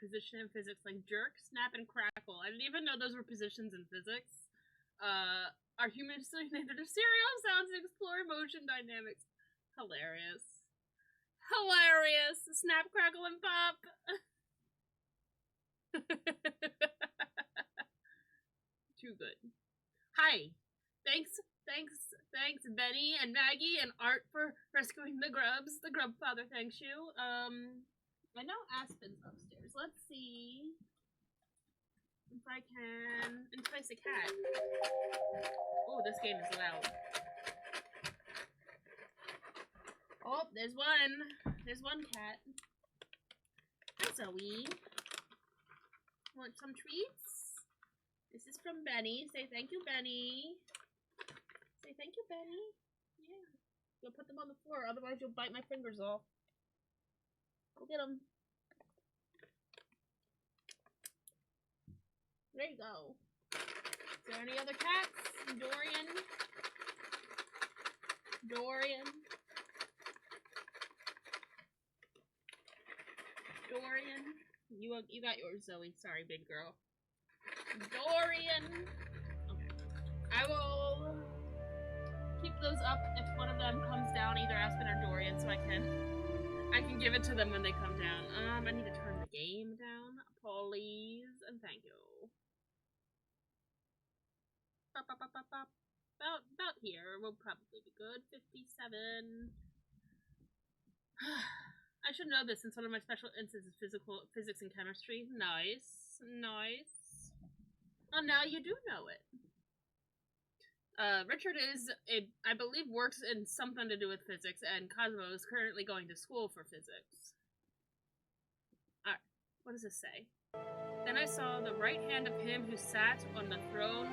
position in physics like jerk, snap, and crackle. I didn't even know those were positions in physics. Are humans named after cereal sounds and explore motion dynamics. Hilarious. Hilarious! Snap, crackle, and pop! Too good. Hi! Thanks, Benny and Maggie and Art for rescuing the grubs. The grub father thanks you. I know Aspen's upstairs. Let's see if I can entice a cat. Oh, this game is loud. Oh, there's one. There's one cat. Hi, Zoe. Want some treats? This is from Benny. Say thank you, Benny. Say thank you, Benny. Yeah. You'll put them on the floor, otherwise you'll bite my fingers off. Go get them. There you go. Is there any other cats? Dorian. Dorian. Dorian. You got yours, Zoe. Sorry, big girl. Dorian. Okay. I will keep those up if one of them comes down, either Aspen or Dorian, so I can give it to them when they come down. I need to turn the game down, please, and thank you. About here will probably be good. 57. I should know this since one of my special interests is physics and chemistry. Nice. Nice. Oh, now you do know it. Richard I believe, works in something to do with physics, and Cosmo is currently going to school for physics. Alright, what does this say? Then I saw the right hand of him who sat on the throne,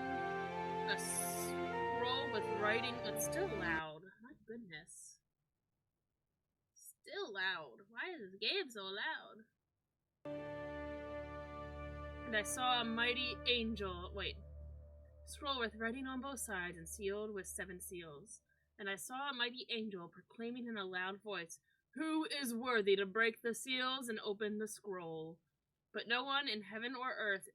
a scroll with writing, but still loud. My goodness. Still loud. Why is this game so loud? And I saw a mighty angel. Wait. Scroll with writing on both sides and sealed with 7 seals. And I saw a mighty angel proclaiming in a loud voice, "Who is worthy to break the seals and open the scroll?" But no one in heaven or earth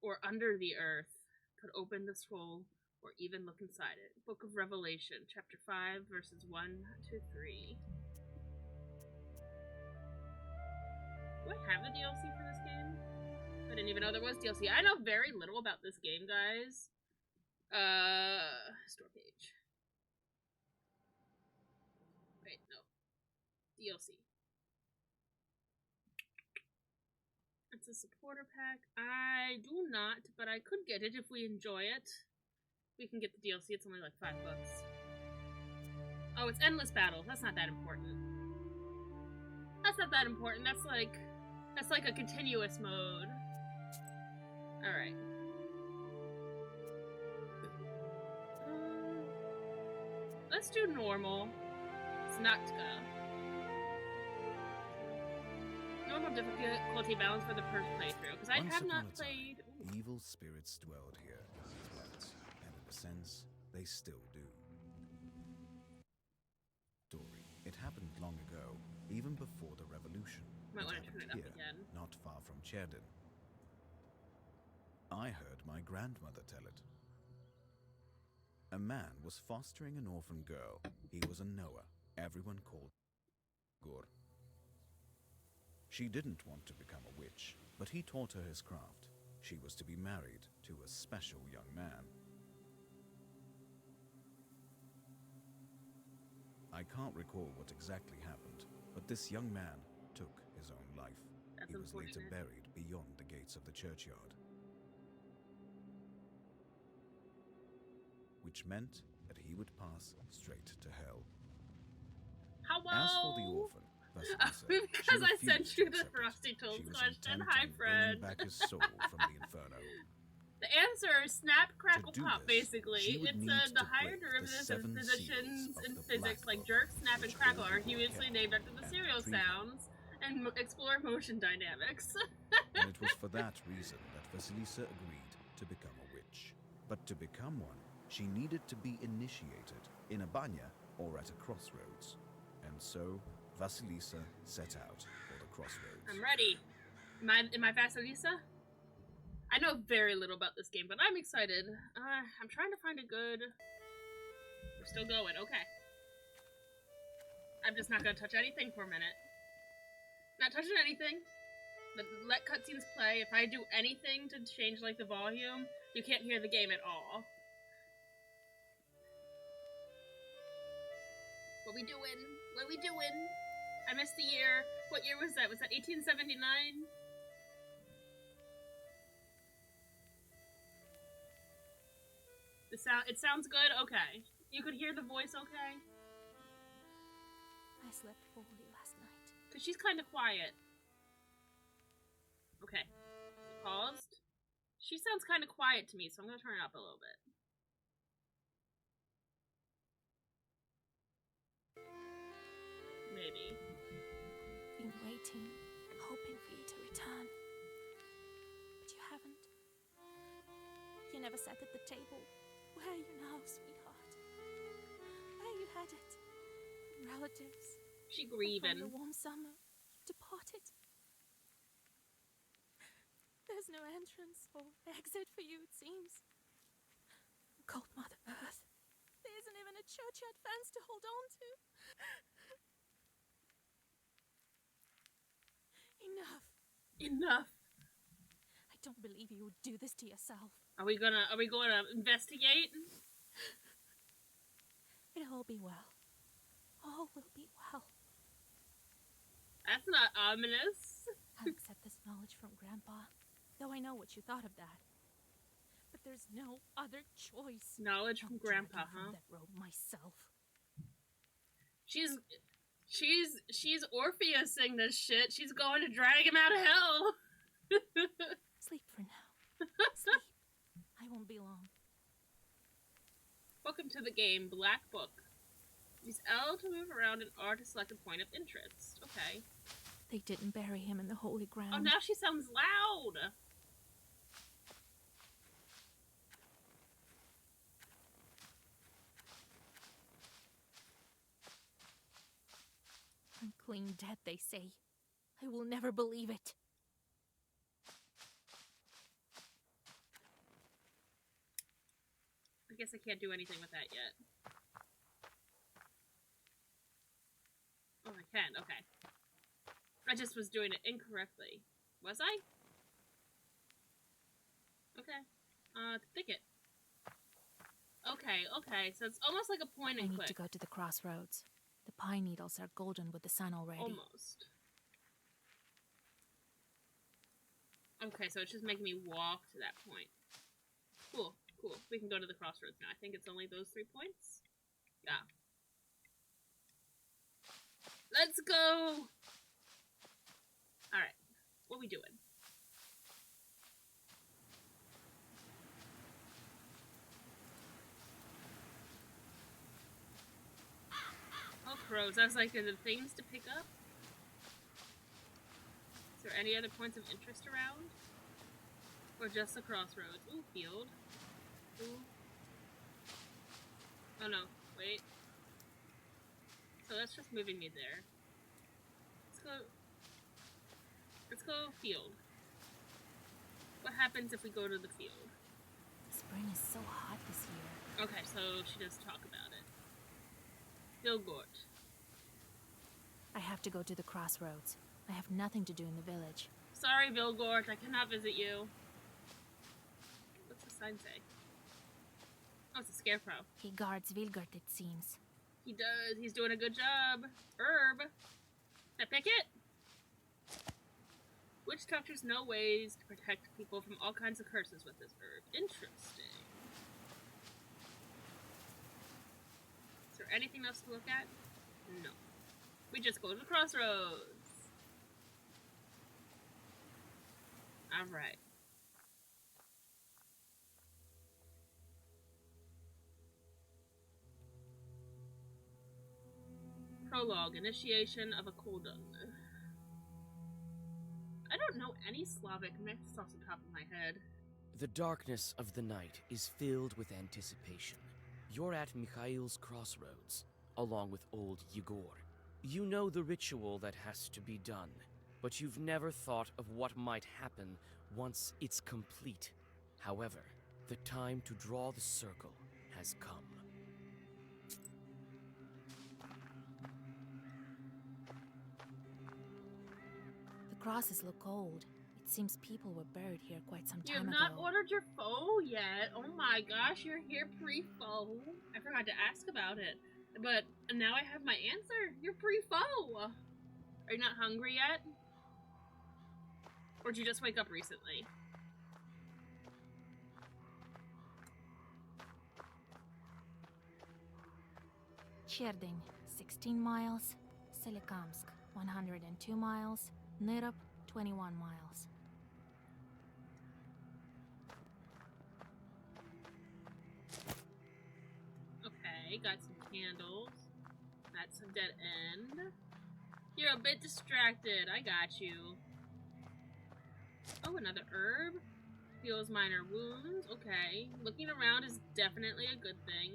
or under the earth could open the scroll or even look inside it. Book of Revelation, chapter 5, verses 1 to 3. Do I have the DLC for this game? I didn't even know there was DLC. I know very little about this game, guys. Store page. Wait, no. DLC. It's a supporter pack. I do not, but I could get it if we enjoy it. We can get the DLC. It's only like $5. Oh, it's Endless Battle. That's not that important. That's not that important. That's like a continuous mode. Alright. Let's do normal. Znatka. Normal difficulty balance for the first playthrough, because I have not played. Evil spirits dwelled here in these lands, and in a sense, they still do. Story. It happened long ago, even before the revolution. Might want to turn it up here, again. not far from Cherden. I heard my grandmother tell it. A man was fostering an orphan girl. He was a Noah. Everyone called Gur. She didn't want to become a witch, but he taught her his craft. She was to be married to a special young man. I can't recall what exactly happened, but this young man took his own life. He was later buried beyond the gates of the churchyard. Which meant that he would pass straight to hell. Hello? As for the orphan, Vasilisa, because I sent you the Frosty Toast question. Hi, Fred. Back his soul from the inferno. The answer is snap, crackle, pop, this, basically. It's the higher derivatives of positions in physics like jerk, snap, and crackle are humorously named after the cereal sounds and explore motion dynamics. And it was for that reason that Vasilisa agreed to become a witch. But to become one, she needed to be initiated in a banya or at a crossroads. And so, Vasilisa set out for the crossroads. I'm ready. Am I Vasilisa? I know very little about this game, but I'm excited. I'm trying to find a good... We're still going, okay. I'm just not gonna touch anything for a minute. Not touching anything. But let cutscenes play. If I do anything to change, like, the volume, you can't hear the game at all. What we doing? What we doing? I missed the year. What year was that? Was that 1879? It sounds good? Okay. You could hear the voice okay? I slept poorly last night. Because she's kind of quiet. Okay. Paused. She sounds kind of quiet to me, so I'm going to turn it up a little bit. Maybe. Been waiting, hoping for you to return. But you haven't. You never sat at the table. Where are you now, sweetheart? Where you headed? Relatives. She grieving. From the warm summer. Departed. There's no entrance or exit for you, it seems. Cold Mother Earth. There isn't even a churchyard fence to hold on to. Enough. Enough. I don't believe you would do this to yourself. Are we going to investigate? It'll all be well. All will be well. That's not ominous. I'll accept this knowledge from Grandpa, though I know what you thought of that. But there's no other choice. Knowledge from Grandpa, huh? That road myself. She's Orpheusing this shit. She's going to drag him out of hell. Sleep for now. Sleep. I won't be long. Welcome to the game, Black Book. Use L to move around and R to select a point of interest. Okay. They didn't bury him in the holy ground. Oh, now she sounds loud. Unclean dead, they say. I will never believe it. I guess I can't do anything with that yet. Oh, I can. Okay. I just was doing it incorrectly. Was I? Okay. Thicket. Okay. So it's almost like a point and I need click. to go to the crossroads. The pine needles are golden with the sun already. Almost. Okay, so it's just making me walk to that point. Cool. We can go to the crossroads now. I think it's only those 3 points. Yeah. Let's go! Alright. What we doing? Oh, crows. I was like, are there things to pick up? Is there any other points of interest around? Or just the crossroads? Ooh, field. Ooh. Oh no, wait. So that's just moving me there. Let's go field. What happens if we go to the field? Spring is so hot this year. Okay, so she does talk about it. Vilgort. I have to go to the crossroads. I have nothing to do in the village. Sorry, Vilgort, I cannot visit you. What's the sign say? Oh, it's a scarecrow. He guards Vilgurt, it seems. He does. He's doing a good job. Herb. Can I pick it? Witch doctors know ways to protect people from all kinds of curses with this herb. Interesting. Is there anything else to look at? No. We just go to the crossroads. Alright. Prologue, initiation of a Koldung. I don't know any Slavic myths off the top of my head. The darkness of the night is filled with anticipation. You're at Mikhail's crossroads, along with old Yegor. You know the ritual that has to be done. but you've never thought of what might happen once it's complete. However, the time to draw the circle has come. The crosses look old. It seems people were buried here quite some You have time not ago. ordered your foe yet. Oh my gosh, you're here pre-foe. I forgot to ask about it. But now I have my answer. You're pre-foe. Are you not hungry yet? Or did you just wake up recently? Cherdyn, 16 miles. Solikamsk, 102 miles. Nyrop, 21 miles. Okay, got some candles. That's a dead end. You're a bit distracted. I got you. Oh, another herb. Heals minor wounds. Okay. Looking around is definitely a good thing.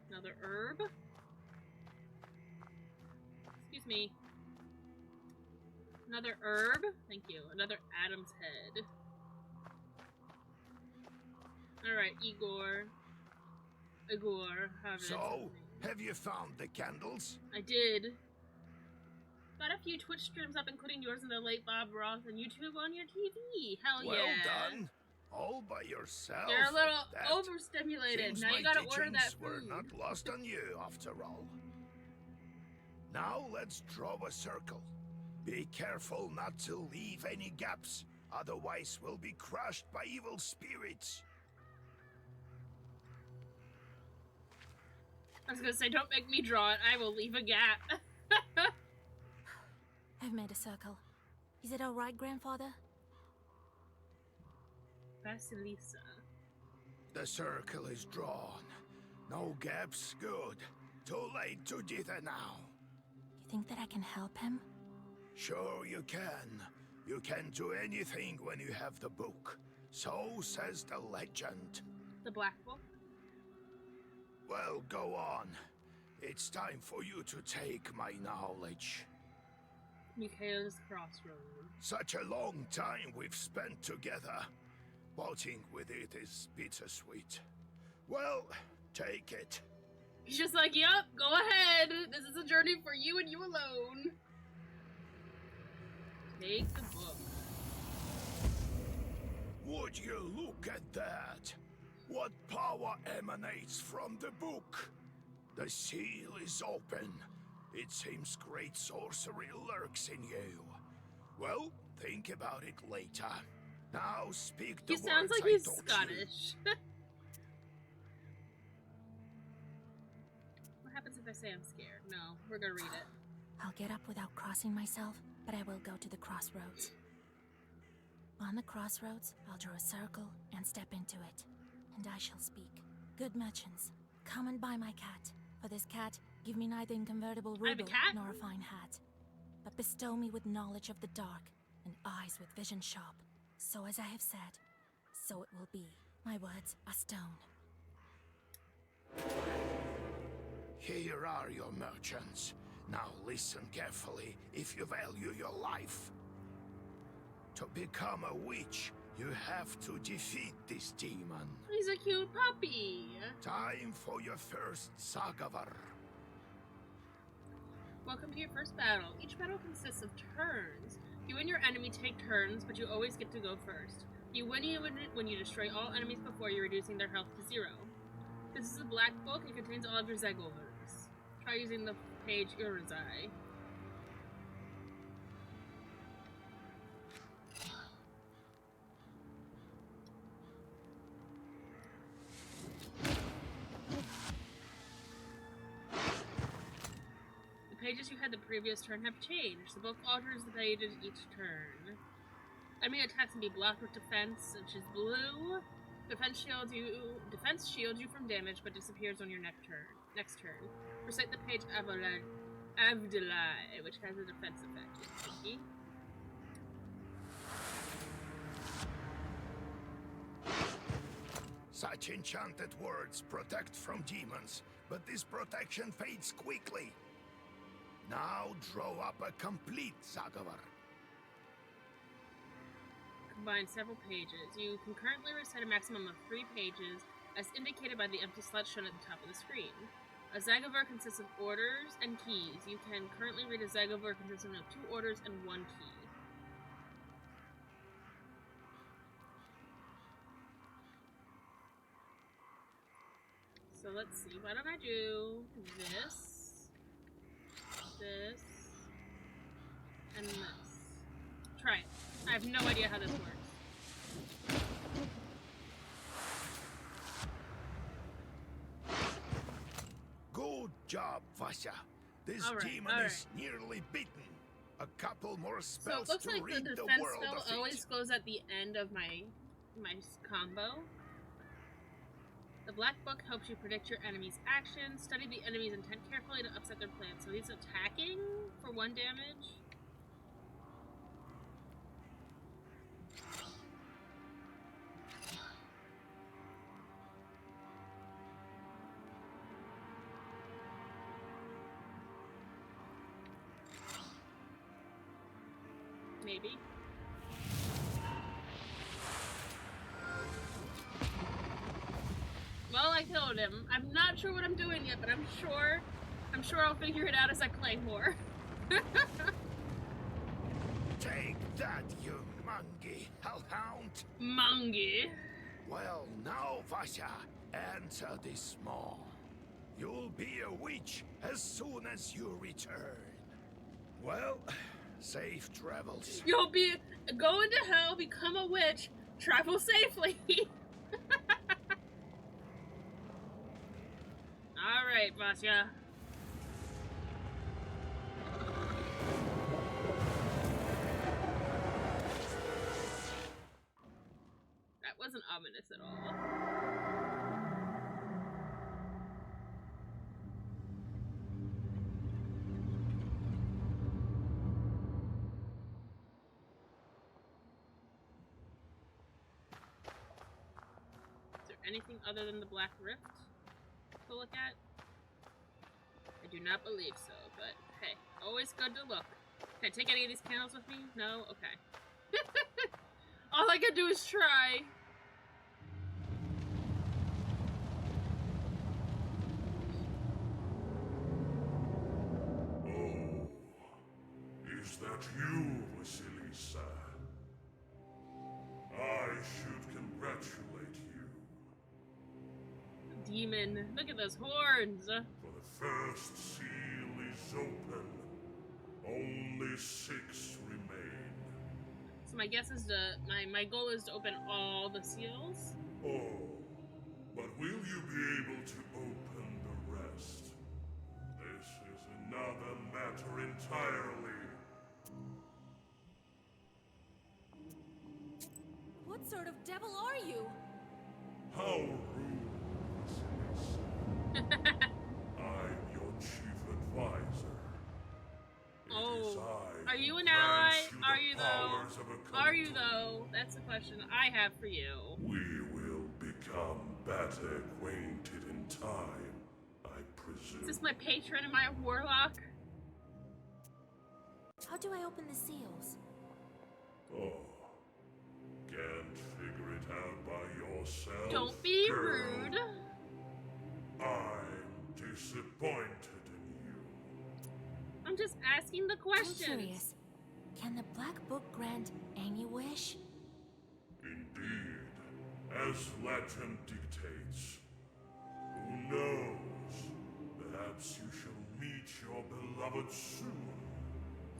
Another herb. Excuse me. Another herb. Thank you. Another Adam's head. Alright, Igor. Igor. however that's So, his name. have you found the candles? I did. Got a few Twitch streams up, including yours and the late Bob Ross and YouTube on your TV. Hell Well yeah. done. All by yourself. You're a little That overstimulated. seems Now my you gotta order that teachings were food. not lost on you, after all. Now let's draw a circle. Be careful not to leave any gaps, otherwise we'll be crushed by evil spirits. I was gonna say, don't make me draw it. I will leave a gap. I've made a circle. Is it alright, Grandfather? Vasilisa. The circle is drawn. No gaps, good. Too late to dither now. You think that I can help him? Sure you can. You can do anything when you have the book. So says the legend. The Black Book. Well, go on. It's time for you to take my knowledge. Mikhail's Crossroad. Such a long time we've spent together. Parting with it is bittersweet. Well, take it. He's just like, yep, go ahead. This is a journey for you and you alone. Take the book. Would you look at that? What power emanates from the book? The seal is open. It seems great sorcery lurks in you. Well, think about it later. Now speak the He sounds words like I he's taught you. Scottish. What happens if I say I'm scared? No, we're gonna read it. I'll get up without crossing myself, but I will go to the crossroads. On the crossroads, I'll draw a circle and step into it, and I shall speak. Good merchants, come and buy my cat. For this cat, give me neither inconvertible I have a ruble cat? nor a fine hat, but bestow me with knowledge of the dark and eyes with vision sharp. So as I have said, so it will be. My words are stone. Here are your merchants. Now listen carefully if you value your life. To become a witch, you have to defeat this demon. He's a cute puppy. Time for your first Sagavar. Welcome to your first battle. Each battle consists of turns. You and your enemy take turns, but you always get to go first. You win when you destroy all enemies before you, reducing their health to 0. This is a black book. It contains all of your Zegors. Try using the page Urazai. The pages you had the previous turn have changed. The book alters the pages each turn. Enemy attacks can be blocked with defense, such as blue. Defense shields you from damage, but disappears on your next turn. Recite the page Avdalai, which has a defense effect. Thank you. Such enchanted words protect from demons, but this protection fades quickly. Now draw up a complete Zagavar. Combine several pages. You can currently recite a maximum of 3 pages, as indicated by the empty slot shown at the top of the screen. A Zagavar consists of orders and keys. You can currently read a Zagavar consisting of 2 orders and 1 key. So let's see, why don't I do this, and this. Try it. I have no idea how this works. Good job, Vasya. This demon is nearly beaten. A couple more So it spells looks to like read the the defense world spell of it. always goes at the end of my combo. The Black Book helps you predict your enemy's actions, study the enemy's intent carefully to upset their plans. So he's attacking for 1 damage. Maybe. Well, I killed him. I'm not sure what I'm doing yet, but I'm sure I'll figure it out as I play more. Take that, you mangy hellhound. Mungy. Well, now, Vasya, enter this maw. You'll be a witch as soon as you return. Well, safe travels. You'll be going to hell, become a witch, travel safely. Alright, Vasya. That wasn't ominous at all. Is there anything other than the Black Rift to look at? I do not believe so, but hey, always good to look. Can I take any of these candles with me? No? Okay. All I can do is try. Oh, is that you, Vasilisa? I should congratulate you. Demon, look at those horns. For the first seal is open. Only 6 remain. So my guess is my goal is to open all the seals. Oh, but will you be able to open the rest? This is another matter entirely. What sort of devil are you? How rude, Vasilisa. I'm your chief advisor. It is Oh, I are you who an ally? grants you Are the you powers though? of a Are you Koto. though? That's the question I have for you. We will become better acquainted in time, I presume. Is this my patron? Am I a warlock? How do I open the seals? Oh, can't figure it out by yourself. Don't be girl. rude. I'm disappointed in you. I'm just asking the I'm questions. curious. Can the Black Book grant any wish? Indeed, as legend dictates. Who knows? Perhaps you shall meet your beloved soon.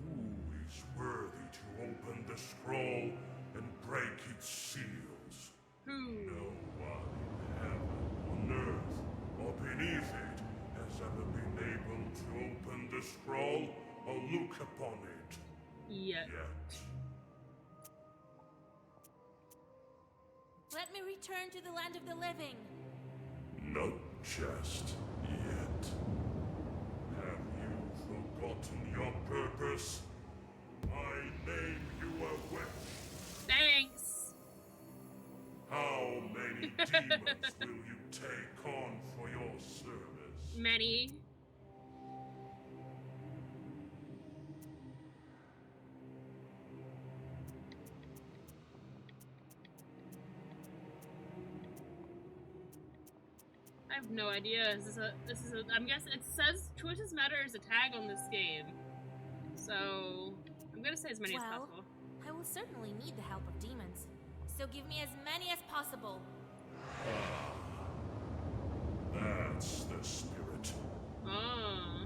Who is worthy to open the scroll and break its seals? Who? No one in heaven, on earth, or beneath it has ever been able to open the scroll or look upon it Yet. yet. Let me return to the land of the living. Not just yet. Have you forgotten your purpose? I name you a witch. Thanks. How many demons will you take on for your service? Many. I have no idea. I'm guessing it says choices matter as a tag on this game. So, I'm gonna say as many as Well, possible. I will certainly need the help of demons. So give me as many as possible. That's the spirit. Ah.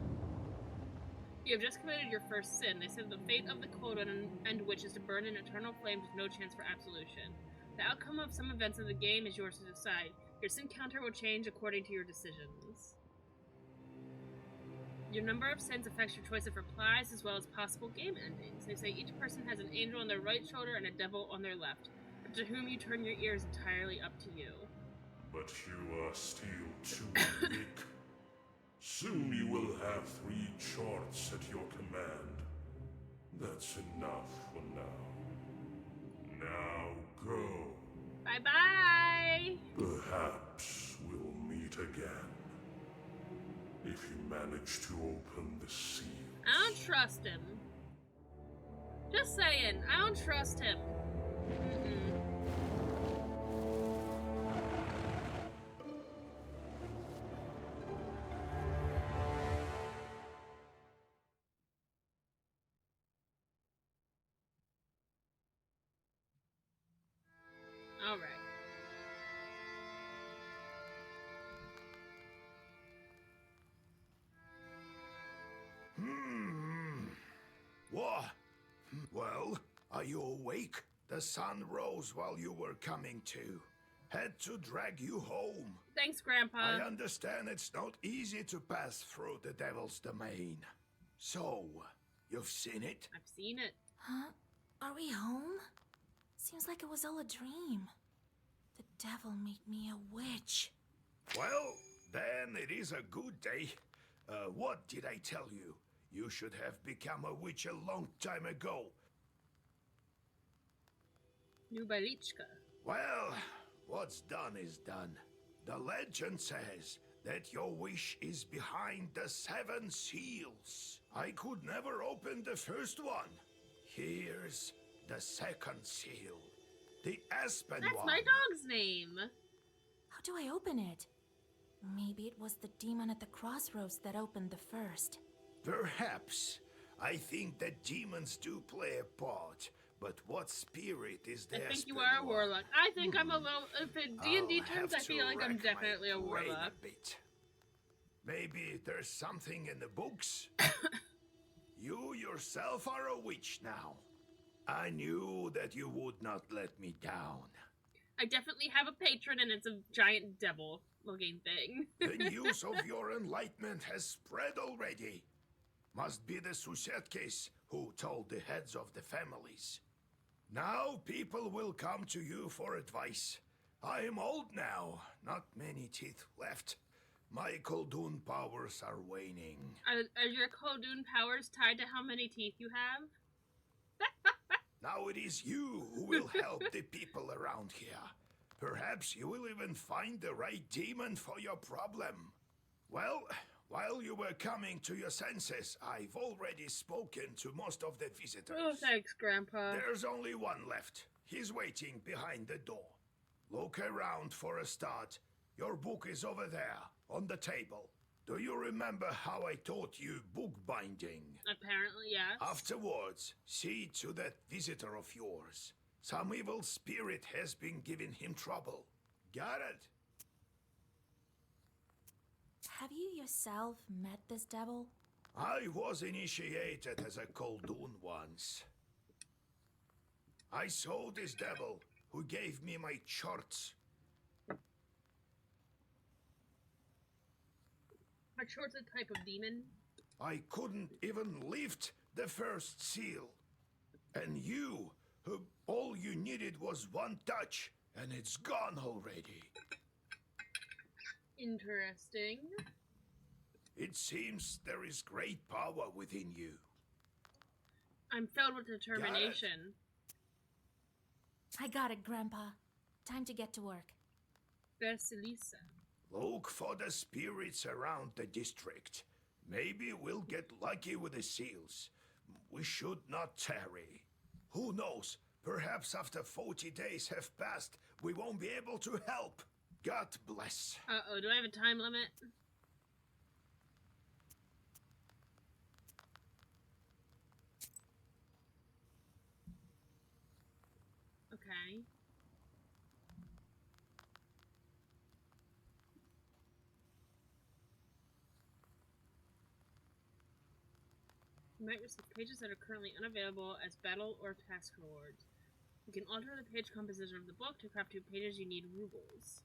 You have just committed your first sin. They said the fate of the cold and witch is to burn in eternal flames with no chance for absolution. The outcome of some events of the game is yours to decide. Your sin counter will change according to your decisions. Your number of sins affects your choice of replies as well as possible game endings. They say each person has an angel on their right shoulder and a devil on their left, but to whom you turn your ear is entirely up to you. But you are still too weak. Soon you will have 3 charts at your command. That's enough for now. Now go. Bye-bye! Perhaps we'll meet again. If you manage to open the seal. I don't trust him. Just saying, I don't trust him. Mm-mm. All right. What? Well, are you awake? The sun rose while you were coming to. Had to drag you home. Thanks, Grandpa. I understand it's not easy to pass through the Devil's Domain. So, you've seen it? I've seen it. Huh? Are we home? Seems like it was all a dream. The devil made me a witch. Well, then it is a good day. What did I tell you? You should have become a witch a long time ago. Nubalichka. Well, what's done is done. The legend says that your wish is behind the 7 seals. I could never open the first one. Here's the second seal. The Aspen That's one. my dog's name. How do I open it? Maybe it was the demon at the crossroads that opened the first. Perhaps. I think that demons do play a part. But what spirit is the I think you Aspen are a one? warlock. I think I'm a little. If in D&D I'll terms, have I feel to like I'm rack my definitely a brain warlock. a bit. Maybe there's something in the books. You yourself are a witch now. I knew that you would not let me down. I definitely have a patron, and it's a giant devil-looking thing. The news of your enlightenment has spread already. Must be the Susetkes who told the heads of the families. Now people will come to you for advice. I am old now, not many teeth left. My Koldun powers are waning. Are your Koldun powers tied to how many teeth you have? Now it is you who will help the people around here. Perhaps you will even find the right demon for your problem. Well, while you were coming to your senses, I've already spoken to most of the visitors. Oh, thanks, Grandpa. There's only one left. He's waiting behind the door. Look around for a start. Your book is over there, on the table. Do you remember how I taught you bookbinding? Apparently, yes. Afterwards, see to that visitor of yours. Some evil spirit has been giving him trouble. Got it? Have you yourself met this devil? I was initiated as a Koldun once. I saw this devil who gave me my charts. Are shorts a type of demon? I couldn't even lift the first seal. And you, all you needed was one touch, and it's gone already. Interesting. It seems there is great power within you. I'm filled with determination. I got it, Grandpa. Time to get to work. Vasilisa. Look for the spirits around the district. Maybe we'll get lucky with the seals. We should not tarry. Who knows? Perhaps after 40 days have passed, we won't be able to help. God bless. Uh-oh, do I have a time limit? Okay. You might receive pages that are currently unavailable as battle or task rewards. You can alter the page composition of the book. To craft 2 pages, you need rubles.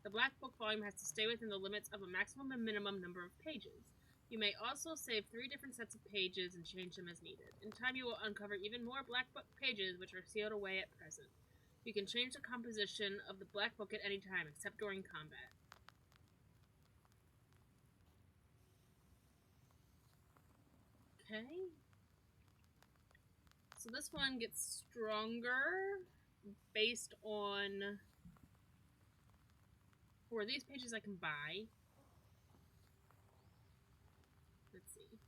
The Black Book volume has to stay within the limits of a maximum and minimum number of pages. You may also save 3 different sets of pages and change them as needed. In time, you will uncover even more Black Book pages, which are sealed away at present. You can change the composition of the Black Book at any time, except during combat. Okay. So this one gets stronger based on... For these pages I can buy. Let's see.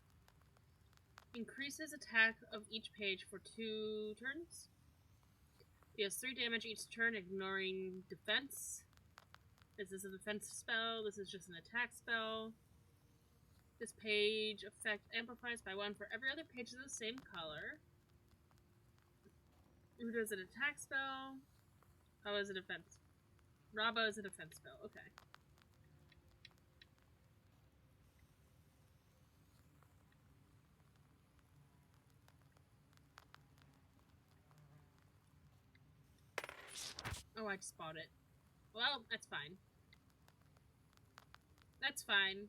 Increases attack of each page for 2 turns. Deals 3 damage each turn, ignoring defense. This is a defense spell. This is just an attack spell. This page effect amplifies by 1 for every other page of the same color. Who does an attack spell? How is it a defense? Raba is a defense spell. Okay. Oh, I just bought it. Well, that's fine. That's fine.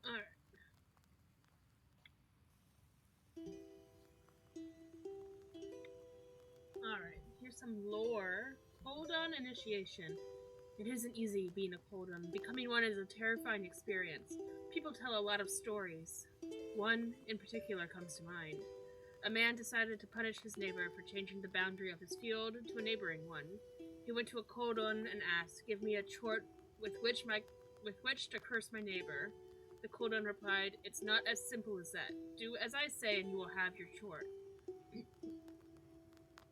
Alright. Alright, here's some lore. Koldon initiation. It isn't easy being a Koldon. Becoming one is a terrifying experience. People tell a lot of stories. One in particular comes to mind. A man decided to punish his neighbor for changing the boundary of his field to a neighboring one. He went to a Koldon and asked, "Give me a chort with which to curse my neighbor." The Koldon replied, "It's not as simple as that. Do as I say and you will have your chort."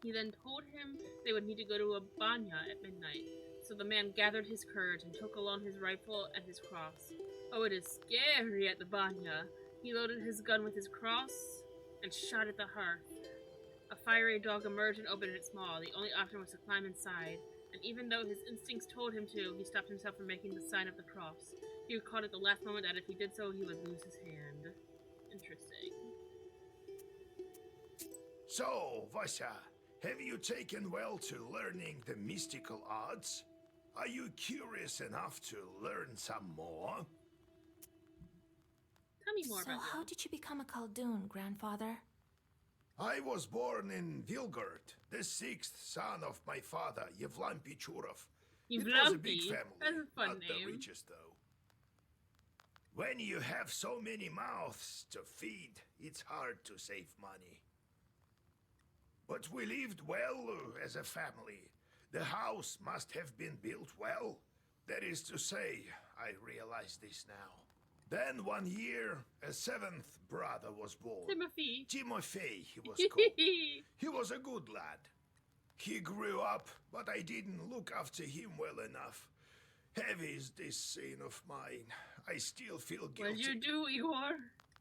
He then told him they would need to go to a banya at midnight. So the man gathered his courage and took along his rifle and his cross. Oh, it is scary at the banya. He loaded his gun with his cross and shot at the hearth. A fiery dog emerged and opened its maw. The only option was to climb inside, and even though his instincts told him to, he stopped himself from making the sign of the cross. He recalled at the last moment that if he did so, he would lose his hand. Interesting. So, Vasya, have you taken well to learning the mystical arts? Are you curious enough to learn some more? Tell me more So about how that. did you become a Khaldun, grandfather? I was born in Vilgard, the 6th son of my father, Yevlam Pichurov. It was a big Yevlampi. family, That's a fun not the name. richest though. When you have so many mouths to feed, it's hard to save money. But we lived well as a family. The house must have been built well. That is to say, I realize this now. Then one year, a 7th brother was born. Timothy. Timofey, he was called. He was a good lad. He grew up, but I didn't look after him well enough. Heavy is this sin of mine. I still feel guilty. What'd you do, Igor?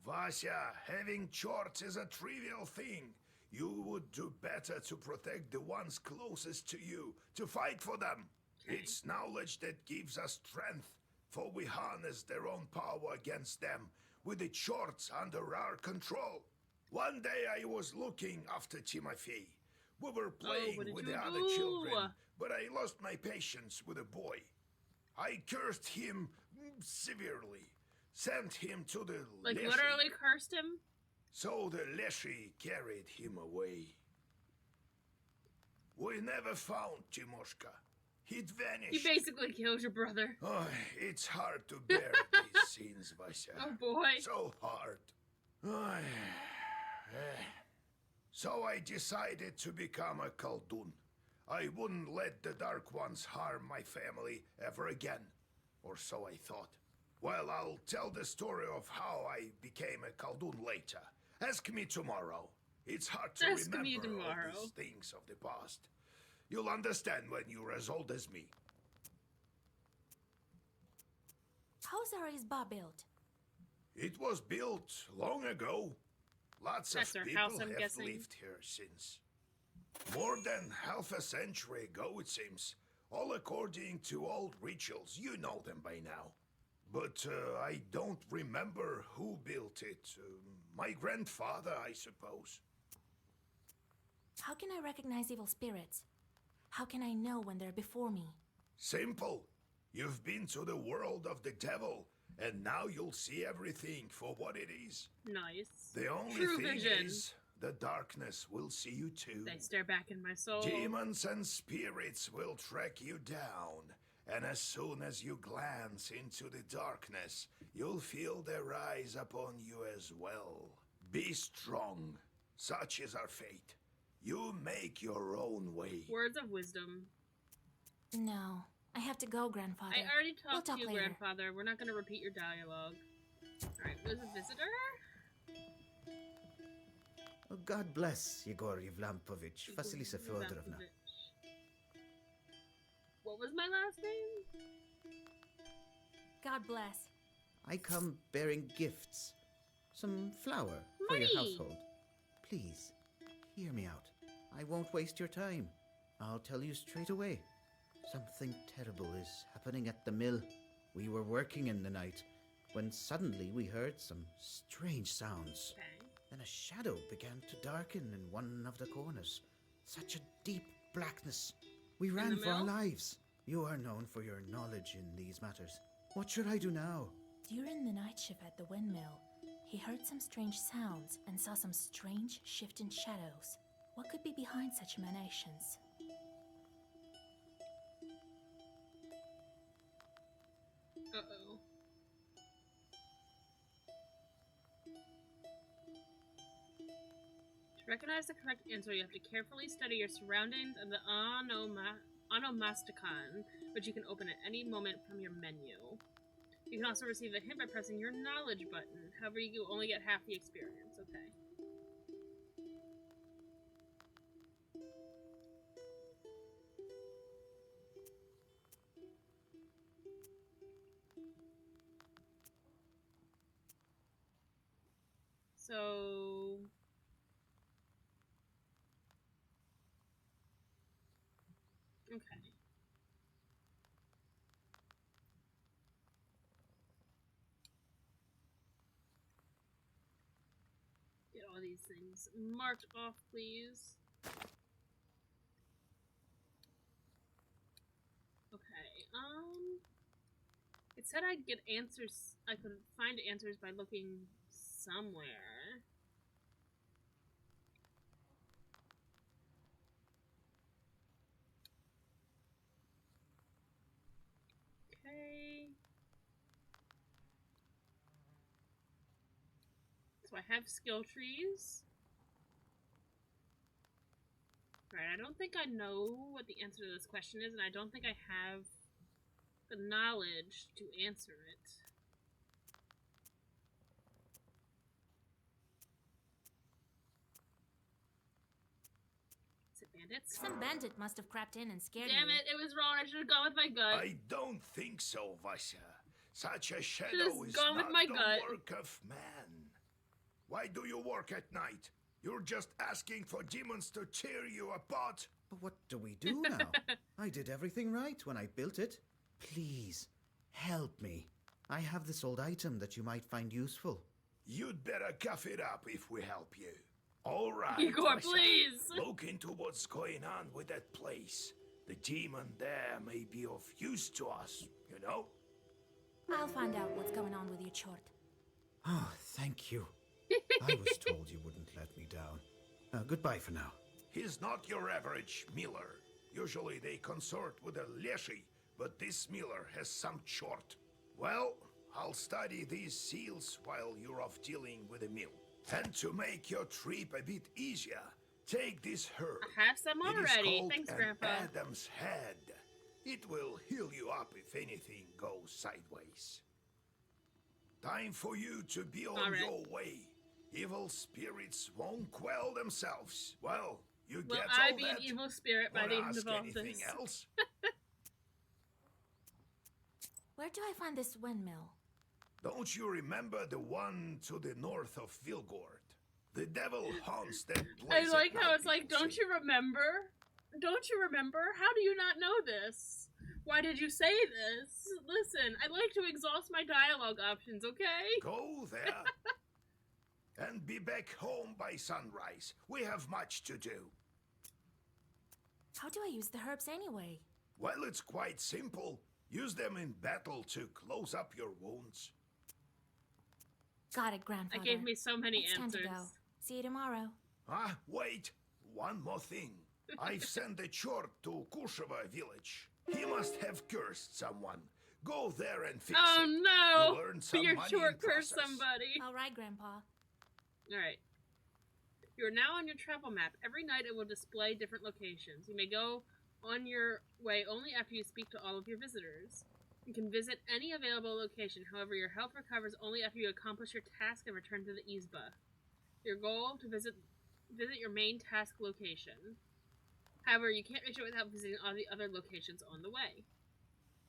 Vasya, having chorts is a trivial thing. You would do better to protect the ones closest to you, to fight for them. Okay. It's knowledge that gives us strength, for we harness their own power against them, with the chorts under our control. One day I was looking after Timofey. We were playing what did with you the other do? children, but I lost my patience with the boy. I cursed him severely, sent him to the Like, Leshy. literally cursed him? So the Leshy carried him away. We never found Timoshka. He'd vanished. He basically killed your brother. Oh, it's hard to bear these scenes, Vasya. Oh boy. So hard. Ay, So I decided to become a Khaldun. I wouldn't let the Dark Ones harm my family ever again. Or so I thought. Well, I'll tell the story of how I became a Khaldun later. Ask me tomorrow. It's hard to Ask me remember all tomorrow. these things of the past. You'll understand when you're as old as me. How's Ari's bar built? It was built long ago. Lots That's of our people house, I'm have guessing. lived here since. More than half a century ago, it seems. All according to old rituals. You know them by now. But I don't remember who built it. My grandfather, I suppose. How can I recognize evil spirits? How can I know when they're before me? Simple. You've been to the world of the devil, and now you'll see everything for what it is. Nice. The only True thing vision. is, the darkness will see you too. They stare back in my soul. Demons and spirits will track you down, and as soon as you glance into the darkness, you'll feel their eyes upon you as well. Be strong. Such is our fate. You make your own way. Words of wisdom. No, I have to go, Grandfather. I already We'll talked talk to you, later. Grandfather. We're not going to repeat your dialogue. Alright, was a visitor? Oh, God bless Yegor Yevlampovich, Vasilisa Fyodorovna. What was my last name? God bless. I come bearing gifts. Some flour for your Money. household. Please, hear me out. I won't waste your time. I'll tell you straight away. Something terrible is happening at the mill. We were working in the night when suddenly we heard some strange sounds. Okay. Then a shadow began to darken in one of the corners. Such a deep blackness. We ran the for our mill? lives. You are known for your knowledge in these matters. What should I do now? During the night shift at the windmill, he heard some strange sounds and saw some strange shifting shadows. What could be behind such emanations? Uh-oh. To recognize the correct answer, you have to carefully study your surroundings and the onomasticon, which you can open at any moment from your menu. You can also receive a hint by pressing your knowledge button. However, you only get half the experience. Okay. So... Okay. Get all these things marked off, please. Okay, it said I'd get answers, I could find answers by looking somewhere. Okay. So I have skill trees. Right, I don't think I know what the answer to this question is, and I don't think I have the knowledge to answer it. Is it bandits? Some bandit must have crept in and scared Damn you. it, it was wrong. I should have gone with my gut. I don't think so, Vasya. Such a shadow Should've is gone with not my the gut. work of man. Why do you work at night? You're just asking for demons to tear you apart. But what do we do now? I did everything right when I built it. Please, help me. I have this old item that you might find useful. You'd better cough it up if we help you. All right, Igor, Vasya. please. Look into what's going on with that place. The demon there may be of use to us, you know? I'll find out what's going on with your chort. Oh, thank you. I was told you wouldn't let me down. Goodbye for now. He's not your average miller. Usually they consort with a leshy, but this miller has some chort. Well, I'll study these seals while you're off dealing with the mill. And to make your trip a bit easier, Take this herb. I have some It is already. called Thanks, an Grandpa. Adam's head. It will heal you up if anything goes sideways. Time for you to be on All right. your way. Evil spirits won't quell themselves. Well, you Will get I all be that. an evil spirit by Wanna the end ask of all anything this? else? Where do I find this windmill? Don't you remember the one to the north of Vilgord? The devil haunts that I place. like at how night, it's like, people don't say. you remember? Don't you remember? How do you not know this? Why did you say this? Listen, I'd like to exhaust my dialogue options, okay? Go there. And be back home by sunrise. We have much to do. How do I use the herbs anyway? Well, it's quite simple. Use them in battle to close up your wounds. Got it, Grandfather. That gave me so many It's time to answers. go. See you tomorrow. Ah, wait. One more thing. I've sent a chort to Kusheva village. He must have cursed someone. Go there and fix Oh it. no! You'll earn some Your money short in curse process. somebody. All right, Grandpa. Alright. You're now on your travel map. Every night it will display different locations. You may go on your way only after you speak to all of your visitors. You can visit any available location, however your health recovers only after you accomplish your task and return to the Izba. Your goal to visit your main task location. However, you can't reach it without visiting all the other locations on the way.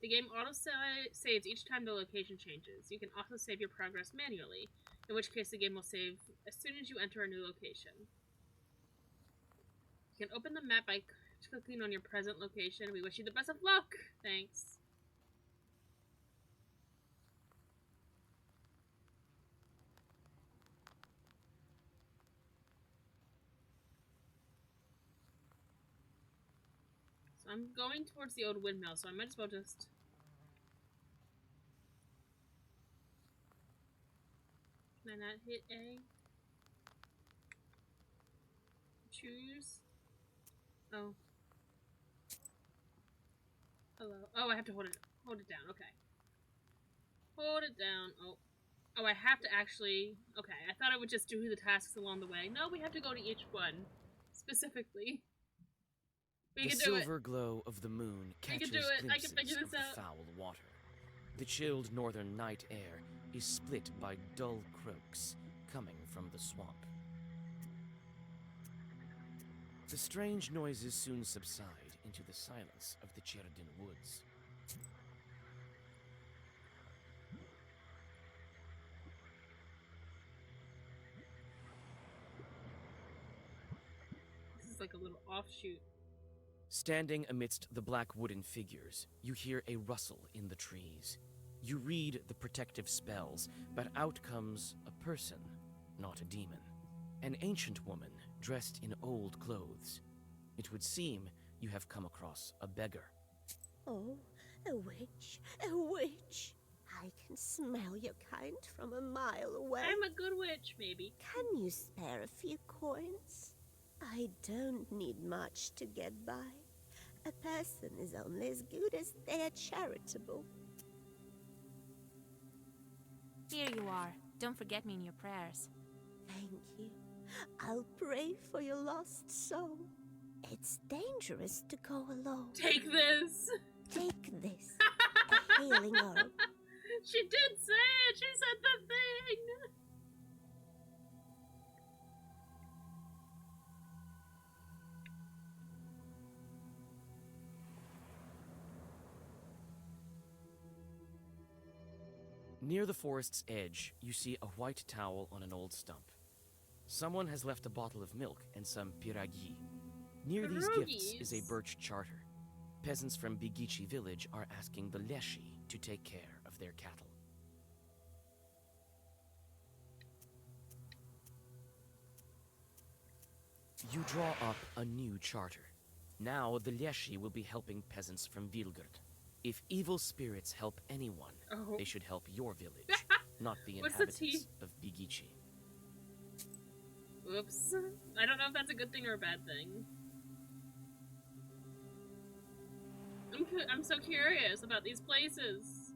The game auto-saves each time the location changes. You can also save your progress manually, in which case the game will save as soon as you enter a new location. You can open the map by clicking on your present location. We wish you the best of luck! Thanks. So I'm going towards the old windmill, so I might as well just... Can I not hit A? Choose? Oh. Hello. Oh, I have to hold it down. Okay. Hold it down. Oh. Oh, I have to actually... Okay, I thought I would just do the tasks along the way. No, we have to go to each one. Specifically. We The can do it. silver glow of the moon We can catches do it. I can glimpses figure of this the out. foul water. The chilled northern night air is split by dull croaks coming from the swamp. The strange noises soon subside into the silence of the Cerdin woods. This is like a little offshoot. Standing amidst the black wooden figures, you hear a rustle in the trees. You read the protective spells, but out comes a person, not a demon. An ancient woman dressed in old clothes. It would seem you have come across a beggar. Oh, a witch, a witch. I can smell your kind from a mile away. I'm a good witch, maybe. Can you spare a few coins? I don't need much to get by. A person is only as good as they are charitable. Here you are. Don't forget me in your prayers. Thank you. I'll pray for your lost soul. It's dangerous to go alone. Take this! Take this, a healing herb. She did say it! She said the thing! Near the forest's edge, you see a white towel on an old stump. Someone has left a bottle of milk and some piragi. Near these gifts is a Pierogies. birch charter. Peasants from Bigici village are asking the Leshi to take care of their cattle. You draw up a new charter. Now the Leshi will be helping peasants from Vilgard. If evil spirits help anyone, Oh. they should help your village, not the What's the inhabitants T? of Bigici. Oops. I don't know if that's a good thing or a bad thing. I'm so curious about these places.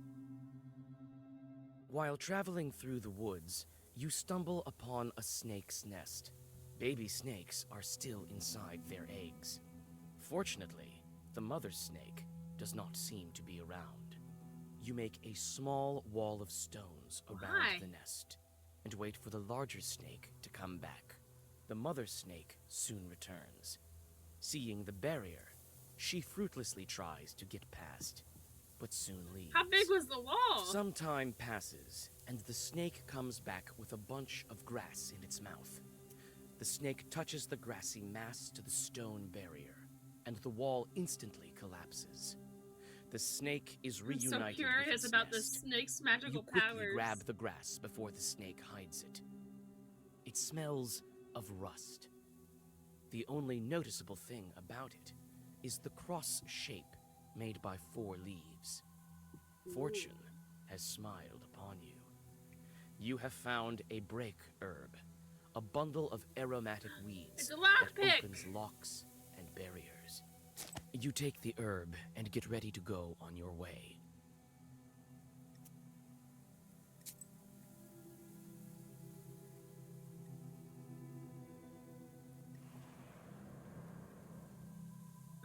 While traveling through the woods, you stumble upon a snake's nest. Baby snakes are still inside their eggs. Fortunately, the mother snake does not seem to be around. You make a small wall of stones around Why? the nest and wait for the larger snake to come back. The mother snake soon returns. Seeing the barrier, she fruitlessly tries to get past, but soon leaves. How big was the wall? Some time passes, and the snake comes back with a bunch of grass in its mouth. The snake touches the grassy mass to the stone barrier, and the wall instantly collapses. The snake is I'm reunited so with curious its about the nest. snake's You magical quickly powers. grab the grass before the snake hides it. It smells of rust. The only noticeable thing about it is the cross shape made by 4 leaves. Fortune has smiled upon you. You have found a break herb, a bundle of aromatic weeds It's a that lockpick! opens locks and barriers. You take the herb and get ready to go on your way.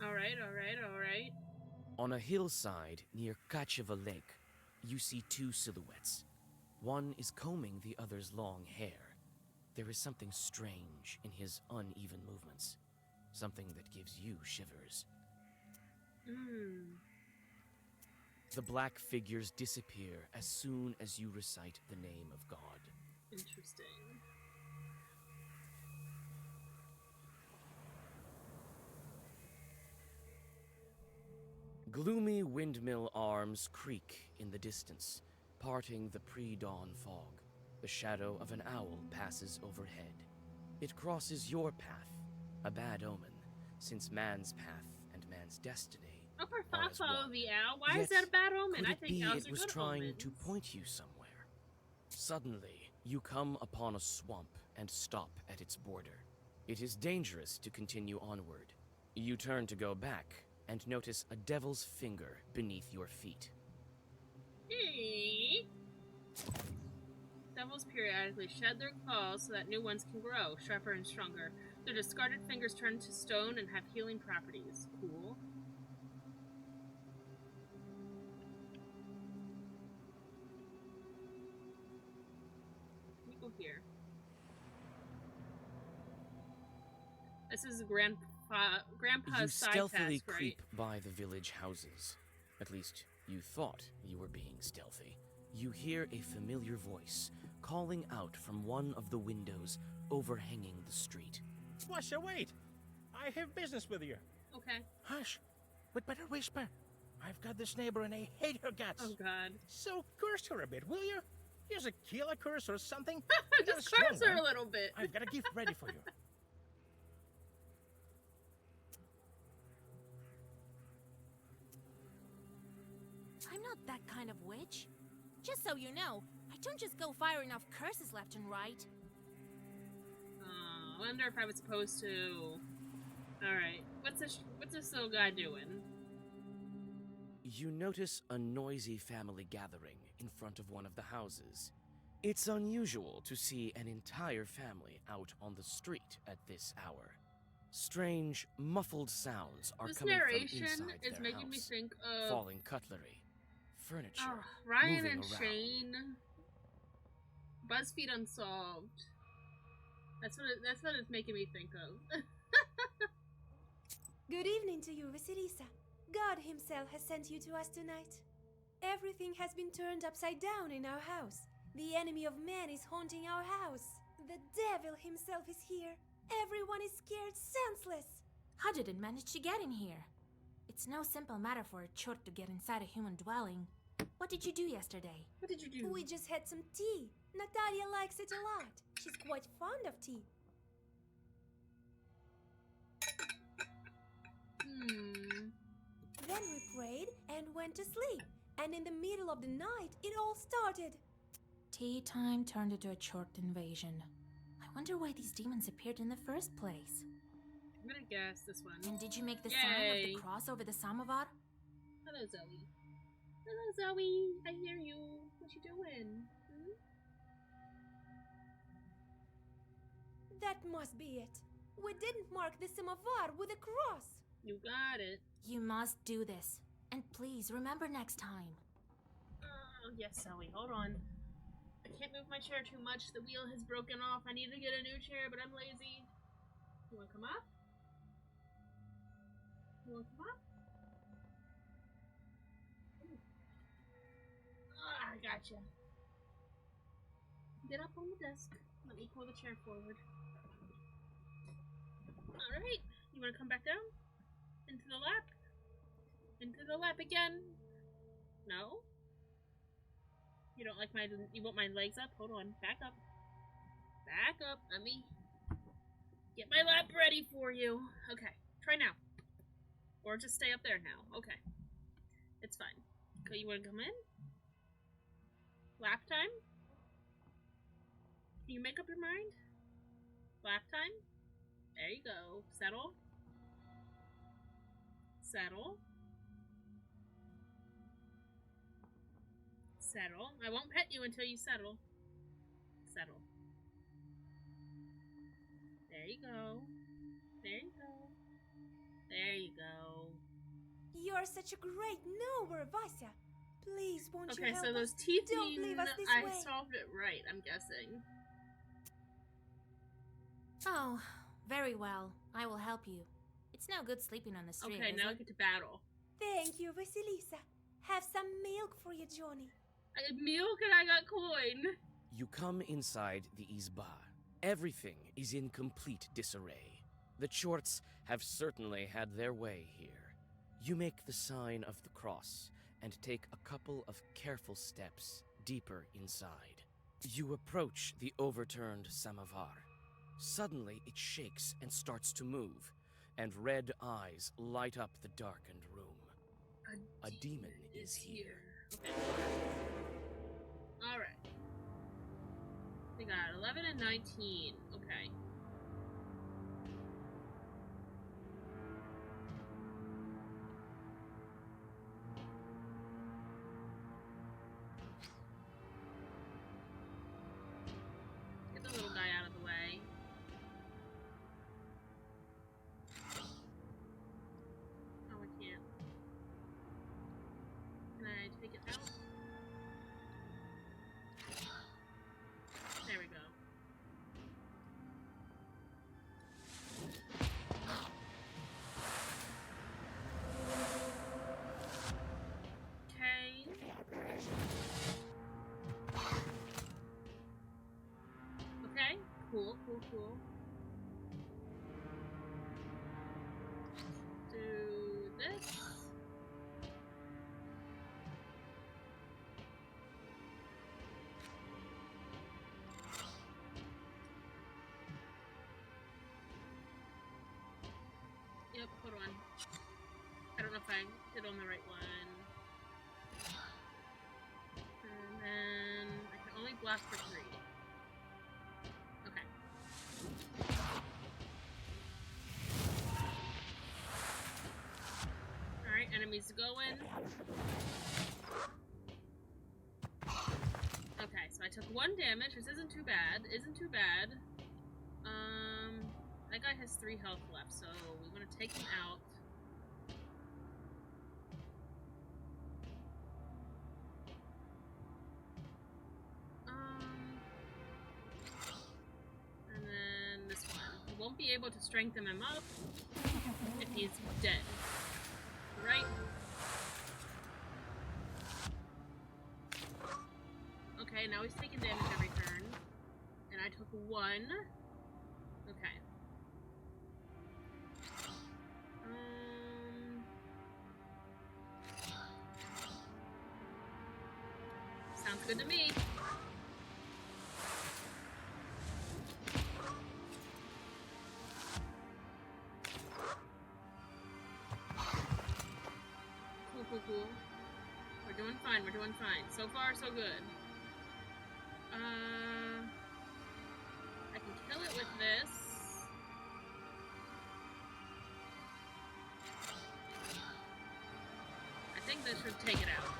Alright. On a hillside near Kacheva Lake, you see 2 silhouettes. One is combing the other's long hair. There is something strange in his uneven movements, something that gives you shivers. The black figures disappear as soon as you recite the name of God. Interesting. Gloomy windmill arms creak in the distance, parting the pre-dawn fog. The shadow of an owl passes overhead. It crosses your path, a bad omen, since man's path and man's destiny I are prefer as follow one. the owl. Why is Yet, that a bad omen? Could I it think be owls it are was good trying omens. to point you somewhere? Suddenly, you come upon a swamp and stop at its border. It is dangerous to continue onward. You turn to go back and notice a devil's finger beneath your feet. Devils periodically shed their claws so that new ones can grow, sharper and stronger. Their discarded fingers turn to stone and have healing properties. Cool. Let me go here. This is Grandpa's You side stealthily task, right? creep by the village houses. At least, you thought you were being stealthy. You hear a familiar voice calling out from one of the windows overhanging the street. Washa, wait! I have business with you. Okay. Hush! We'd better whisper. I've got this neighbor and I hate her guts. Oh god. So curse her a bit, will you? Use a killer curse or something. I got a Just strong curse her one. a little bit. I've got a gift ready for you. I'm not that kind of witch. Just so you know, I don't just go firing off curses left and right. I wonder if I was supposed to. Alright. What's this little guy doing? You notice a noisy family gathering in front of one of the houses. It's unusual to see an entire family out on the street at this hour. Strange, muffled sounds are This coming narration from inside is their making me house. think of Falling cutlery, furniture, Ryan moving and around. Shane. BuzzFeed Unsolved. That's what it's making me think of. Good evening to you, Vasilisa. God himself has sent you to us tonight. Everything has been turned upside down in our house. The enemy of man is haunting our house. The devil himself is here. Everyone is scared senseless. How did it manage to get in here? It's no simple matter for a chort to get inside a human dwelling. What did you do yesterday? What did you do? We just had some tea. Natalia likes it a lot. She's quite fond of tea. Then we prayed and went to sleep. And in the middle of the night, it all started. Tea time turned into a chort invasion. I wonder why these demons appeared in the first place. I'm gonna guess this one. And did you make the sign of Yay. the cross over the samovar? Hello, Zoe. Hello, Zoe. I hear you. What you doing? That must be it. We didn't mark the samovar with a cross. You got it. You must do this. And please remember next time. Oh, yes, Zoe. Hold on. I can't move my chair too much. The wheel has broken off. I need to get a new chair, but I'm lazy. You wanna come up? You wanna come up? Ah, I gotcha. Get up on the desk. Let me pull the chair forward. Alright. You wanna come back down? Into the lap? Into the lap again? No? You don't like my... You want my legs up? Hold on. Back up. Back up. Let me get my lap ready for you. Okay. Try now. Or just stay up there now. Okay. It's fine. Okay, you wanna come in? Lap time? Can you make up your mind? Lap time? There you go. Settle. Settle. Settle. I won't pet you until you settle. Settle. There you go. There you go. There you go. You're such a great knower, Vasya. Please, won't you Okay, help so us? those teeth Don't mean leave us this I way. solved it right, I'm guessing. Oh, very well. I will help you. It's no good sleeping on the street, Okay, is now it? get to battle. Thank you, Vasilisa. Have some milk for you, Johnny. I got milk and I got coin. You come inside the Izba. Everything is in complete disarray. The Chorts have certainly had their way here. You make the sign of the cross and take a couple of careful steps deeper inside. You approach the overturned samovar. Suddenly, it shakes and starts to move, and red eyes light up the darkened room. A demon is here. Okay. Alright. We got 11 and 19. Okay. Get the little guy out of the way. Oh, I can't. Can I take it out? There we go. Okay. Okay. Cool, cool, cool. Do this. Yep, hold on. I don't know if I did on the right one. And then I can only block for 3. Okay. Alright, enemies going. Okay, so I took 1 damage, which isn't too bad. That guy has 3 health left, so we want to take him out. And then this one. We won't be able to strengthen him up if he's dead. Right? Okay, now he's taking damage every turn. And I took 1. Okay. Sounds good to me. Cool, cool, cool. We're doing fine, we're doing fine. So far, so good. I can kill it with this. I think this should take it out.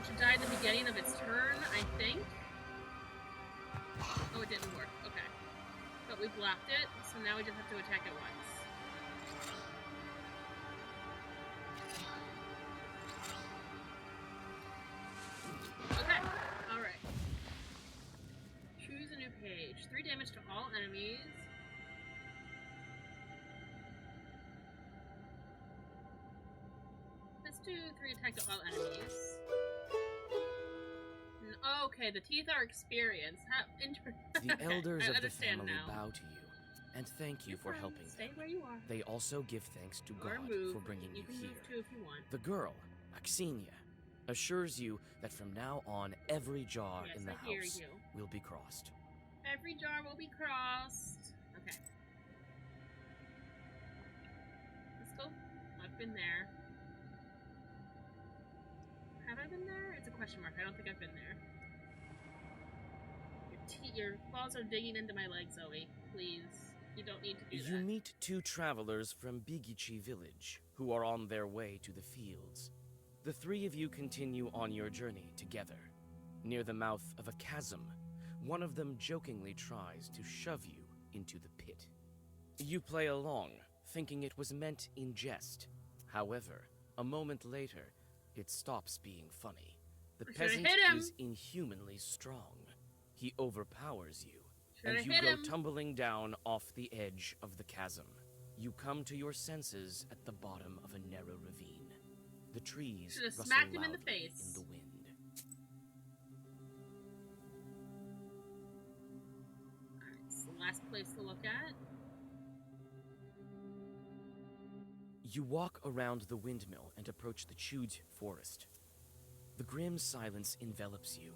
It should die at the beginning of its turn, I think. Oh, it didn't work. Okay. But we blocked it, so now we just have to attack it once. Okay. Alright. Choose a new page. 3 damage to all enemies. Let's do 3 attack to all enemies. Okay, the teeth are experienced. How interesting. The elders of the understand family now. bow to you and thank you for helping Stay them. where you are. They also give thanks to Or God move. for bringing you can here. move too if you want. The girl, Axinia, assures you that from now on, every jar Yes, in the I hear house you. will be crossed. Every jar will be crossed. Okay. Let's go. I've been there. Have I been there? It's a question mark. I don't think I've been there. Your claws are digging into my legs, Zoe. Please. You don't need to do You that. meet 2 travelers from Bigichi village who are on their way to the fields. The 3 of you continue on your journey together. Near the mouth of a chasm, one of them jokingly tries to shove you into the pit. You play along, thinking it was meant in jest. However, a moment later, it stops being funny. The I should've peasant hit him. is inhumanly strong. He overpowers you, Should've and you hit go him. tumbling down off the edge of the chasm. You come to your senses at the bottom of a narrow ravine. The trees Should've rustle smacked him in the loudly face. in the wind. Alright, it's the last place to look at. You walk around the windmill and approach the chewed forest. The grim silence envelops you.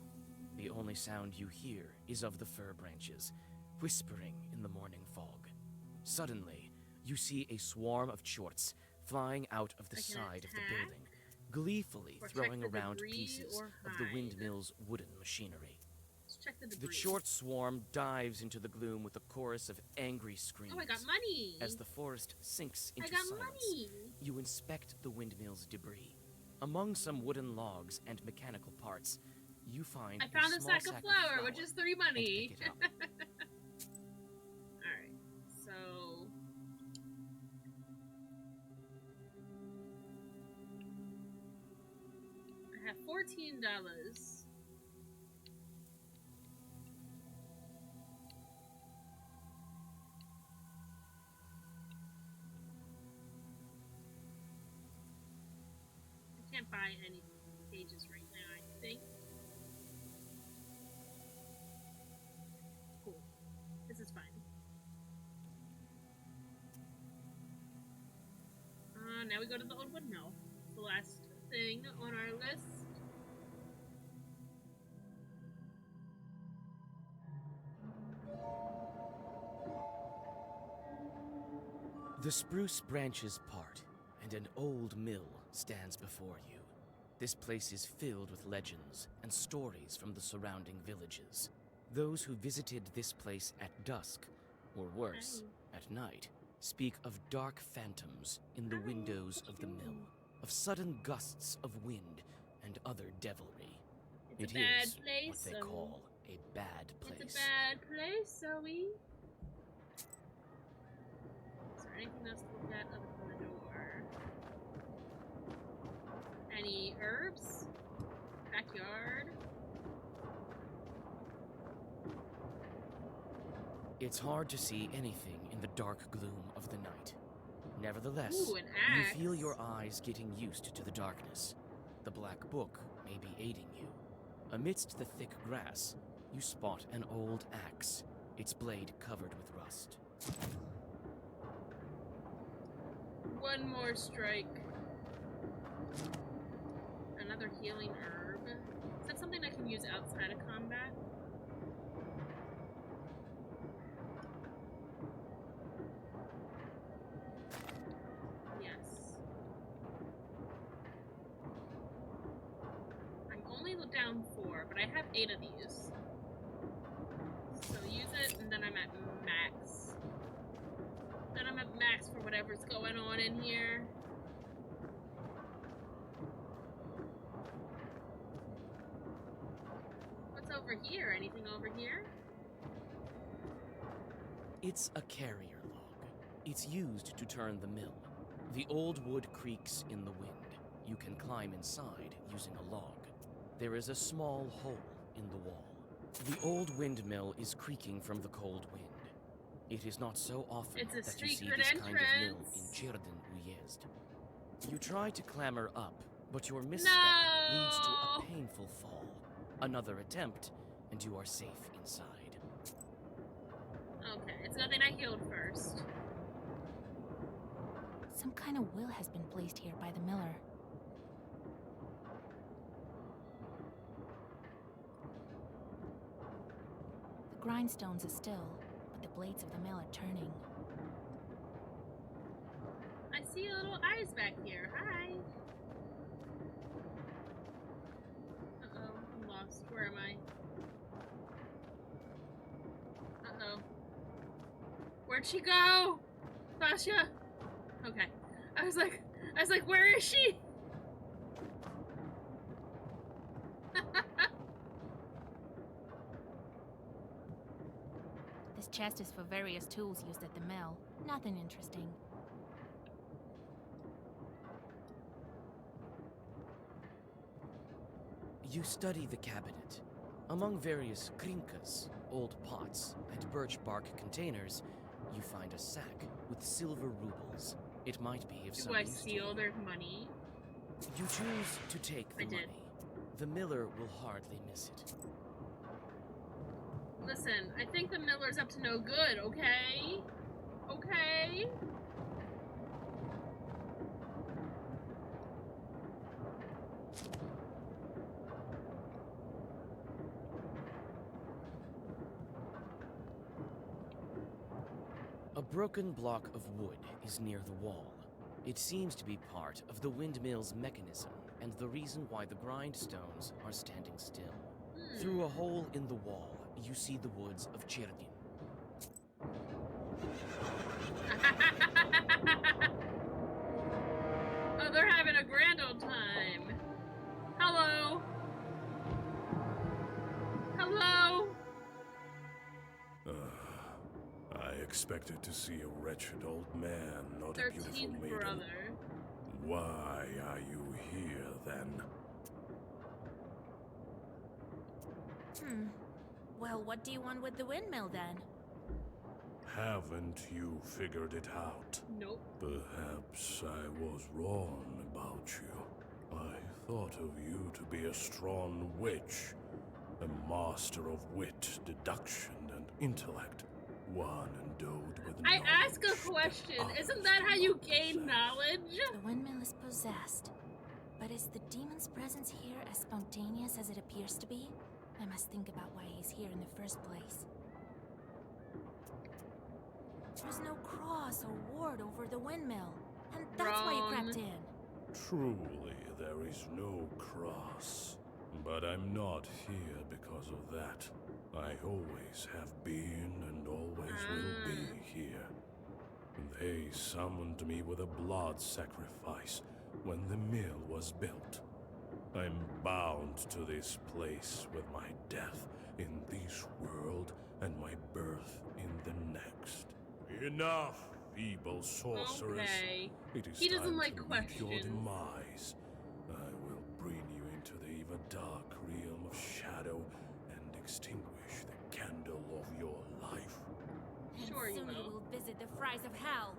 The only sound you hear is of the fir branches, whispering in the morning fog. Suddenly, you see a swarm of chorts flying out of the I can side of the attack, building, gleefully or check throwing the around debris, pieces or of the hide. windmill's wooden machinery. Let's check the The debris. short swarm dives into the gloom with a chorus of angry screams. Oh, I got money! As the forest sinks into I got silence, money! you inspect the windmill's debris. Among some wooden logs and mechanical parts, you find I found a small sack of flour, which is 3 money. and pick it up. Alright, so... I have $14. I can't buy any pages right now, I think. Cool. This is fine. Now we go to the old windmill. The last thing on our list. The spruce branches part, and an old mill stands before you. This place is filled with legends and stories from the surrounding villages. Those who visited this place at dusk, or worse, at night, speak of dark phantoms in the windows of the mill, of sudden gusts of wind and other devilry. It's It a bad is place, what they Zoe. call a bad place. It's a bad place, Zoe. Is there anything else to look at other than the door? Any herbs? Backyard? It's hard to see anything in the dark gloom of the night. Nevertheless, Ooh, an you axe. feel your eyes getting used to the darkness. The black book may be aiding you. Amidst the thick grass, you spot an old axe, its blade covered with rust. One more strike. Another healing herb. Is that something I can use outside of combat? Yes. I'm only down 4, but I have 8 of these. So use it, and then I'm at max. Then I'm at max for whatever's going on in here. What's over here? Anything over here? It's a carrier log. It's used to turn the mill. The old wood creaks in the wind. You can climb inside using a log. There is a small hole in the wall. The old windmill is creaking from the cold wind. It is not so often It's a that you see secret this kind of mill entrance. in Cirdan Uyezd. You try to clamber up, but your misstep leads to a painful fall. Another attempt, and you are safe inside. Okay, it's a good thing I healed first. Some kind of will has been placed here by the miller. The grindstones are still, but the blades of the mill are turning. I see little eyes back here. Hi. Uh-oh, I'm lost. Where am I? Uh-oh. Where'd she go? Sasha? Okay. I was like, where is she? This chest is for various tools used at the mill. Nothing interesting. You study the cabinet. Among various krinkas, old pots, and birch bark containers, you find a sack with silver rubles. It might be of some Do I use to steal you. their money? You choose to take the I did. money. The miller will hardly miss it. Listen, I think the miller's up to no good, okay? Okay? A broken block of wood is near the wall. It seems to be part of the windmill's mechanism and the reason why the grindstones are standing still. Through a hole in the wall, you see the woods of Cirdan. Oh, they're having a grand old time. Hello? Hello? I expected to see a wretched old man, not a beautiful 13th maiden. brother. Why are you here, then? Well, what do you want with the windmill then? Haven't you figured it out? Nope. Perhaps I was wrong about you. I thought of you to be a strong witch, a master of wit, deduction, and intellect, one endowed with I knowledge ask a question. others Isn't that how do you not gain possess. knowledge? The windmill is possessed. But is the demon's presence here as spontaneous as it appears to be? I must think about why he's here in the first place. There's no cross or ward over the windmill. And that's why you Wrong. crept in. Truly, there is no cross. But I'm not here because of that. I always have been and always will be here. They summoned me with a blood sacrifice when the mill was built. I'm bound to this place with my death in this world and my birth in the next. Enough, feeble sorceress. Okay. It is He doesn't time like to meet your questions. demise. I will bring you into the even dark realm of shadow and extinguish the candle of your life. And Sure you soon you will. will visit the fries of hell.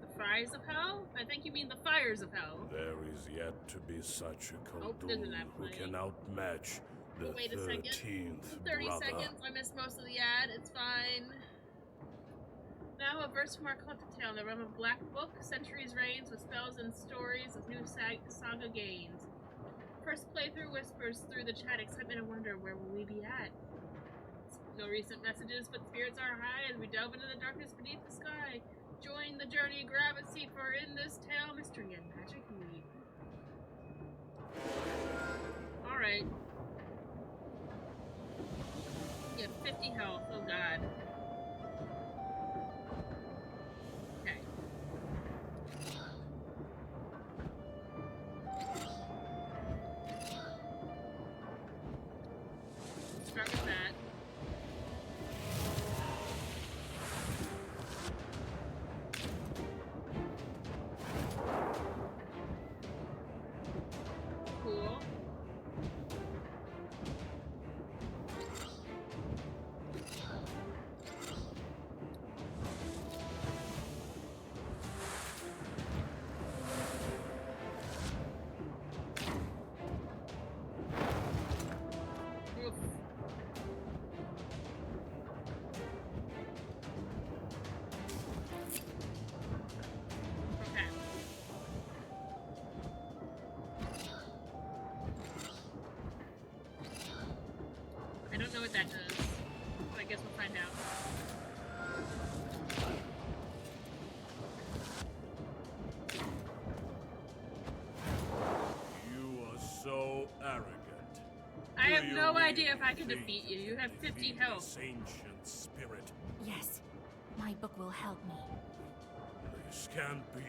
The fires of hell? I think you mean the fires of hell. There is yet to be such a Oh, there's an Khaldun ad who playing. can outmatch the Wait a second. 13th 30 brother. seconds. I missed most of the ad. It's fine. Now a verse from our cultic tale in the realm of Black Book. Centuries reigns with spells and stories as new saga gains. First playthrough whispers through the chat excitement and wonder, where will we be at? No recent messages, but spirits are high as we delve into the darkness beneath the sky. Join the journey, grab a seat, for in this tale, mystery and magic meet. Alright. You have 50 health, oh god. Okay. Start with that. that does. But I guess we'll find out. You are so arrogant. I have Do no you idea if I can really defeat you. think You have can 50 defeat health. This ancient spirit. Yes, my book will help me. This can't be.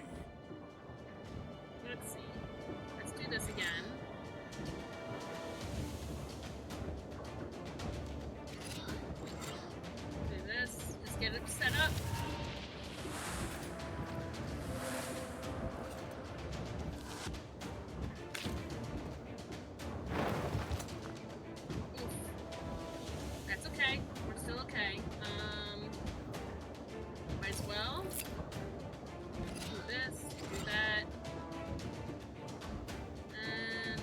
Let's see. Let's do this again. Do this. Let's get it set up. Oof. That's okay. We're still okay. Might as well. Do this, do that. And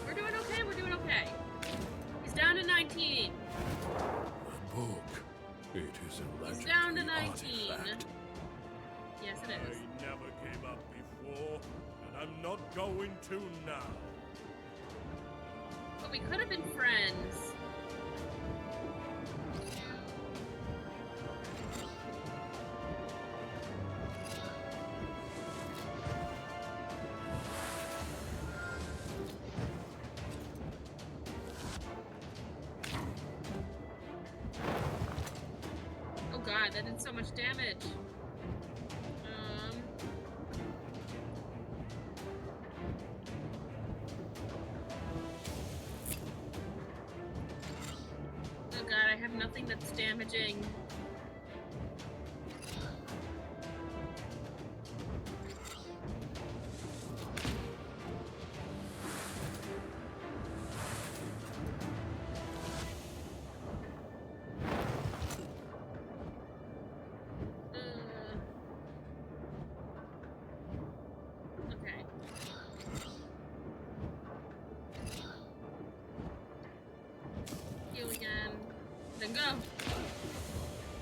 we're doing okay, we're doing okay. He's down to 19. The book. It is a legendary Down to 19. artifact. Yes, it is. I never came up before, and I'm not going to now. But we could have been friends. Oh god, that did so much damage. Oh god, I have nothing that's damaging. Okay. Heal again. Then go.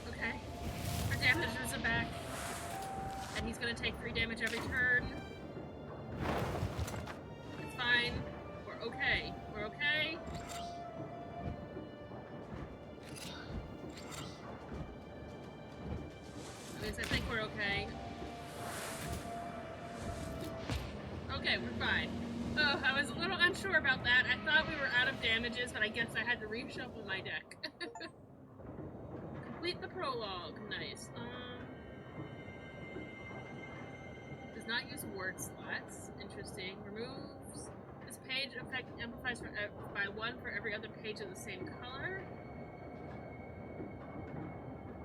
Okay. Our damagers are back. And he's gonna take 3 damage every turn. It's fine. We're okay. We're okay. At least I think we're okay. Okay, we're fine. Oh, I was a little unsure about that. I thought we were out of damages, but I guess I had to reshuffle my deck. Complete the prologue. Nice. Does not use word slots. Interesting. Removes this page effect amplifies by 1 for every other page of the same color.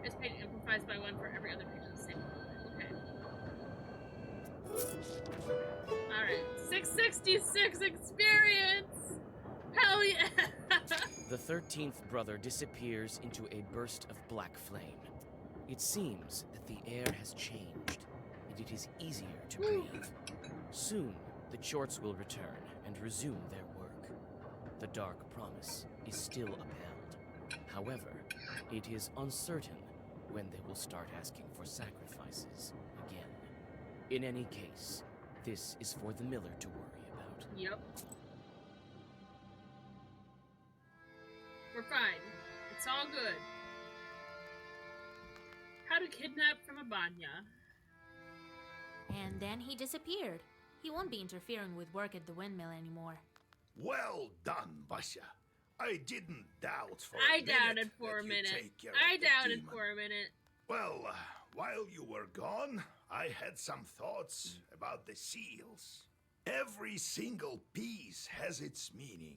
This page amplifies by 1 for every other page of the same color. Okay. Alright. 666 experience! Hell yeah! The 13th brother disappears into a burst of black flame. It seems that the air has changed, and it is easier to breathe. Soon, the Chorts will return and resume their work. The Dark Promise is still upheld. However, it is uncertain when they will start asking for sacrifices again. In any case, this is for the Miller to worry about. Yep. We're fine. It's all good. How to kidnap from Abanya. And then he disappeared. He won't be interfering with work at the windmill anymore. Well done, Basha. I didn't doubt for I a minute doubted for a that you'd minute. take care I of the doubted demon. for a minute. Well, while you were gone, I had some thoughts about the seals. Every single piece has its meaning,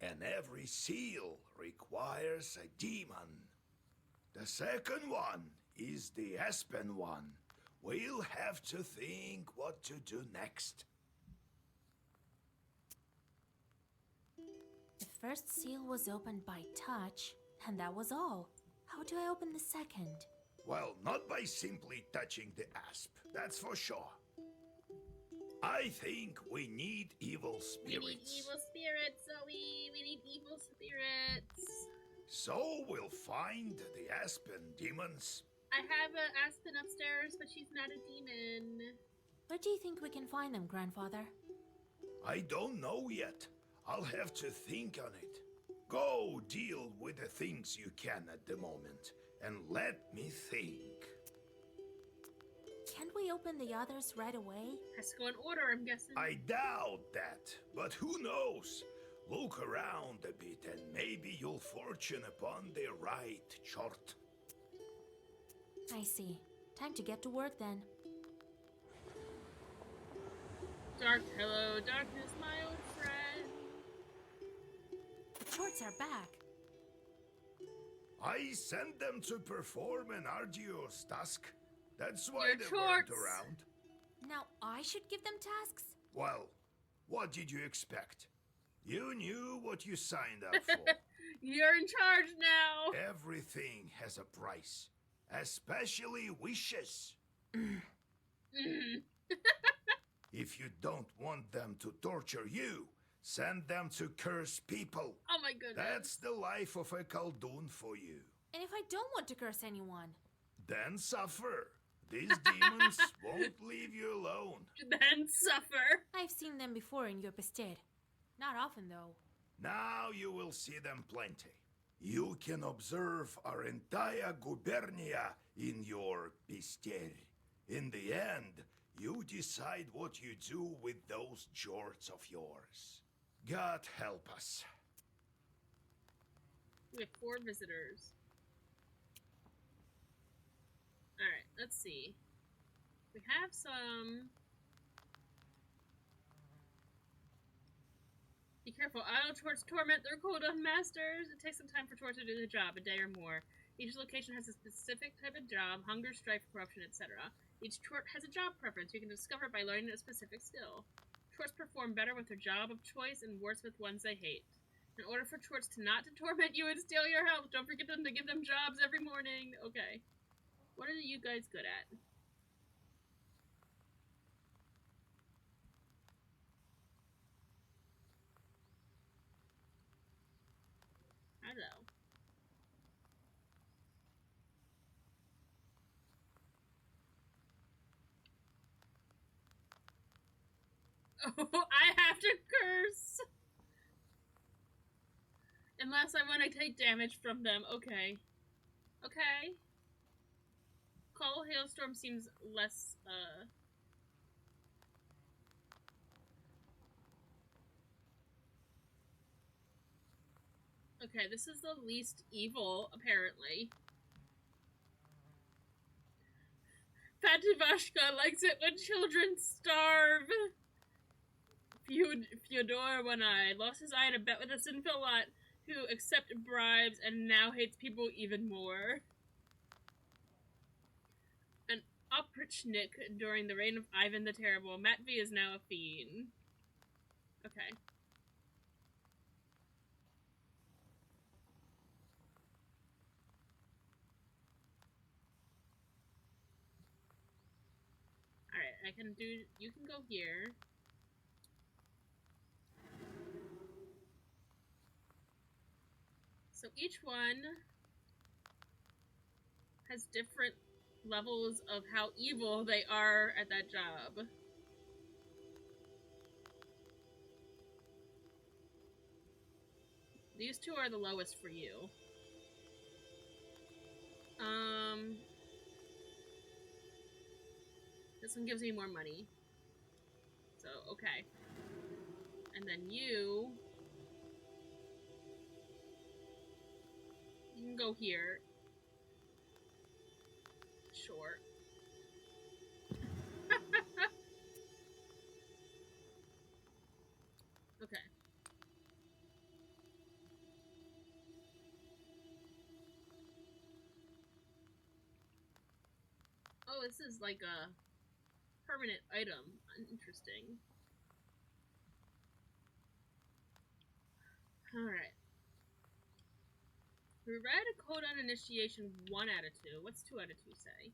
and every seal requires a demon. The second one is the Aspen one. We'll have to think what to do next. The first seal was opened by touch, and that was all. How do I open the second? Well, not by simply touching the asp, that's for sure. I think we need evil spirits. We need evil spirits, Zoe. We need evil spirits. So we'll find the Aspen demons. I have an Aspen upstairs, but she's not a demon. Where do you think we can find them, Grandfather? I don't know yet. I'll have to think on it. Go deal with the things you can at the moment, and let me think. Can't we open the others right away? Has to go in order, I'm guessing. I doubt that, but who knows? Look around a bit and maybe you'll fortune upon the right chart. I see. Time to get to work then. Hello, darkness, my old friend. The shorts are back. I sent them to perform an arduous task. That's why Your they weren't shorts. around. Now I should give them tasks? Well, what did you expect? You knew what you signed up for. You're in charge now. Everything has a price, especially wishes. If you don't want them to torture you, send them to curse people. Oh my goodness. That's the life of a Khaldun for you. And if I don't want to curse anyone? Then suffer. These demons won't leave you alone. Then suffer. I've seen them before in your Pested. Not often, though. Now you will see them plenty. You can observe our entire gubernia in your Pister. In the end, you decide what you do with those jorts of yours. God help us. We have 4 visitors. Alright, let's see. We have some... Be careful, idle torch torment their Khaldun masters. It takes some time for torch to do the job, a day or more. Each location has a specific type of job, hunger, strife, corruption, etc. Each tort has a job preference you can discover by learning a specific skill. Torts perform better with their job of choice and worse with ones they hate. In order for torts to not to torment you and steal your health, don't forget them to give them jobs every morning. Okay. What are you guys good at? Hello. Oh, I have to curse! Unless I want to take damage from them. Okay. Okay. Call Hailstorm seems less, Okay, this is the least evil, apparently. Fativashka likes it when children starve. Fyodor One-Eye lost his eye in a bet with a sinful lot who accept bribes and now hates people even more. An Oprichnik during the reign of Ivan the Terrible. Matvey is now a fiend. Okay. Alright, I can do... You can go here. So each one has different levels of how evil they are at that job. These 2 are the lowest for you. This one gives me more money. So, okay. And then you can go here. Sure. Okay. Oh, this is like a permanent item. Interesting. Alright. We read a code on initiation 1 out of 2. What's 2 out of 2 say?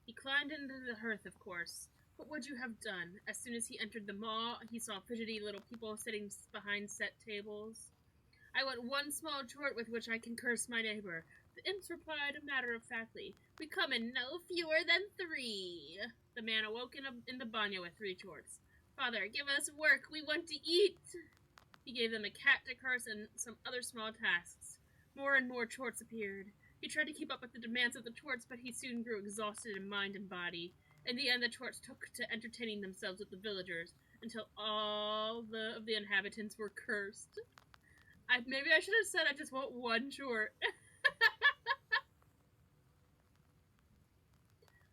He climbed into the hearth, of course. What would you have done? As soon as he entered the maw, he saw fidgety little people sitting behind set tables. I want one small chort with which I can curse my neighbor. The imps replied matter-of-factly, we come in no fewer than 3. The man awoke in the banya with 3 chorts. Father, give us work, we want to eat. He gave them a cat to curse and some other small tasks. More and more chorts appeared. He tried to keep up with the demands of the chorts, but he soon grew exhausted in mind and body. In the end, the chorts took to entertaining themselves with the villagers, until all of the inhabitants were cursed. Maybe I should have said I just want 1 chort.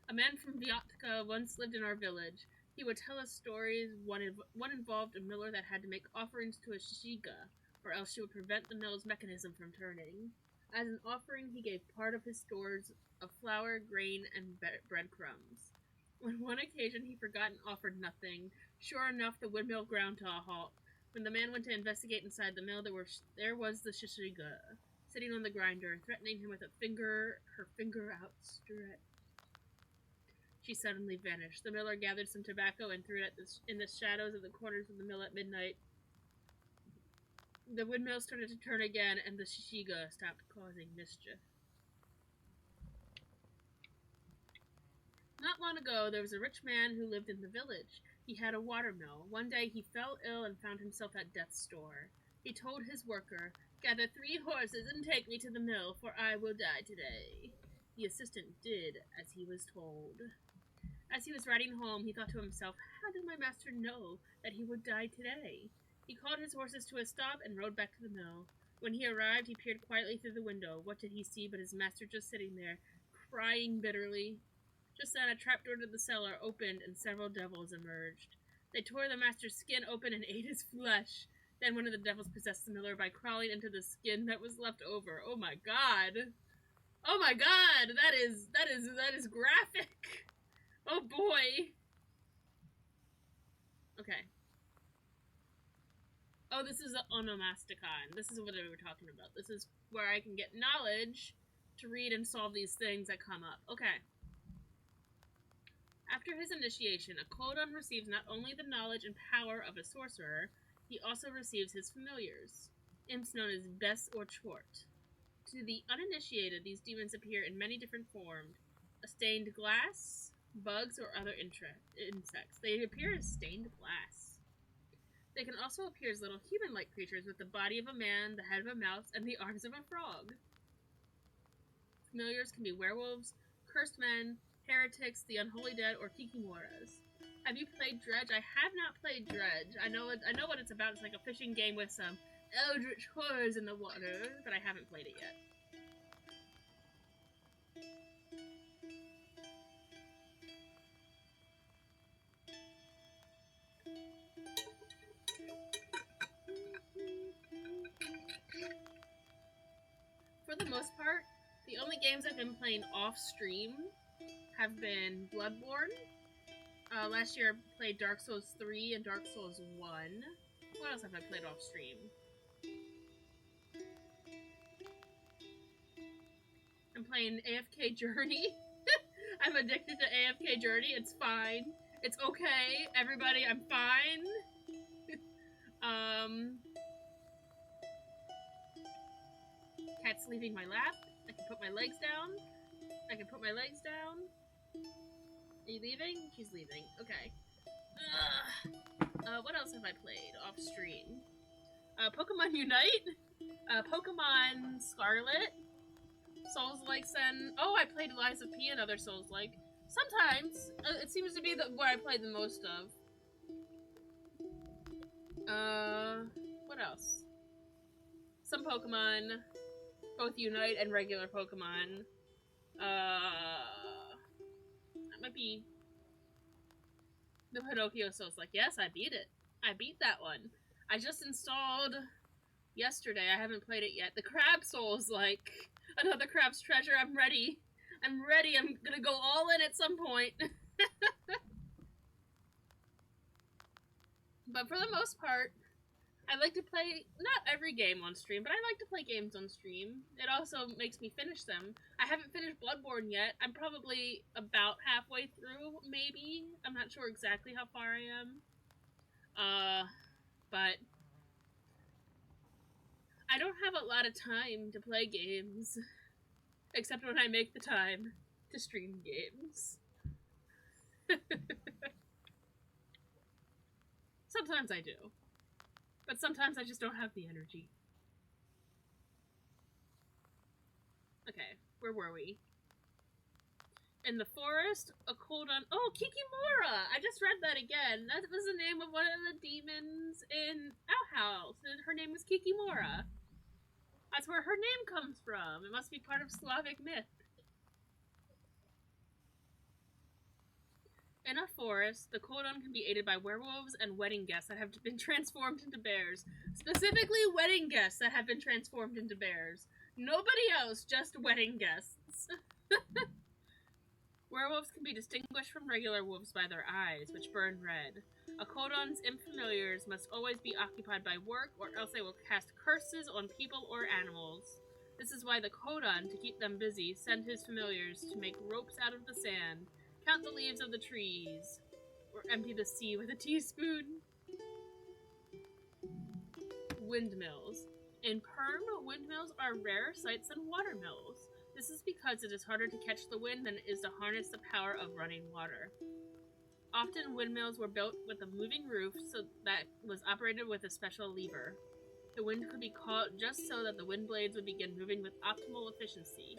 A man from Vyatka once lived in our village. He would tell us stories. One involved a miller that had to make offerings to a Shiga, or else she would prevent the mill's mechanism from turning. As an offering, he gave part of his stores of flour, grain, and breadcrumbs. On one occasion, he forgot and offered nothing. Sure enough, the windmill ground to a halt. When the man went to investigate inside the mill, there was the Shishiga, sitting on the grinder, threatening him with her finger outstretched. She suddenly vanished. The miller gathered some tobacco and threw it in the shadows of the corners of the mill at midnight. The windmill started to turn again, and the Shishiga stopped causing mischief. Not long ago, there was a rich man who lived in the village. He had a watermill. One day, he fell ill and found himself at death's door. He told his worker, gather 3 horses and take me to the mill, for I will die today. The assistant did as he was told. As he was riding home, he thought to himself, how did my master know that he would die today? He called his horses to a stop and rode back to the mill. When he arrived, he peered quietly through the window. What did he see but his master just sitting there, crying bitterly? Just then, a trapdoor to the cellar opened and several devils emerged. They tore the master's skin open and ate his flesh. Then one of the devils possessed the miller by crawling into the skin that was left over. Oh my god! Oh my god! That is graphic! Oh boy! Okay. Oh, this is the onomasticon. This is what we were talking about. This is where I can get knowledge to read and solve these things that come up. Okay. After his initiation, a Kodan receives not only the knowledge and power of a sorcerer, he also receives his familiars, imps known as Bes or Chort. To the uninitiated, these demons appear in many different forms. A stained glass, bugs, or other insects. They appear as stained glass. They can also appear as little human-like creatures with the body of a man, the head of a mouse, and the arms of a frog. Familiars can be werewolves, cursed men, heretics, the unholy dead, or kikimoras. Have you played Dredge? I have not played Dredge. I know what it's about. It's like a fishing game with some eldritch horrors in the water, but I haven't played it yet. For the most part, the only games I've been playing off-stream have been Bloodborne. Last year I played Dark Souls 3 and Dark Souls 1. What else have I played off-stream? I'm playing AFK Journey. I'm addicted to AFK Journey. It's fine. It's okay. Everybody, I'm fine. Cat's leaving my lap. I can put my legs down. Are you leaving? She's leaving. Okay. What else have I played off stream? Pokemon Unite, Pokemon Scarlet, Souls-like Sen. Oh, I played Lies of P, another Souls-like. Sometimes it seems to be what I played the most of. What else? Some Pokemon, both Unite and regular Pokemon. That might be the Pinocchio Souls-like. Yes, I beat it. I beat that one. I just installed yesterday. I haven't played it yet. The Crab Souls-like. Another Crab's Treasure. I'm ready. I'm gonna go all in at some point. But for the most part, I like to play, not every game on stream, but I like to play games on stream. It also makes me finish them. I haven't finished Bloodborne yet. I'm probably about halfway through, maybe. I'm not sure exactly how far I am. But I don't lot of time to play games. Except when I make the time to stream games. Sometimes I do. But sometimes I just don't have the energy. Okay, where were we? In the forest, a Kodan. Oh, Kikimora! I just read that again. That was the name of one of the demons in our house. And her name was Kikimora. That's where her name comes from. It must be part of Slavic myth. In a forest, the Kodan can be aided by werewolves and wedding guests that have been transformed into bears. Specifically, wedding guests that have been transformed into bears. Nobody else, just wedding guests. Werewolves can be distinguished from regular wolves by their eyes, which burn red. A Kodan's infamiliars must always be occupied by work, or else they will cast curses on people or animals. This is why the Kodan, to keep them busy, sent his familiars to make ropes out of the sand, count the leaves of the trees, or empty the sea with a teaspoon. Windmills. In Perm, windmills are rarer sights than watermills. This is because it is harder to catch the wind than it is to harness the power of running water. Often windmills were built with a moving roof so that was operated with a special lever. The wind could be caught just so that the wind blades would begin moving with optimal efficiency.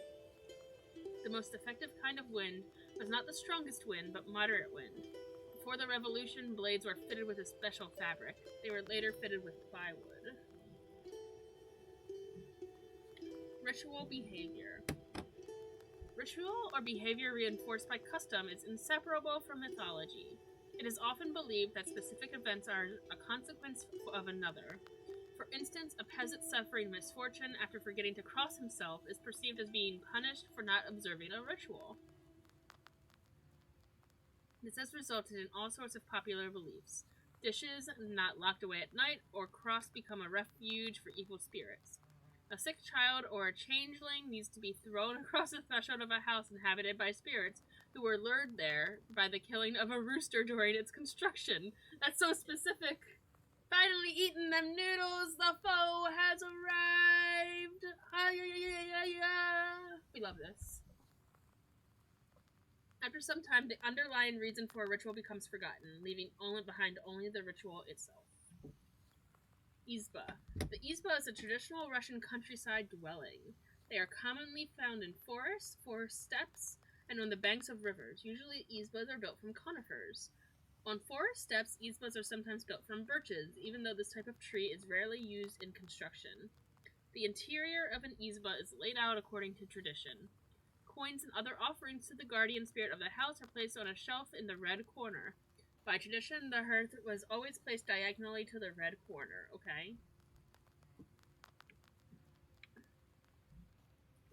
The most effective kind of wind was not the strongest wind, but moderate wind. Before the revolution, blades were fitted with a special fabric. They were later fitted with plywood. Ritual behavior. Ritual or behavior reinforced by custom is inseparable from mythology. It is often believed that specific events are a consequence of another. For instance, a peasant suffering misfortune after forgetting to cross himself is perceived as being punished for not observing a ritual. This has resulted in all sorts of popular beliefs. Dishes not locked away at night, or cross become a refuge for evil spirits. A sick child or a changeling needs to be thrown across the threshold of a house inhabited by spirits who were lured there by the killing of a rooster during its construction. That's so specific. Finally eating them noodles, the foe has arrived. We love this. After some time, the underlying reason for a ritual becomes forgotten, leaving behind only the ritual itself. Izba. The izba is a traditional Russian countryside dwelling. They are commonly found in forests, forest steppes, and on the banks of rivers. Usually, izbas are built from conifers. On forest steppes, izbas are sometimes built from birches, even though this type of tree is rarely used in construction. The interior of an izba is laid out according to tradition. Coins and other offerings to the guardian spirit of the house are placed on a shelf in the red corner. By tradition, the hearth was always placed diagonally to the red corner, okay?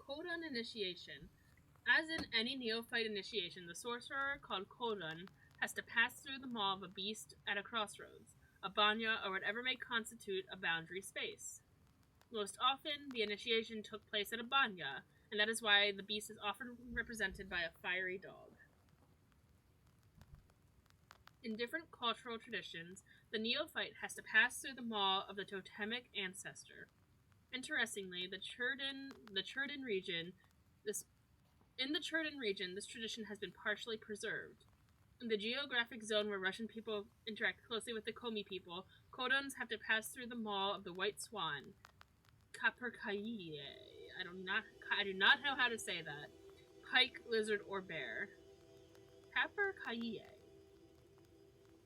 Kodan initiation. As in any neophyte initiation, the sorcerer, called Kodan, has to pass through the maw of a beast at a crossroads, a banya, or whatever may constitute a boundary space. Most often, the initiation took place at a banya, and that is why the beast is often represented by a fiery dog. In different cultural traditions, the neophyte has to pass through the maw of the totemic ancestor. Interestingly, in the Churdan region, this tradition has been partially preserved. In the geographic zone where Russian people interact closely with the Komi people, Kodans have to pass through the maw of the white swan, Kaperkaye. I do not know how to say that. Pike, lizard, or bear. Kaperkaye.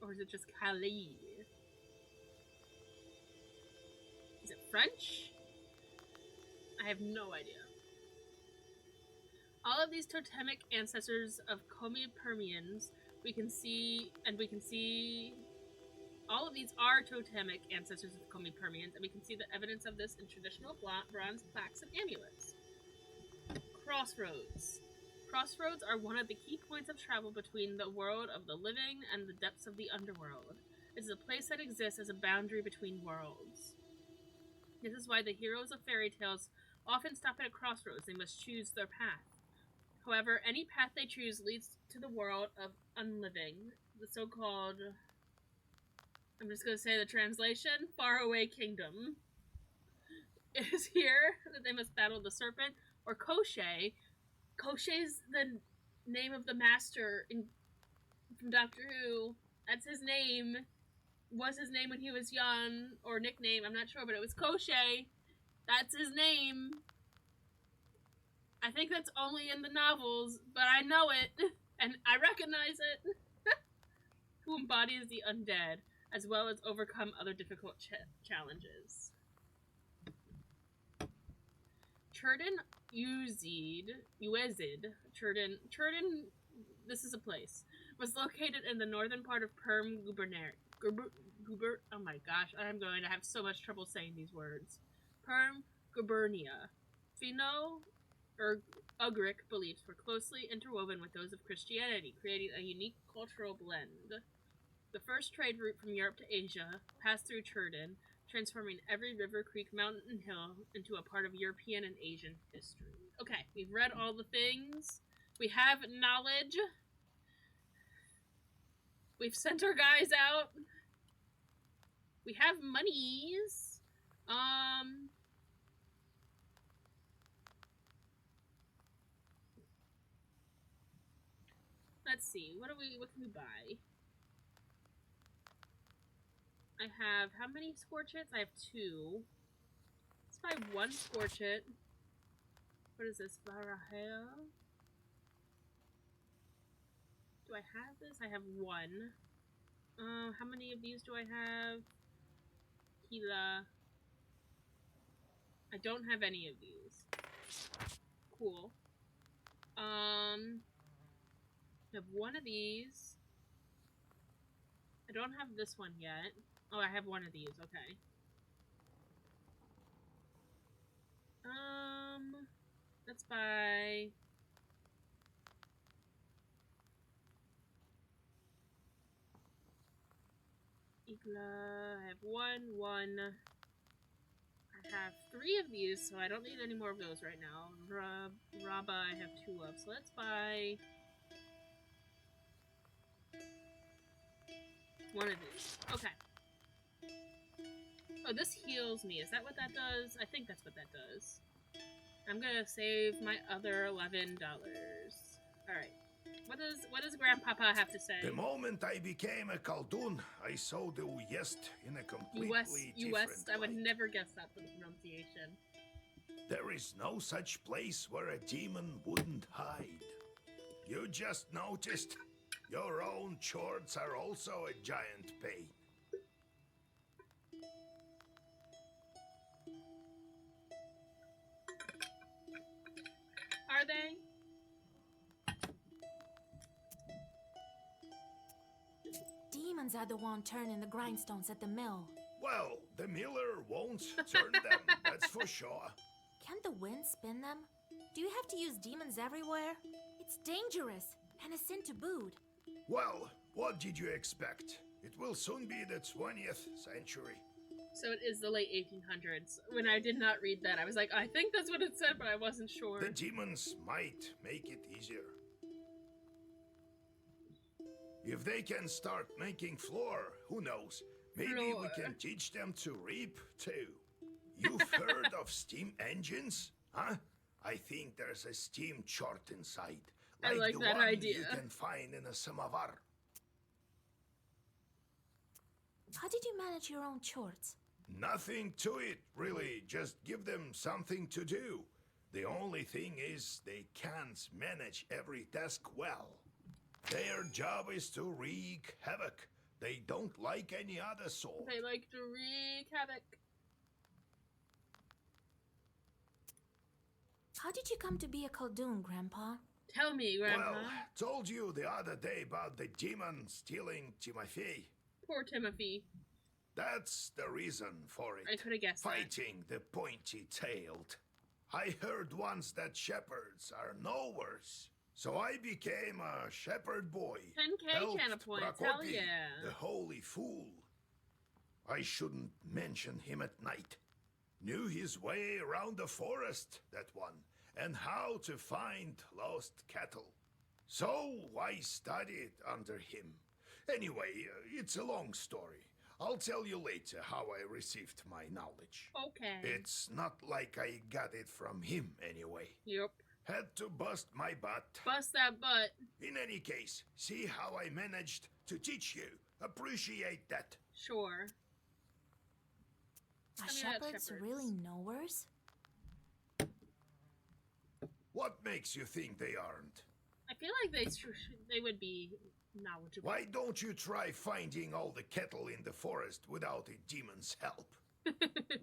Or is it just Kali? Is it French? I have no idea. All of these totemic ancestors of Komi-Permians, all of these are totemic ancestors of Komi-Permians, and we can see the evidence of this in traditional bronze plaques and amulets. Crossroads. Crossroads are one of the key points of travel between the world of the living and the depths of the underworld. It is a place that exists as a boundary between worlds. This is why the heroes of fairy tales often stop at a crossroads. They must choose their path. However, any path they choose leads to the world of unliving, the so-called, I'm just going to say the translation, faraway kingdom. is here that they must battle the serpent, or Koschei. Koschei's the name of the master from Doctor Who. That's his name. Was his name when he was young, or nickname, I'm not sure, but it was Koschei. That's his name. I think that's only in the novels, but I know it, and I recognize it. Who embodies the undead, as well as overcome other difficult challenges. Churden Uezid, Churden, this is a place, was located in the northern part of Perm oh my gosh, I'm going to have so much trouble saying these words. Perm Gubernia. Fino Ugric beliefs were closely interwoven with those of Christianity, creating a unique cultural blend. The first trade route from Europe to Asia passed through Churden, transforming every river, creek, mountain, and hill into a part of European and Asian history. Okay, we've read all the things. We have knowledge. We've sent our guys out. We have monies. Let's see. What can we buy? I have how many Scorchets? I have 2. Let's buy 1 Scorchet. What is this? Varaheo? Do I have this? I have 1. How many of these do I have? Kila. I don't have any of these. Cool. I have 1 of these. I don't have this one yet. Oh, I have 1 of these. Okay. Let's buy... Igla. I have 1. I have 3 of these, so I don't need any more of those right now. Rabba, I have 2 of. So let's buy 1 of these. Okay. Oh, this heals me. Is that what that does? I think that's what that does. I'm gonna save my other $11. Alright. What does Grandpapa have to say? The moment I became a Khaldun, I saw the Uyest in a completely different I would light. never guess that for the pronunciation. There is no such place where a demon wouldn't hide. You just noticed? Your own chords are also a giant pain. Are they? Demons are the one turning the grindstones at the mill. Well, the miller won't turn them, that's for sure. Can't the wind spin them? Do you have to use demons everywhere? It's dangerous, and a sin to boot. Well, what did you expect? It will soon be the 20th century. So it is the late 1800s. When I did not read that, I was like, I think that's what it said, but I wasn't sure. The demons might make it easier. If they can start making floor, who knows? Maybe we can teach them to reap, too. You've heard of steam engines? Huh? I think there's a steam chart inside. I like the that one idea. you can find in a samovar. How did you manage your own chores? Nothing to it, really. Just give them something to do. The only thing is they can't manage every task well. Their job is to wreak havoc. They don't like any other sort. They like to wreak havoc. How did you come to be a Khaldun, Grandpa? Tell me, Grandpa. Well, told you the other day about the demon stealing Timothy. Poor Timothy. That's the reason for it. I could have guessed that. Fighting the pointy-tailed. I heard once that shepherds are no worse. So I became a shepherd boy. 10K Helped channel points, hell Prokopy, yeah. the holy fool. I shouldn't mention him at night. Knew his way around the forest, that one, and how to find lost cattle. So I studied under him. Anyway, it's a long story. I'll tell you later how I received my knowledge. Okay. It's not like I got it from him anyway. Yep. Had to bust my butt. Bust that butt. In any case, see how I managed to teach you. Appreciate that. Sure. Are I mean, I have shepherds shepherds. really knowers? What makes you think they aren't? I feel like they would be knowledgeable. Why don't you try finding all the cattle in the forest without a demon's help?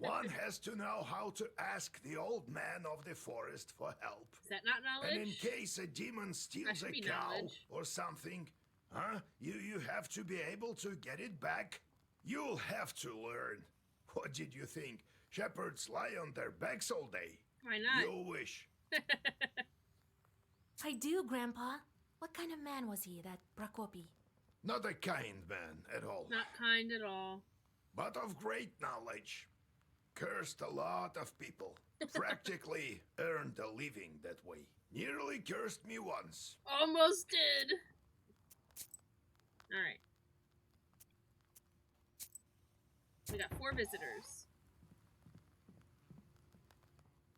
One has to know how to ask the old man of the forest for help. Is that not knowledge? And in case a demon steals should a be cow knowledge. or something, you have to be able to get it back. You'll have to learn. What did you think? Shepherds lie on their backs all day. Why not? You wish. I do, Grandpa. What kind of man was he, that Prakopi? Not a kind man at all, Not kind at all. but of great knowledge. Cursed a lot of people. Practically earned a living that way. Nearly cursed me once. Almost did. Alright. We got 4 visitors.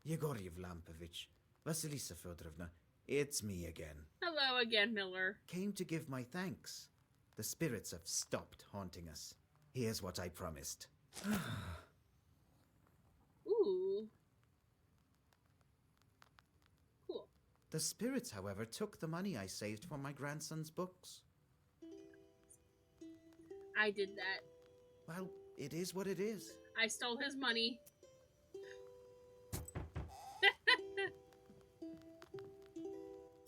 Yegoriev Lampovich, Vasilisa Fedorovna, it's me again. Hello again, Miller. Came to give my thanks. The spirits have stopped haunting us. Here's what I promised. Ooh. Cool. The spirits, however, took the money I saved for my grandson's books. I did that. Well, it is what it is. I stole his money.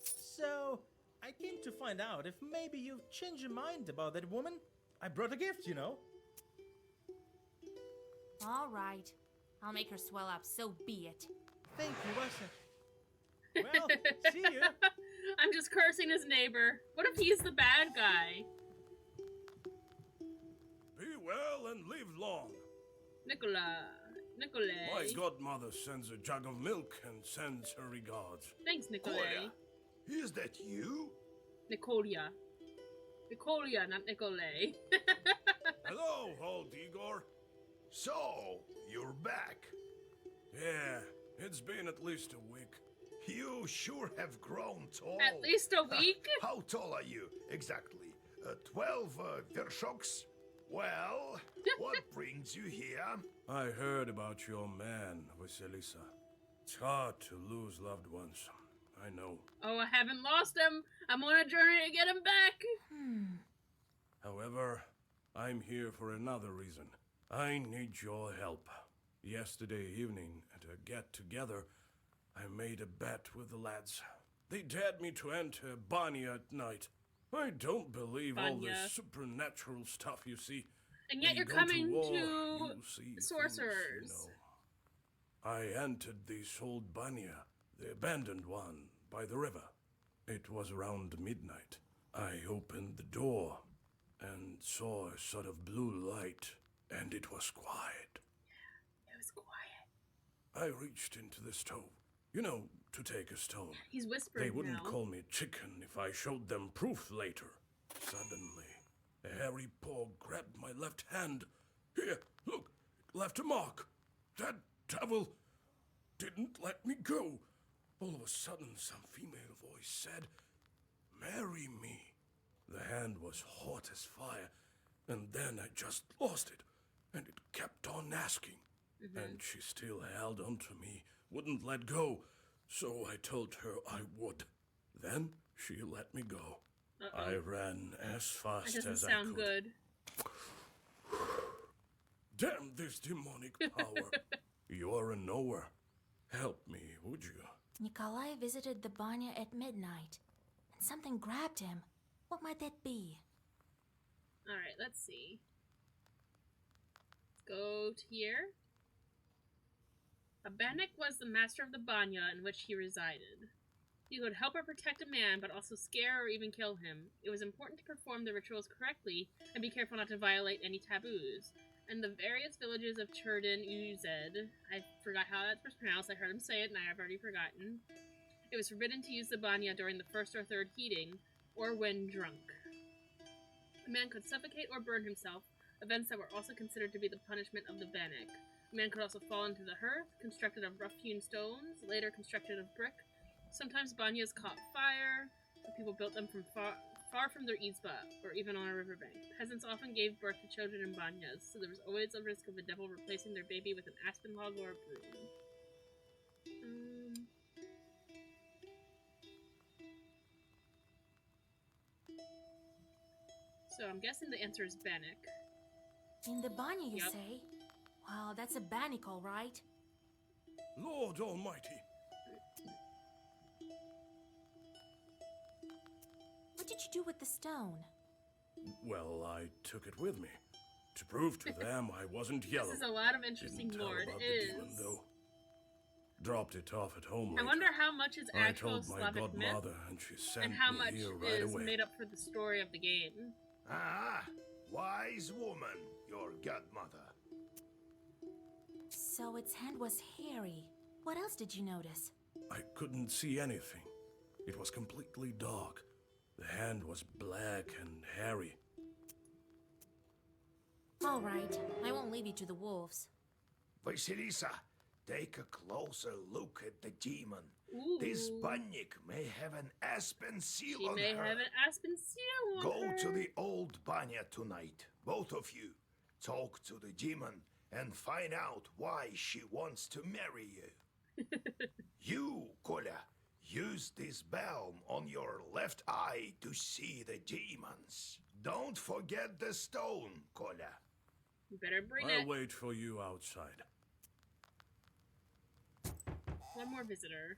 So, I came to find out if maybe you've changed your mind about that woman. I brought a gift, you know. All right. I'll make her swell up, so be it. Thank you, Wesson. Well, see you. I'm just cursing his neighbor. What if he's the bad guy? Be well and live long. Nikolai. My godmother sends a jug of milk and sends her regards. Thanks, Nikolai. Kolya, is that you? Nicolia. Nicolia, not Nikolai. Hello, old Igor. So, you're back. Yeah, it's been at least a week. You sure have grown tall. At least a week? How tall are you, exactly? 12 vershoks? Well, what brings you here? I heard about your man, Vasilisa. It's hard to lose loved ones. I know. Oh, I haven't lost him. I'm on a journey to get him back. However, I'm here for another reason. I need your help. Yesterday evening, at a get-together, I made a bet with the lads. They dared me to enter Banya at night. I don't believe all Banya. this supernatural stuff you see. And yet When you're you go coming war, to you see sorcerers. things, you know. I entered this old Banya, the abandoned one, by the river. It was around midnight. I opened the door and saw a sort of blue light, and it was quiet. It was quiet. I reached into the stove, you know, to take a stone. He's whispering They wouldn't now. call me chicken if I showed them proof later. Suddenly, a hairy paw grabbed my left hand. Here, look, it left a mark. That devil didn't let me go. All of a sudden, some female voice said, "Marry me." The hand was hot as fire, and then I just lost it, and it kept on asking. And she still held on to me, wouldn't let go, so I told her I would. Then she let me go. I ran as That fast doesn't as I sound could. good. Damn this demonic power. You're a knower. Help me, would you? Nikolai visited the Banya at midnight, and something grabbed him. What might that be? Alright, let's see. Let's go to here. Abanik was the master of the Banya in which he resided. You could help or protect a man, but also scare or even kill him. It was important to perform the rituals correctly and be careful not to violate any taboos. In the various villages of Churdin Uzed, I forgot how that was pronounced, I heard him say it and I have already forgotten. It was forbidden to use the Banya during the first or third heating, or when drunk. A man could suffocate or burn himself, events that were also considered to be the punishment of the Bannock. A man could also fall into the hearth, constructed of rough-hewn stones, later constructed of brick. Sometimes banyas caught fire, so people built them from far from their izba, or even on a riverbank. Peasants often gave birth to children in banyas, so there was always a risk of the devil replacing their baby with an aspen log or a broom. So I'm guessing the answer is Bannock. In the banya, you Yep. say? Wow, that's a bannock, all right. Lord Almighty, What did you do with the stone? well, I took it with me. To prove to them I wasn't yellow. This is a lot of interesting Didn't tell lore. about It the is. demon, though. Dropped it off at home I later. wonder how much is I actual told my Slavic myth godmother, and she sent and how me much here right is away. made up for the story of the game. Ah, wise woman, your godmother. So its hand was hairy. What else did you notice? I couldn't see anything. It was completely dark. The hand was black and hairy. All right, I won't leave you to the wolves. Vasilisa, take a closer look at the demon. Ooh. This Banyak may have an aspen seal She on may her. have an aspen seal on Go her. to the old Banya tonight, both of you. Talk to the demon and find out why she wants to marry you. You, Kola, use this balm on your left eye to see the demons. Don't forget the stone, Kola. You better bring I'll it. wait for you outside. One more visitor.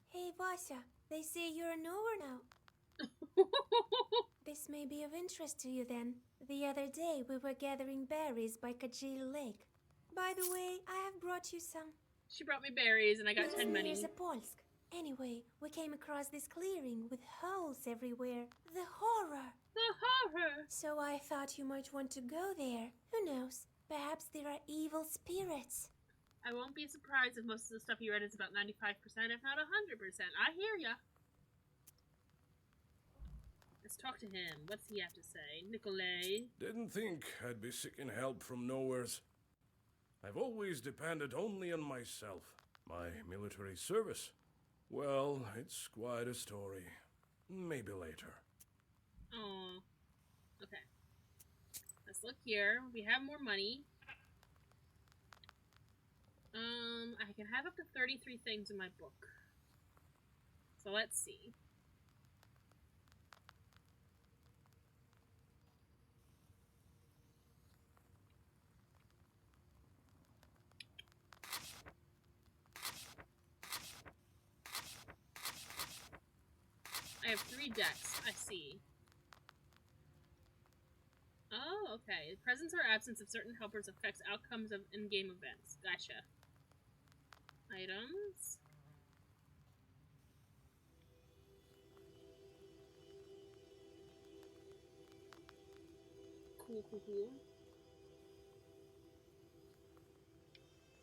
Hey, Vasya, they say you're a knower now. This may be of interest to you then. The other day we were gathering berries by Kajil Lake. By the way, I have brought you some. She brought me berries and I got 10 money. Zapolsk. Anyway, we came across this clearing with holes everywhere. The horror! The horror! So I thought you might want to go there. Who knows? Perhaps there are evil spirits. I won't be surprised if most of the stuff you read is about 95%, if not 100%. I hear ya. Let's talk to him. What's he have to say? Nikolay. Didn't think I'd be seeking help from nowheres. I've always depended only on myself. My military service. Well, it's quite a story. Maybe later. Oh. Okay. Let's look here. We have more money. I can have up to 33 things in my book. So let's see. I have 3 decks, I see. Oh, okay. Presence or absence of certain helpers affects outcomes of in-game events. Gotcha. Items. Cool, cool, cool.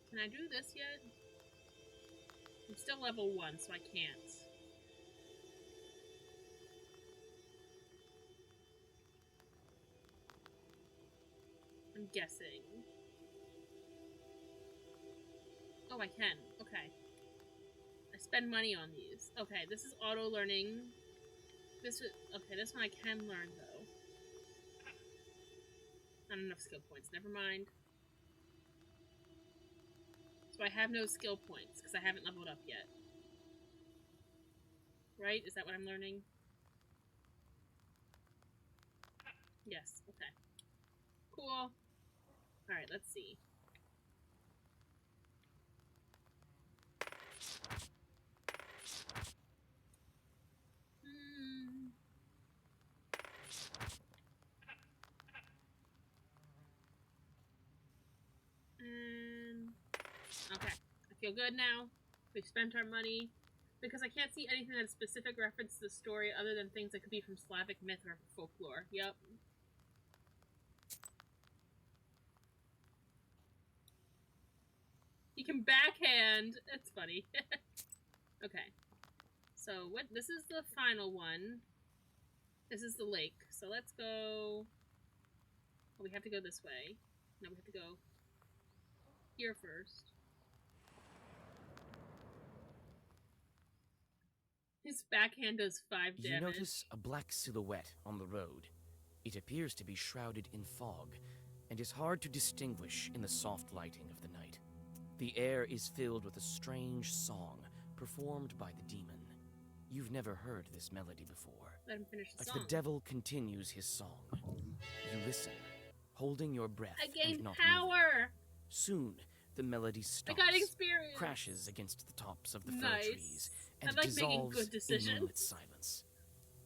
Can I do this yet? I'm still level 1, so I can't. I'm guessing. Oh, I can. Okay. I spend money on these. Okay, this is auto learning. Okay, this one I can learn though. Not enough skill points. Never mind. So I have no skill points because I haven't leveled up yet. Right? Is that what I'm learning? Yes. Okay. Cool. Alright, let's see. Okay. I feel good now. We've spent our money. Because I can't see anything that's specific reference to the story other than things that could be from Slavic myth or folklore. Yep. You can backhand. It's funny. Okay. So what? This is the final one. This is the lake. So let's go Oh, we have to go this way. No, we have to go here first. His backhand does 5 damage. You notice a black silhouette on the road. It appears to be shrouded in fog, and is hard to distinguish in the soft lighting of the night. The air is filled with a strange song performed by the demon. You've never heard this melody before. Let him finish the As song. the devil continues his song, you listen, holding your breath I and gained not power! moving. Soon, the melody stops, I got experience! crashes against the tops of the fir Nice. trees, and I like making dissolves good in decisions. moonlit silence.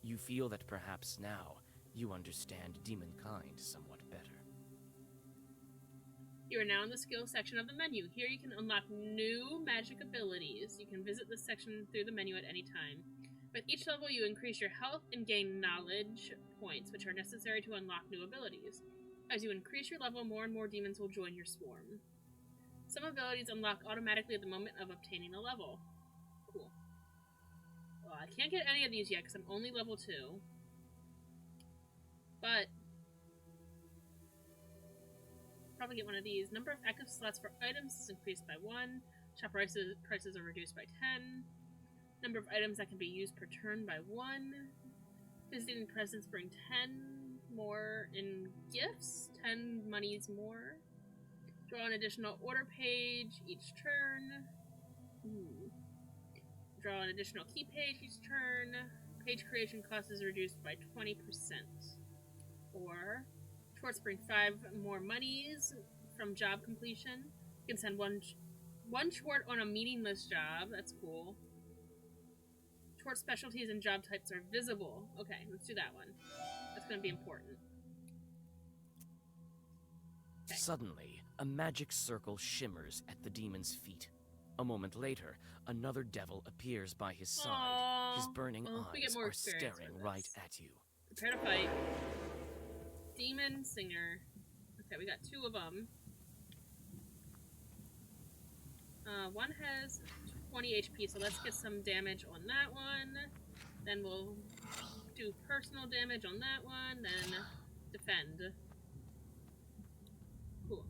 You feel that perhaps now you understand demonkind somewhat better. You are now in the skills section of the menu. Here you can unlock new magic abilities. You can visit this section through the menu at any time. With each level, you increase your health and gain knowledge points, which are necessary to unlock new abilities. As you increase your level, more and more demons will join your swarm. Some abilities unlock automatically at the moment of obtaining a level. Cool. Well, I can't get any of these yet because I'm only level 2. But probably get one of these. Number of active slots for items is increased by 1. Shop prices are reduced by 10. Number of items that can be used per turn by 1. Visiting presents bring 10 more in gifts. 10 monies more. Draw an additional order page each turn. Draw an additional key page each turn. Page creation cost is reduced by 20%. Or Schwartz bring 5 more monies from job completion. You can send one Schwartz on a meaningless job. That's cool. Schwartz specialties and job types are visible. Okay, let's do that one. That's going to be important. Okay. Suddenly, a magic circle shimmers at the demon's feet. A moment later, another devil appears by his side. Aww. His burning Well, we get eyes more are experience staring with right this. at you. Prepare to fight. Demon Singer. Okay, we got 2 of them. One has 20 HP, so let's get some damage on that one. Then we'll do personal damage on that one, then defend. Cool.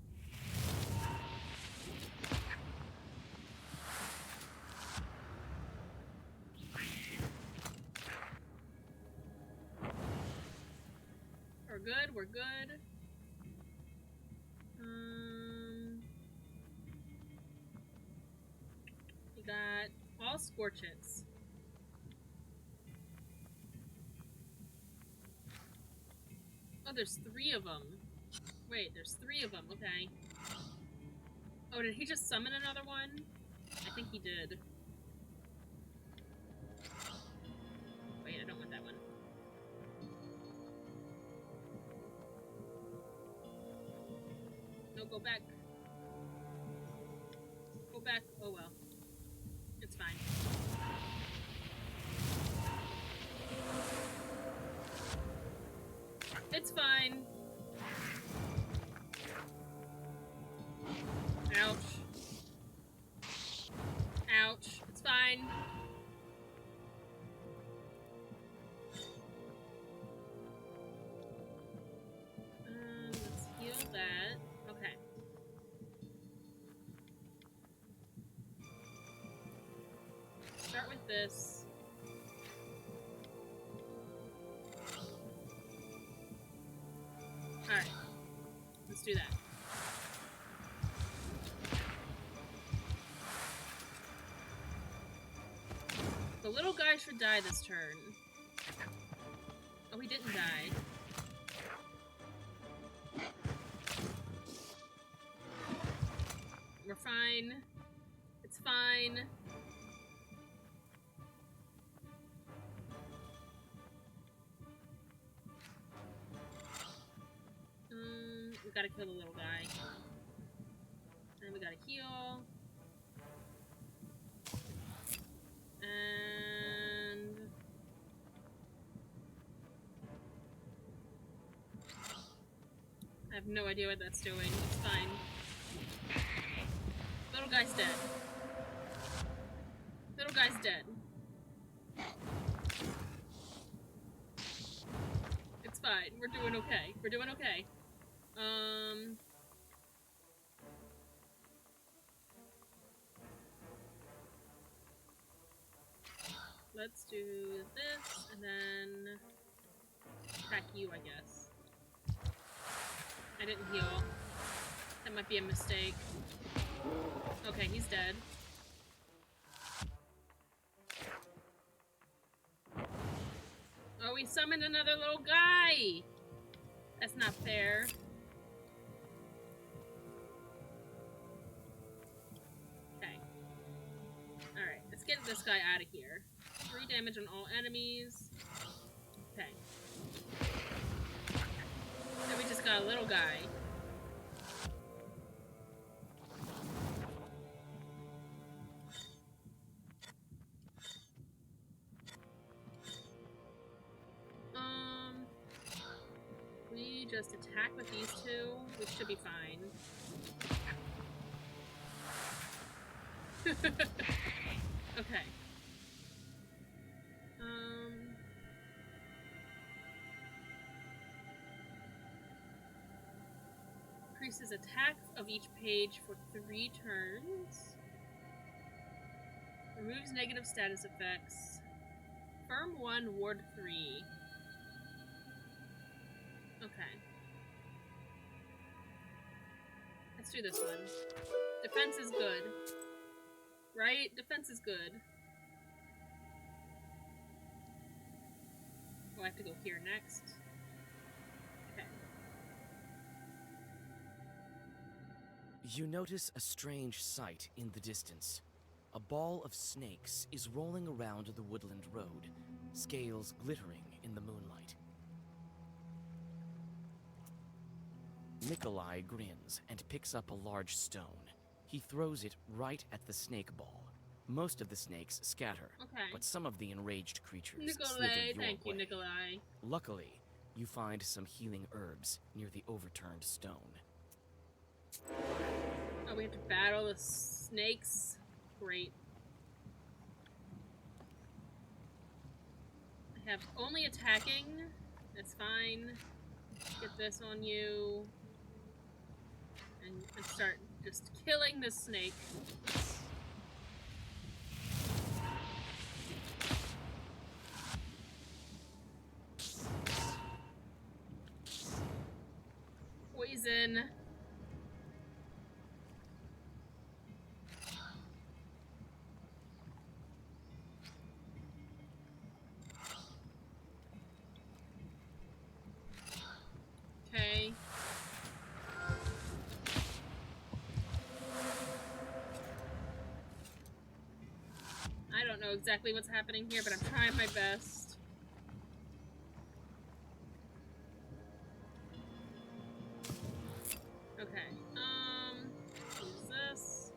We're good, we're good. We got all Scorchets. Oh, there's 3 of them. Wait, there's 3 of them, okay. Oh, did he just summon another one? I think he did. Wait, I don't want that one. No, go back. Go back. Oh well. It's fine. It's fine. Ouch. Ouch. It's fine. Let's heal that. Okay. Start with this. Alright. Let's do that. The little guy should die this turn. Oh, he didn't die. We're fine. It's fine. We gotta kill the little guy. And we gotta heal. And... I have no idea what that's doing. It's fine. Little guy's dead. Little guy's dead. It's fine. We're doing okay. We're doing okay. Let's do this, and then attack you, I guess. I didn't heal. That might be a mistake. Okay, he's dead. Oh, we summoned another little guy! That's not fair. Okay. Alright, let's get this guy out of here. 3 damage on all enemies. Okay. Then we just got a little guy. We just attack with these two, which should be fine. Okay. Increases attack of each page for 3 turns. Removes negative status effects. Firm 1, Ward 3. Okay. Let's do this one. Defense is good. Right? Defense is good. Oh, I have to go here next. Okay. You notice a strange sight in the distance. A ball of snakes is rolling around the woodland road, scales glittering in the moonlight. Nikolai grins and picks up a large stone. He throws it right at the snake ball. Most of the snakes scatter, Okay. but some of the enraged creatures slither Nikolai, your thank you, way. Nikolai. Luckily, you find some healing herbs near the overturned stone. Oh, we have to battle the snakes? Great. I have only attacking. That's fine. Get this on you. And start just killing this snake. Poison. Okay. I don't know exactly what's happening here, but I'm trying my best. Okay. Use this.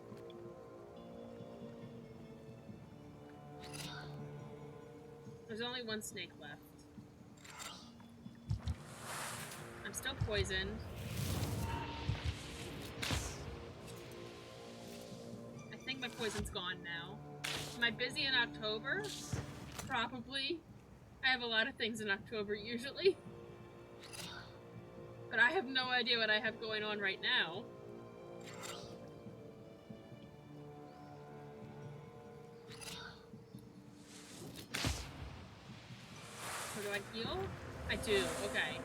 There's only one snake left. I'm still poisoned. I think my poison's gone now. Am I busy in October? Probably. I have a lot of things in October usually. But I have no idea what I have going on right now. So do I heal? I do, okay.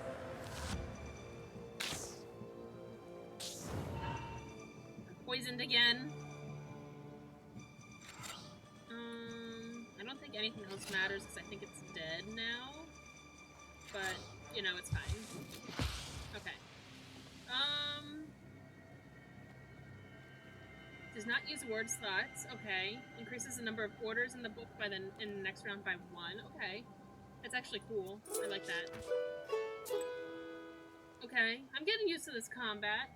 I'm poisoned again. I don't think anything else matters because I think it's dead now. But, you know, it's fine. Okay. Does not use word slots. Okay. Increases the number of orders in the book by in the next round by 1. Okay. That's actually cool. I like that. Okay. I'm getting used to this combat.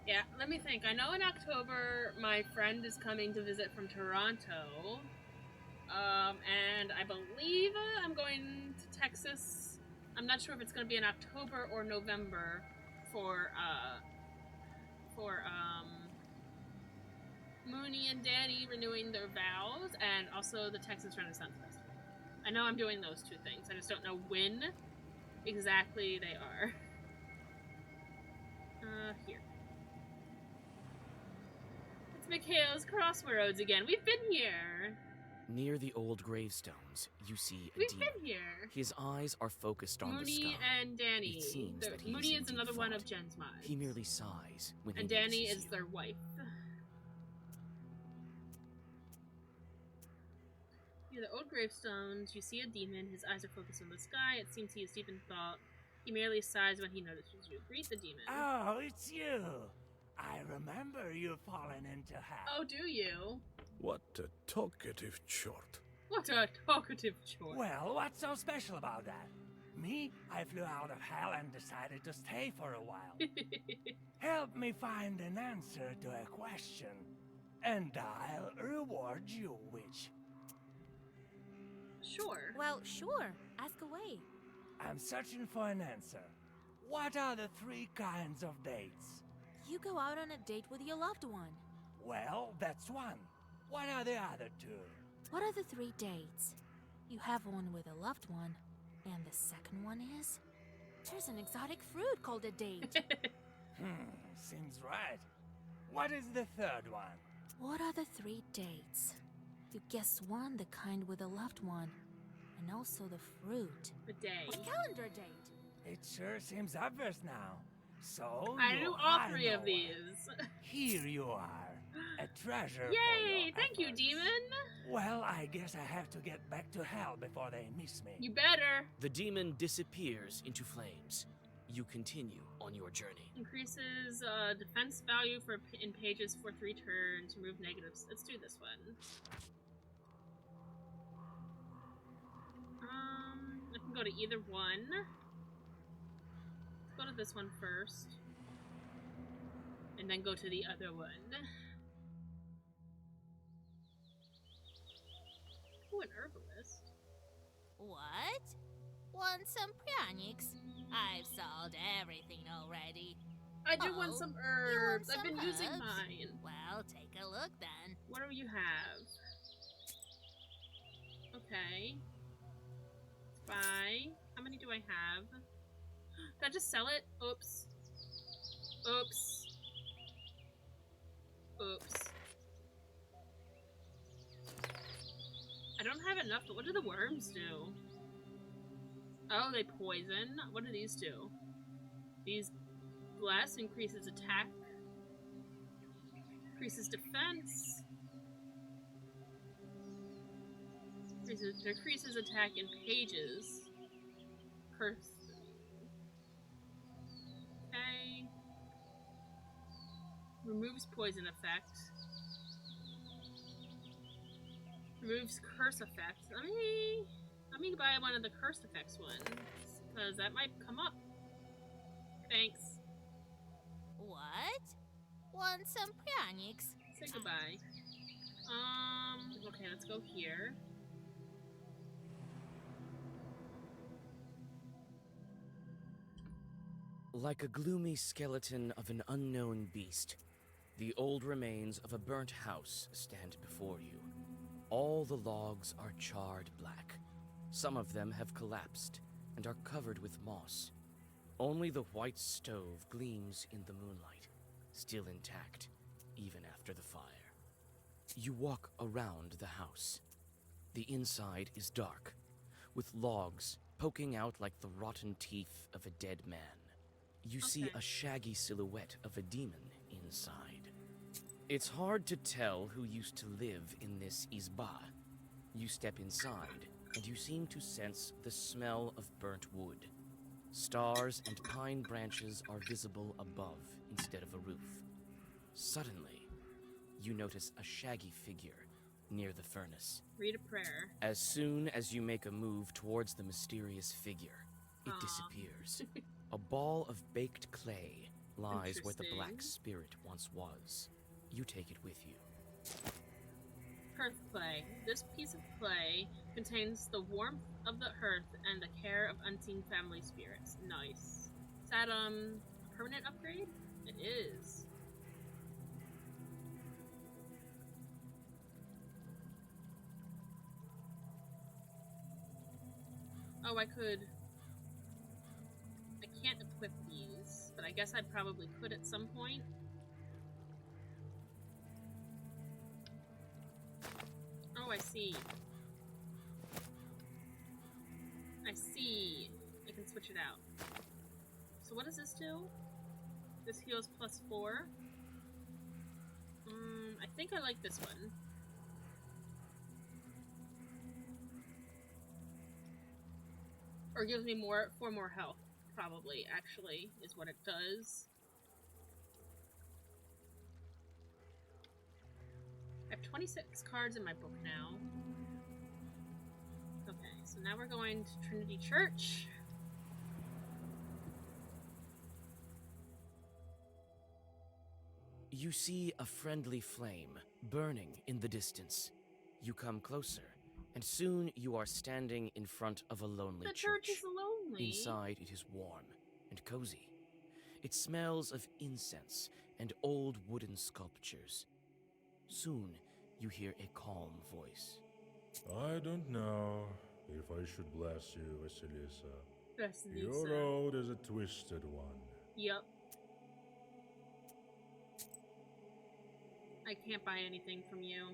Yeah, let me think. I know in October my friend is coming to visit from Toronto. And I believe I'm going to Texas. I'm not sure if it's going to be in October or November for Mooney and Danny renewing their vows, and also the Texas Renaissance Festival. I know I'm doing those 2 things. I just don't know when exactly they are. Mikhail's Crossroads again. We've been here. Near the old gravestones, you see a We've demon. been here. His eyes are focused on the Mooney sky. and Danny. It seems that he Mooney is is indeed another one fought. of Jen's minds. He merely sighs when And he Danny notices is you. their wife. Near the old gravestones, you see a demon. His eyes are focused on the sky. It seems he is deep in thought. He merely sighs when he notices you. Greet the demon. Oh, it's you. I remember you falling into hell. Oh, do you? What a talkative chort. What a talkative choice. Well, what's so special about that? Me, I flew out of hell and decided to stay for a while. Help me find an answer to a question, and I'll reward you, witch. Sure. Well, sure. Ask away. I'm searching for an answer. What are the 3 kinds of dates? You go out on a date with your loved one. Well, that's one. What are the other 2? What are the 3 dates? You have one with a loved one, and the second one is? There's an exotic fruit called a date. Seems right. What is the 3rd one? What are the 3 dates? You guessed one, the kind with a loved one, and also the fruit. The day. A calendar date. It sure seems obvious now. So I you knew all are 3 no of one. these. Here you are, a treasure. for Yay! your Thank you, efforts. demon. Well, I guess I have to get back to hell before they miss me. You better. The demon disappears into flames. You continue on your journey. Increases defense value in pages for 3 turns. Remove negatives. Let's do this one. I can go to either one. Let's go to this one first. And then go to the other one. Ooh, an herbalist. What? Want some pranics? I've sold everything already. I do want Oh, some you want herbs. I've some been using herbs? mine. Well, take a look then. What do you have? Okay. Buy. How many do I have? Did I just sell it? Oops. Oops. Oops. I don't have enough, but what do the worms do? Oh, they poison. What do these do? These bless, increases attack, increases defense, decreases attack in pages. Curse. Okay. Removes poison effect. Removes curse effect. Let me buy one of the curse effects ones, because that might come up. Thanks. What? Want some pranics? Say goodbye. Okay, let's go here. Like a gloomy skeleton of an unknown beast, the old remains of a burnt house stand before you. All the logs are charred black. Some of them have collapsed and are covered with moss. Only the white stove gleams in the moonlight, still intact, even after the fire. You walk around the house. The inside is dark, with logs poking out like the rotten teeth of a dead man. You see Okay. a shaggy silhouette of a demon inside. It's hard to tell who used to live in this izba. You step inside, and you seem to sense the smell of burnt wood. Stars and pine branches are visible above instead of a roof. Suddenly, you notice a shaggy figure near the furnace. Read a prayer. As soon as you make a move towards the mysterious figure, it Aw. disappears. A ball of baked clay lies where the black Interesting. spirit once was. You take it with you. Hearth clay. This piece of clay contains the warmth of the hearth and the care of unseen family spirits. Nice. Is that a permanent upgrade? It is. Oh, I can't equip these, but I guess I probably could at some point. see. I see. I can switch it out. So what does this do? This heals +4. I think I like this one. Or gives me 4 more health, probably, actually, is what it does. I have 26 cards in my book now. Okay, so now we're going to Trinity Church. You see a friendly flame burning in the distance. You come closer, and soon you are standing in front of a lonely The church is lonely. Inside it is warm and cozy. It smells of incense and old wooden sculptures. Soon you hear a calm voice. I don't know if I should bless you, Vasilisa. Vasilisa. Your road is a twisted one. Yep. I can't buy anything from you.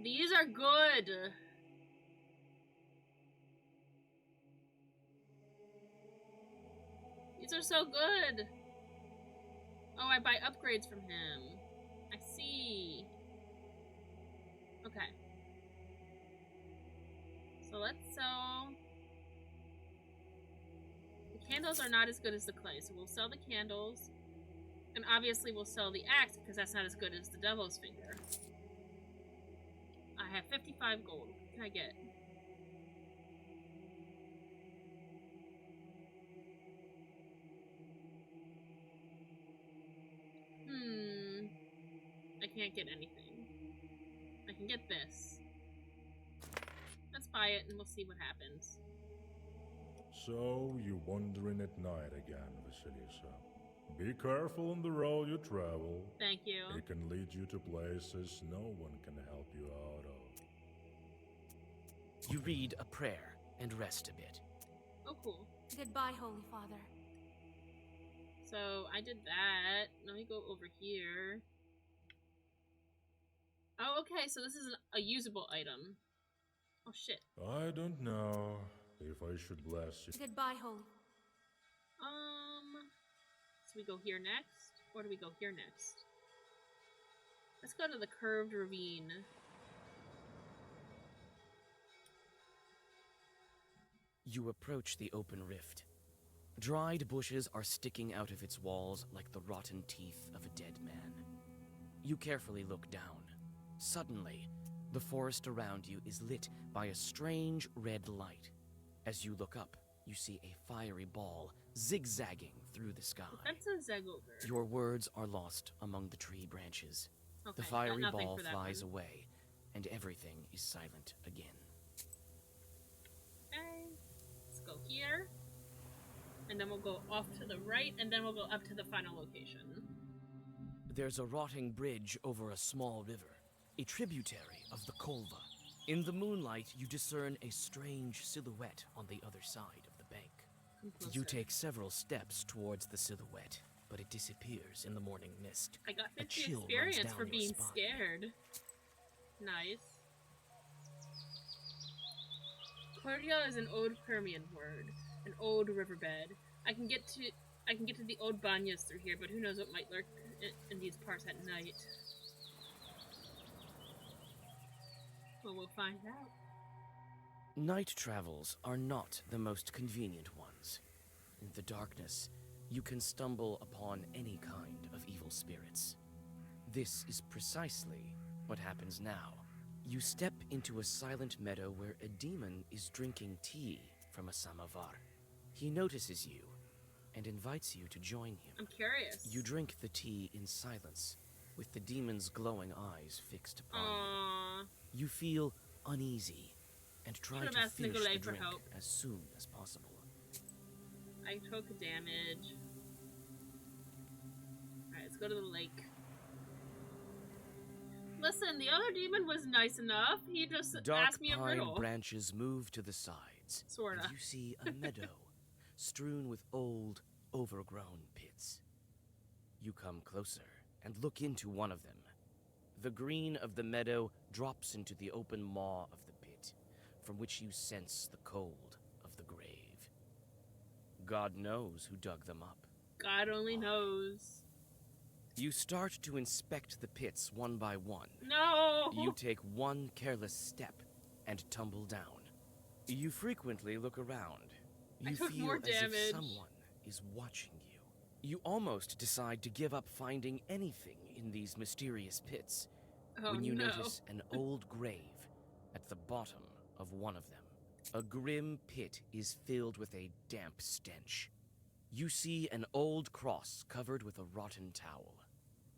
These are good. These are so good. Oh, I buy upgrades from him. I see. Okay. So let's sell. The candles are not as good as the clay, so we'll sell the candles. And obviously we'll sell the axe because that's not as good as the devil's finger. I have 55 gold. What can I get? I can't get anything. I can get this. Let's buy it and we'll see what happens. So, you wandering at night again, Vasilisa. Be careful on the road you travel. Thank you. It can lead you to places no one can help you out of. You read a prayer and rest a bit. Oh, cool. Goodbye, Holy Father. So, I did that. Let me go over here. Oh, okay, so this is a usable item. Oh, shit. I don't know if I should bless you. Goodbye, Holy. So we go here next? Or do we go here next? Let's go to the curved ravine. You approach the open rift. Dried bushes are sticking out of its walls like the rotten teeth of a dead man. You carefully look down. Suddenly, the forest around you is lit by a strange red light. As you look up, you see a fiery ball zigzagging through the sky. That's a Zegogre. Your words are lost among the tree branches. Okay, The fiery got nothing ball for that flies one. away, and everything is silent again. Okay, let's go here. And then we'll go off to the right, and then we'll go up to the final location. There's a rotting bridge over a small river, a tributary of the Kolva. In the moonlight, you discern a strange silhouette on the other side of the bank. You take several steps towards the silhouette, but it disappears in the morning mist. I got A 50 chill runs experience down for your being spine. scared. Nice. Cordia is an old Permian word, an old riverbed. I can get to the old banyas through here, but who knows what might lurk in these parts at night. Well, we'll find out. Night travels are not the most convenient ones. In the darkness, you can stumble upon any kind of evil spirits. This is precisely what happens now. You step into a silent meadow where a demon is drinking tea from a samovar. He notices you and invites you to join him. I'm curious. You drink the tea in silence, with the demon's glowing eyes fixed upon you. Aww. You feel uneasy and try Should've to asked finish Nikolai the for drink help. as soon as possible. I took damage. Alright, let's go to the lake. Listen, the other demon was nice enough. He just Dark asked me a pine riddle. branches move to the sides, Sorta. and you see a meadow strewn with old, overgrown pits. You come closer and look into one of them. The green of the meadow drops into the open maw of the pit, from which you sense the cold of the grave. God knows who dug them up. God only knows. You start to inspect the pits one by one. No! You take one careless step and tumble down. You frequently look around. You took feel more as if damage. someone is watching you. You almost decide to give up finding anything in these mysterious pits Oh, when you no. notice an old grave at the bottom of one of them. A grim pit is filled with a damp stench. You see an old cross covered with a rotten towel.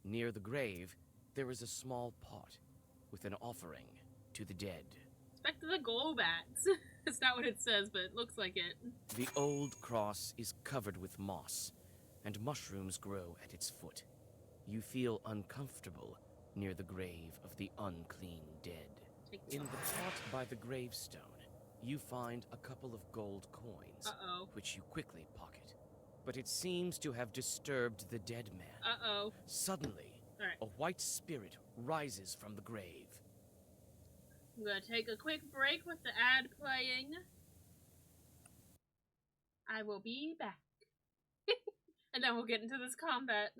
Near the grave, there is a small pot with an offering to the dead. It's back to the Golbats. It's not what it says, but it looks like it. The old cross is covered with moss, and mushrooms grow at its foot. You feel uncomfortable near the grave of the unclean dead. In the pot by the gravestone, you find a couple of gold coins, Uh-oh. which you quickly pocket. But it seems to have disturbed the dead man. Uh-oh. Suddenly, Alright. a white spirit rises from the grave. I'm gonna take a quick break with the ad playing. I will be back. And then we'll get into this combat.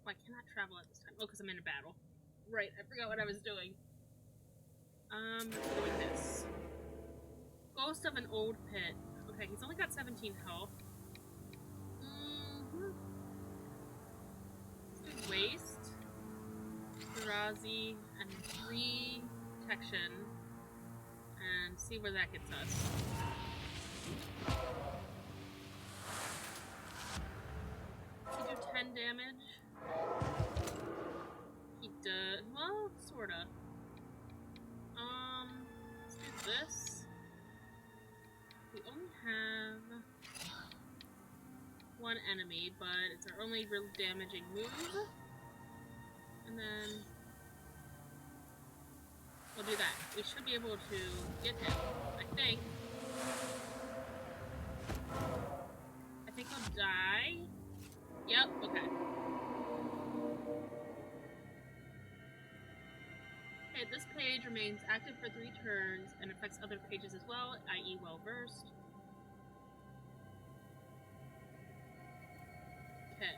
Why can't I travel at this time? Oh, because I'm in a battle. Right, I forgot what I was doing. Doing this. Ghost of an old pit. Okay, he's only got 17 health. Let's do waste, Jirazi, and 3 protection, and see where that gets us. He do 10 damage. He does, well, sorta. Let's do this. We only have 1 enemy, but it's our only real damaging move. And then we'll do that. We should be able to get him, I think. I think he'll die. Yep, okay. Okay, this page remains active for 3 turns and affects other pages as well, i.e. well-versed. Okay.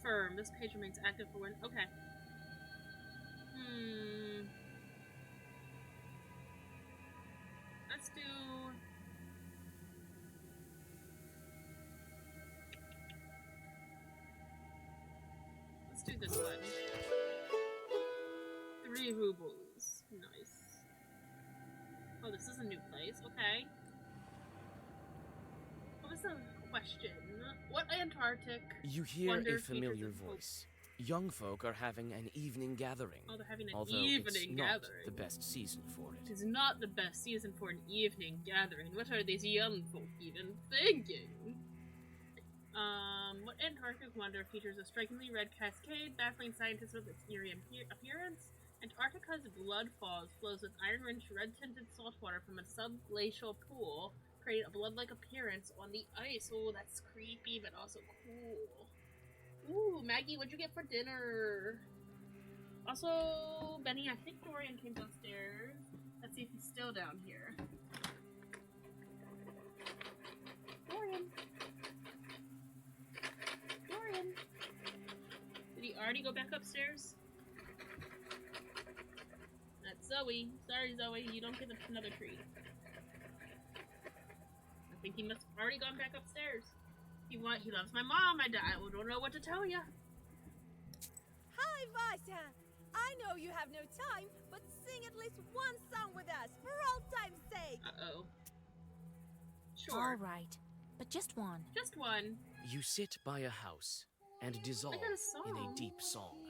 Firm. This page remains active for 1. Okay. Let's do... Let's do this one. 3 rubles. Nice. Oh, this is a new place. Okay. What was the question? What Antarctic? You hear wonder a familiar features of voice. Young folk are having an evening gathering. Oh, they're having an although evening it's not gathering. the best season for it. It is not the best season for an evening gathering. What are these young folk even thinking? What Antarctic wonder features a strikingly red cascade, baffling scientists with its eerie appearance? Antarctica's blood falls flows with iron-rich, red-tinted saltwater from a subglacial pool, creating a blood-like appearance on the ice. Oh, that's creepy, but also cool. Ooh, Maggie, what'd you get for dinner? Also, Benny, I think Dorian came downstairs. Let's see if he's still down here. Dorian. Dorian. Did he already go back upstairs? That's Zoe. Sorry, Zoe, you don't get another treat. I think he must have already gone back upstairs. He loves my mom. I don't know what to tell you. Hi, Vasya. I know you have no time, but sing at least one song with us for old time's sake. Uh-oh. Sure. All right, but just one. Just one. You sit by a house and dissolve in a deep song.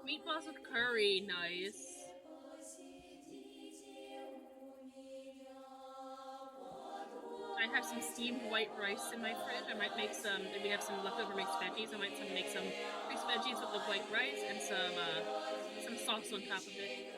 Meatballs with curry, nice. I have some steamed white rice in my fridge. I might make some, if we have some leftover mixed veggies, I might make some mixed veggies with the white rice and some sauce on top of it.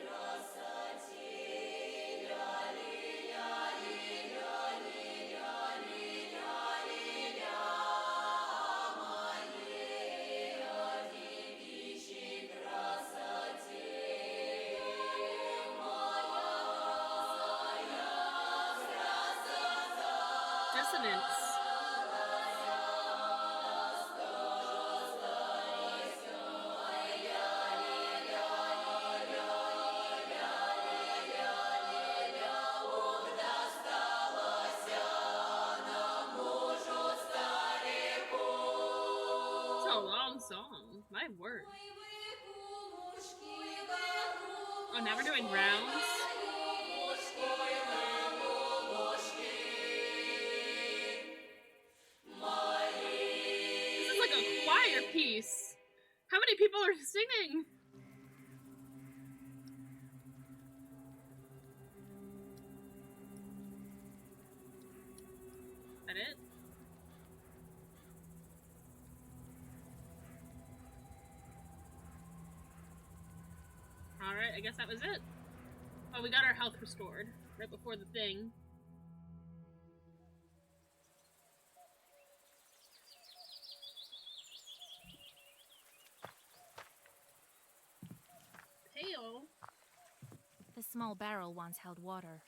Song. My word. Oh, now we're doing rounds. This is like a choir piece. How many people are singing? Is that it? Alright, I guess that was it. Oh, we got our health restored right before the thing. pail. The small barrel once held water.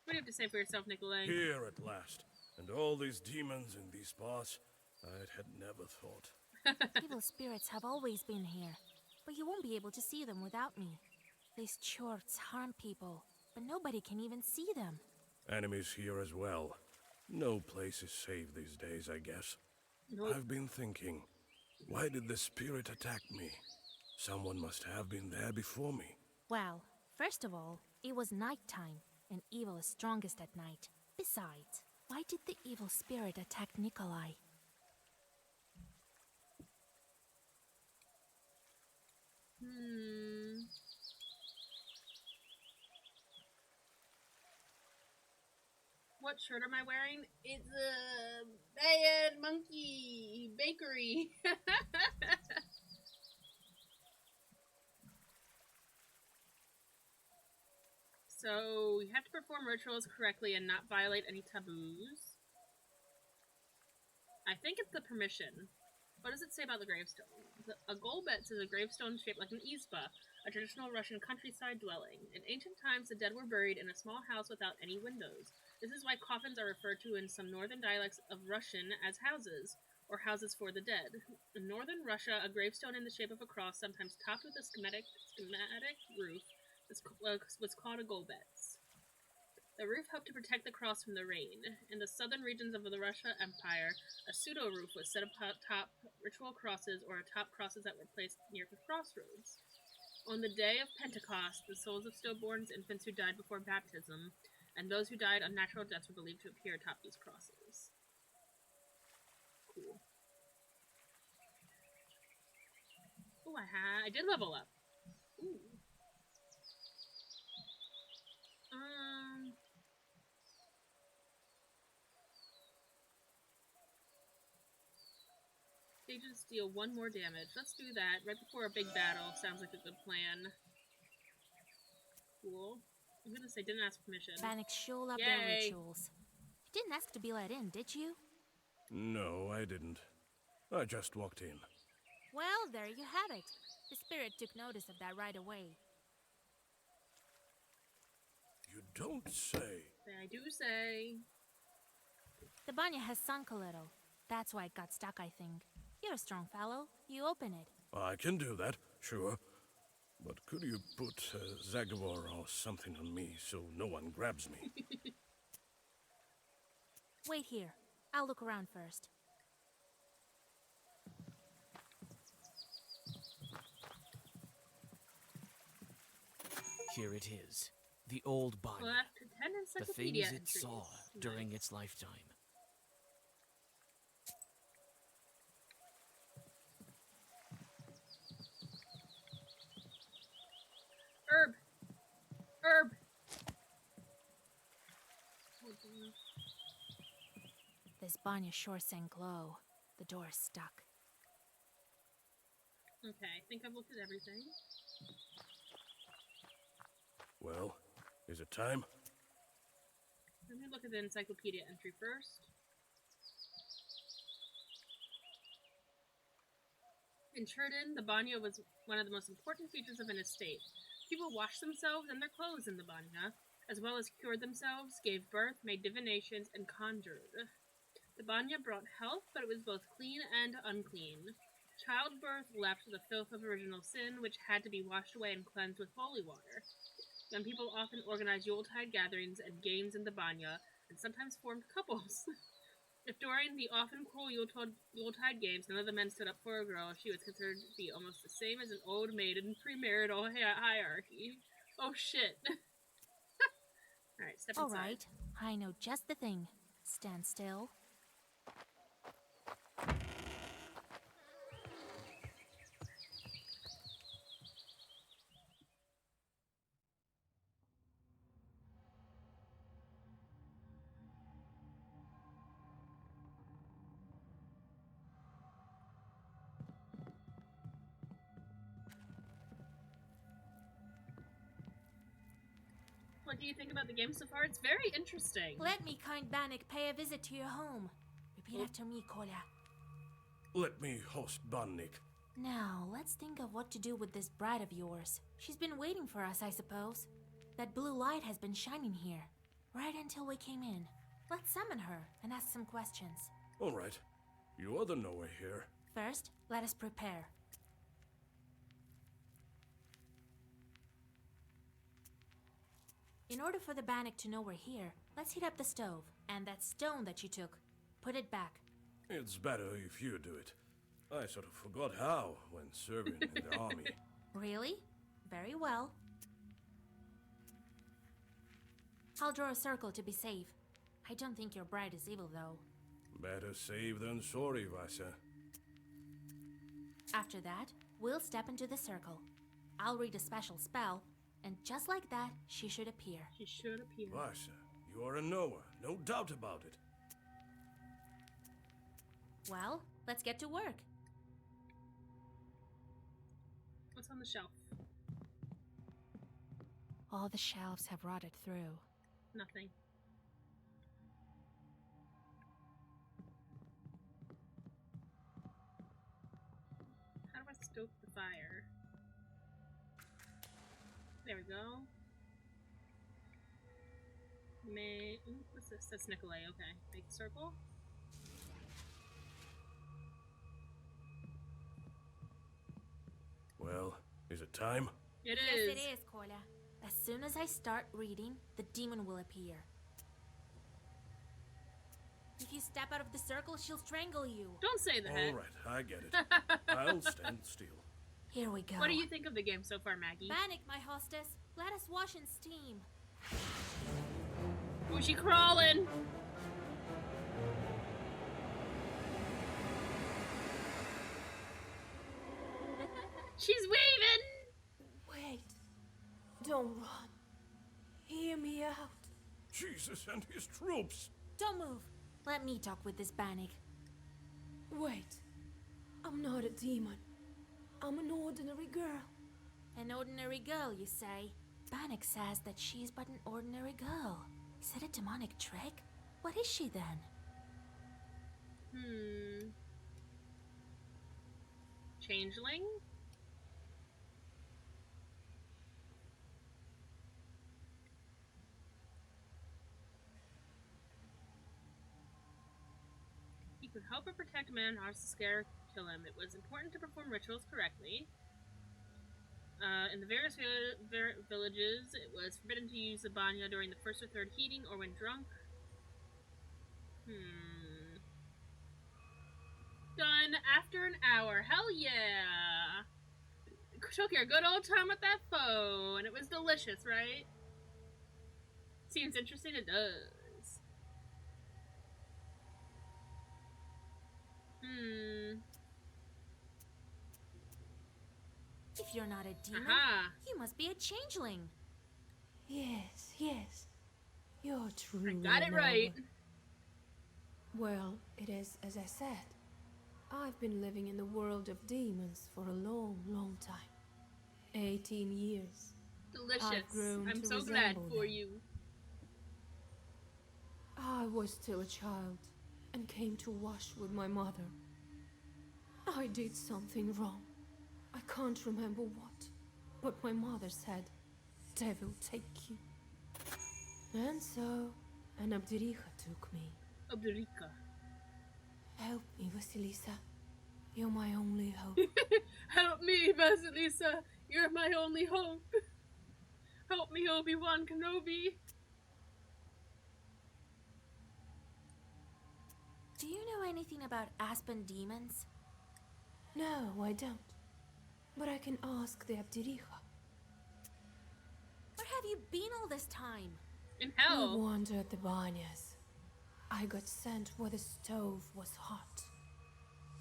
What do you have to say for yourself, Nikolai? Here at last. And all these demons in these parts, I had never thought. Evil spirits have always been here, but you won't be able to see them without me. These chorts harm people, but nobody can even see them. Enemies here as well. No place is safe these days, I guess. Nope. I've been thinking, why did the spirit attack me? Someone must have been there before me. Well, first of all, it was nighttime, and evil is strongest at night. Besides, why did the evil spirit attack Nikolai? What shirt am I wearing? It's a Bad Monkey Bakery. So, you have to perform rituals correctly and not violate any taboos. I think it's the permission. What does it say about the gravestone? A golbets is a gravestone shaped like an izba, a traditional Russian countryside dwelling. In ancient times, the dead were buried in a small house without any windows. This is why coffins are referred to in some northern dialects of Russian as houses, or houses for the dead. In northern Russia, a gravestone in the shape of a cross, sometimes topped with a schematic roof, was called a golbets. The roof helped to protect the cross from the rain. In the southern regions of the Russia Empire, a pseudo-roof was set atop ritual crosses or atop crosses that were placed near the crossroads. On the day of Pentecost, the souls of stillborns, infants who died before baptism, and those who died unnatural deaths were believed to appear atop these crosses. Cool. Oh, I did level up. Ooh. Agents deal 1 more damage. Let's do that right before a big battle. Sounds like a good plan. Cool. I'm gonna say didn't ask permission. Bannock sure love their rituals. You didn't ask to be let in, did you? No, I didn't. I just walked in. Well, there you have it. The spirit took notice of that right away. You don't say. I do say. The banya has sunk a little. That's why it got stuck, I think. You're a strong fellow. You open it. I can do that, sure. But could you put Zagavor or something on me so no one grabs me? Wait here. I'll look around first. Here it is. The old banya. Well, after 10 The encyclopedia things it entries. saw during its lifetime. Herb! This banya sure sank low. The door is stuck. Okay, I think I've looked at everything. Well, is it time? Let me look at the encyclopedia entry first. In Cherdin, the banya was one of the most important features of an estate. People washed themselves and their clothes in the banya, as well as cured themselves, gave birth, made divinations, and conjured. The banya brought health, but it was both clean and unclean. Childbirth left the filth of original sin, which had to be washed away and cleansed with holy water. Young people often organized Yuletide gatherings and games in the banya, and sometimes formed couples. If during the often cruel Yuletide games none of the men stood up for a girl, she was considered to be almost the same as an old maid in premarital hierarchy. Oh shit. Alright, step inside. Alright, I know just the thing. Stand still. what do you think about the game so far? It's very interesting. Let me, kind Bannock, pay a visit to your home. Repeat after me, Kolya. Let me host Bannik. Now, let's think of what to do with this bride of yours. She's been waiting for us, I suppose. That blue light has been shining here, right until we came in. Let's summon her and ask some questions. All right. You are the knower here. First, let us prepare. In order for the Bannock to know we're here, let's heat up the stove. And that stone that you took, put it back. It's better if you do it. I sort of forgot how when serving in the army. Really? Very well. I'll draw a circle to be safe. I don't think your bride is evil, though. Better safe than sorry, Vasa. After that, we'll step into the circle. I'll read a special spell, and just like that, she should appear. She should appear. Vasa, you are a knower, no doubt about it. Well, let's get to work. What's on the shelf? All the shelves have rotted through. Nothing. How do I stoke the fire? There we go. Ooh, what's this? That's Nikolai. Okay. Make a circle. Well, is it time? It Yes, is. it is, Kolya. As soon as I start reading, the demon will appear. If you step out of the circle, she'll strangle you. Don't say that. All right, I get it. I'll stand still. Here we go. What do you think of the game so far, Maggie? Bannock, my hostess. Let us wash in steam. Ooh, she crawling. She's waving. Wait. Don't run. Hear me out. Jesus and his troops! Don't move. Let me talk with this Bannock. Wait. I'm not a demon. I'm an ordinary girl. An ordinary girl, you say? Bannock says that she's but an ordinary girl. Is it a demonic trick? What is she then? Changeling? He could help or protect a man who to scare or kill him. It was important to perform rituals correctly. In the various villages, it was forbidden to use the banya during the first or third heating or when drunk. Done after an hour. Hell yeah! Took your good old time with that foe, and it was delicious, right? Seems interesting, it does. If you're not a demon, you must be a changeling. Yes, yes. You're true. Got it right. Well, it is as I said. I've been living in the world of demons for a long, long time. 18 years. Delicious. I've grown I'm to so glad resemble for them. you. I was still a child and came to wash with my mother. I did something wrong. I can't remember what, but my mother said, "Devil take you." And so, an Abderika took me. Abderika. Help me, Vasilisa. You're my only hope. Help me, Vasilisa. You're my only hope. Help me, Obi-Wan Kenobi. Do you know anything about Aspen demons? No, I don't. But I can ask the Abderika. Where have you been all this time? In I hell. wandered the Banyas. I got sent where the stove was hot.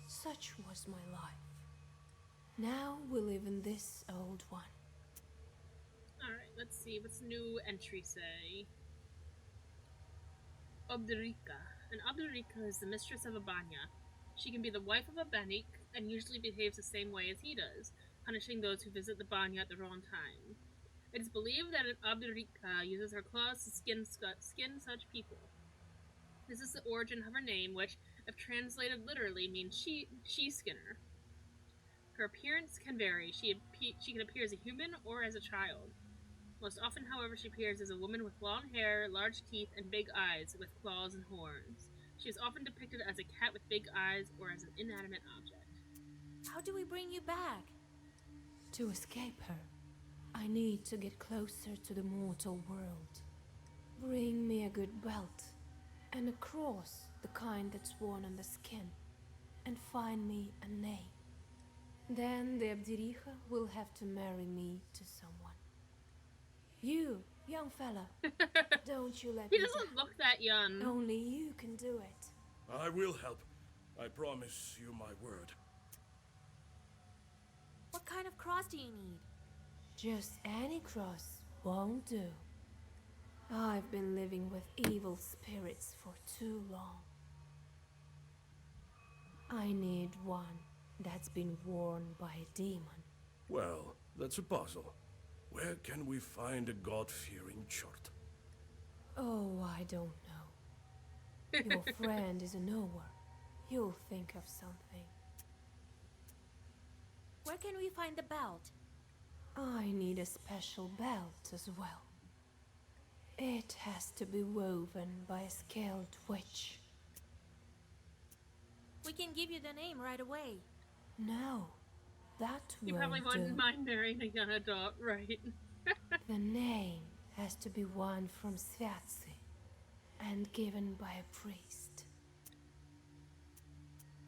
Such was my life. Now we live in this old one. Alright, let's see. What's new entry say? Abderika. An Abderika is the mistress of a banya. She can be the wife of a Bannock and usually behaves the same way as he does, punishing those who visit the banya at the wrong time. It is believed that an Abdurika uses her claws to skin such people. This is the origin of her name, which, if translated literally, means she-skinner. Her appearance can vary. She can appear as a human or as a child. Most often, however, she appears as a woman with long hair, large teeth, and big eyes with claws and horns. She is often depicted as a cat with big eyes or as an inanimate object. How do we bring you back? To escape her, I need to get closer to the mortal world. Bring me a good belt and a cross, the kind that's worn on the skin, and find me a name. Then the Abdirija will have to marry me to someone. You, young fella, don't you let He me doesn't down. look that young. Only you can do it. I will help. I promise you my word. What kind of cross do you need? Just any cross won't do. I've been living with evil spirits for too long. I need one that's been worn by a demon. Well, that's a puzzle. Where can we find a God-fearing chart? Oh, I don't know. Your friend is a knower. You'll think of something. Where can we find the belt? I need a special belt as well. It has to be woven by a skilled witch. We can give you the name right away. No, that You won't probably do. wouldn't mind marrying a young adult, right? The name has to be one from Sviatsi and given by a priest.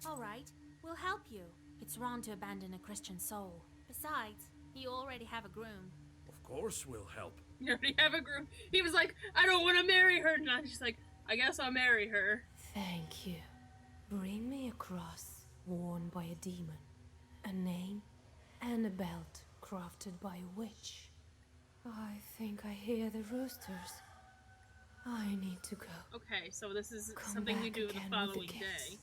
All right, we'll help you. It's wrong to abandon a Christian soul. Besides, you already have a groom. Of course we'll help. You already have a groom. He was like, I don't want to marry her. And she's like, I guess I'll marry her. Thank you. Bring me a cross worn by a demon, a name, and a belt crafted by a witch. I think I hear the roosters. I need to go. Okay, so this is Come something we back do the again with following gifts. day.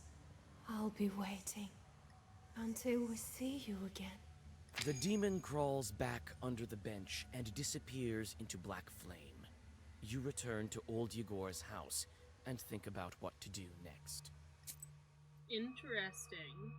I'll be waiting until we see you again. The demon crawls back under the bench and disappears into black flame. You return to old Yegor's house and think about what to do next. Interesting.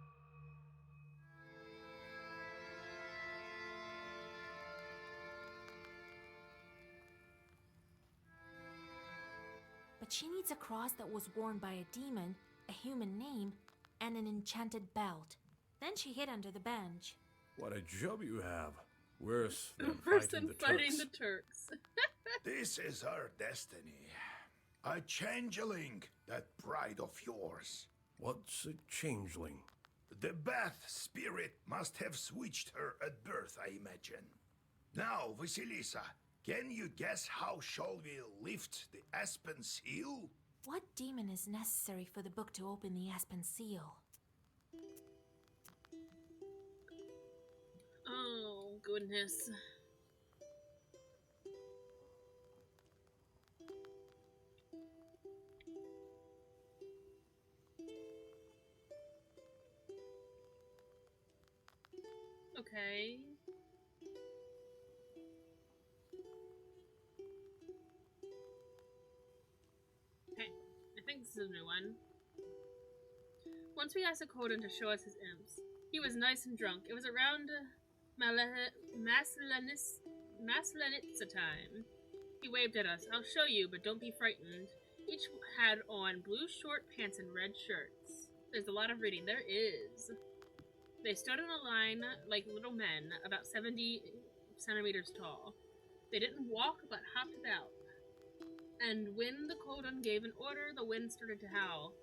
But she needs a cross that was worn by a demon, a human name, and an enchanted belt. Then she hid under the bench. What a job you have. Worse than Worse fighting than the fighting Turks. the Turks. This is her destiny. A changeling, that bride of yours. What's a changeling? The Bath spirit must have switched her at birth, I imagine. Now, Vasilisa, can you guess how shall we lift the Aspen Seal? What demon is necessary for the book to open the Aspen Seal? Oh, goodness. Okay. Okay, I think this is a new one. Once we asked Akodan to show us his imps. He was nice and drunk. It was around Maslenitsa time. He waved at us. I'll show you, but don't be frightened. Each had on blue short pants and red shirts. There's a lot of reading. There is. They stood in a line like little men, about 70 centimeters tall. They didn't walk, but hopped about. And when the Kodan gave an order, the wind started to howl.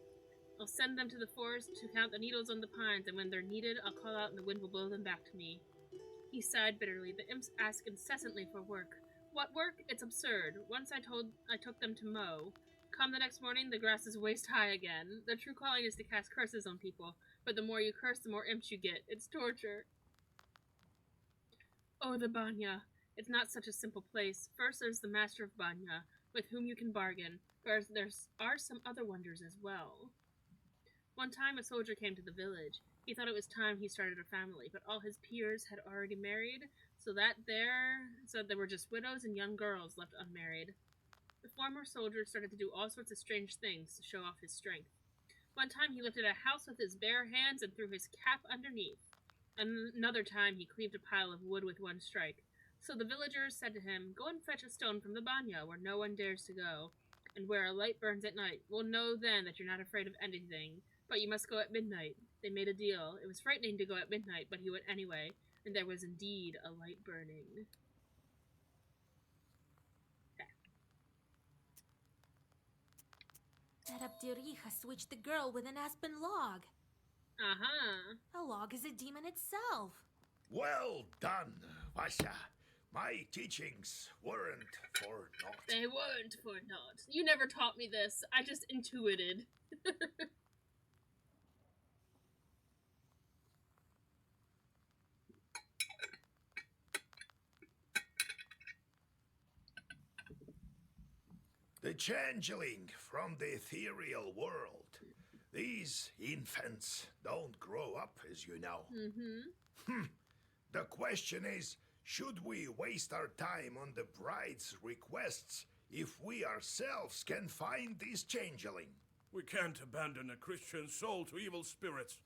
I'll send them to the forest to count the needles on the pines, and when they're needed, I'll call out and the wind will blow them back to me. He sighed bitterly. The imps ask incessantly for work. What work? It's absurd. Once I took them to mow. Come the next morning, the grass is waist high again. The true calling is to cast curses on people, but the more you curse, the more imps you get. It's torture. Oh, the Banya. It's not such a simple place. First, there's the master of Banya, with whom you can bargain. But there are some other wonders as well. One time, a soldier came to the village. He thought it was time he started a family, but all his peers had already married, So there were just widows and young girls left unmarried. The former soldier started to do all sorts of strange things to show off his strength. One time he lifted a house with his bare hands and threw his cap underneath. Another time he cleaved a pile of wood with one strike. So the villagers said to him, "Go and fetch a stone from the banya where no one dares to go, and where a light burns at night. We'll know then that you're not afraid of anything, but you must go at midnight." They made a deal. It was frightening to go at midnight, but he went anyway, and there was indeed a light burning. That Abdirija switched the girl with an aspen log. Uh-huh. A log is a demon itself. Well done, Vasya. My teachings weren't for naught. They weren't for naught. You never taught me this. I just intuited. The changeling from the ethereal world. These infants don't grow up, as you know. Mm-hmm. The question is, should we waste our time on the bride's requests if we ourselves can find this changeling? We can't abandon a Christian soul to evil spirits.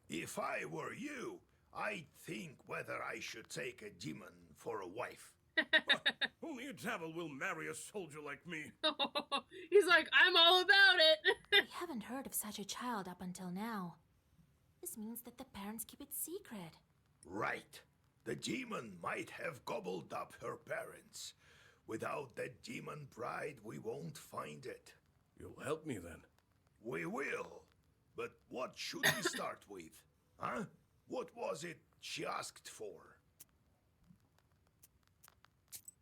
If I were you, I'd think whether I should take a demon for a wife. Only a devil will marry a soldier like me. He's like, I'm all about it. We haven't heard of such a child up until now. This means that the parents keep it secret. Right. The demon might have gobbled up her parents. Without that demon bride, we won't find it. You'll help me then? We will. But what should we start with? Huh? What was it she asked for?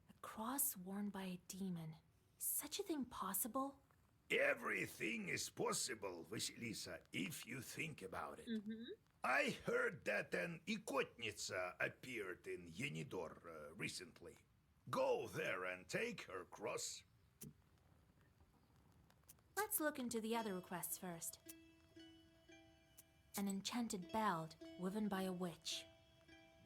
A cross worn by a demon. Is such a thing possible? Everything is possible, Vasilisa, if you think about it. Mm-hmm. I heard that an Ikotnitsa appeared in Yenidor recently. Go there and take her cross. Let's look into the other requests first. An enchanted belt woven by a witch.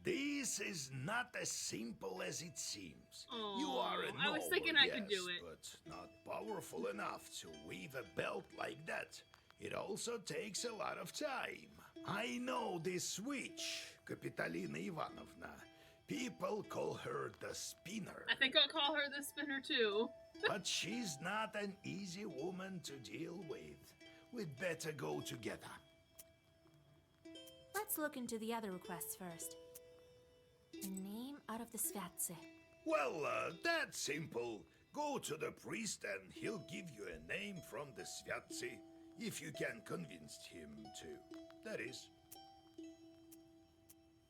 This is not as simple as it seems. Oh, You are a I was thinking noble, I could do it. but not powerful enough to weave a belt like that. It also takes a lot of time. I know this witch, Kapitalina Ivanovna. People call her the Spinner. I think I'll call her the Spinner too. But she's not an easy woman to deal with. We'd better go together. Let's look into the other requests first. A name out of the Svatse. Well, that's simple. Go to the priest and he'll give you a name from the Svyatsi, if you can convince him to. That is.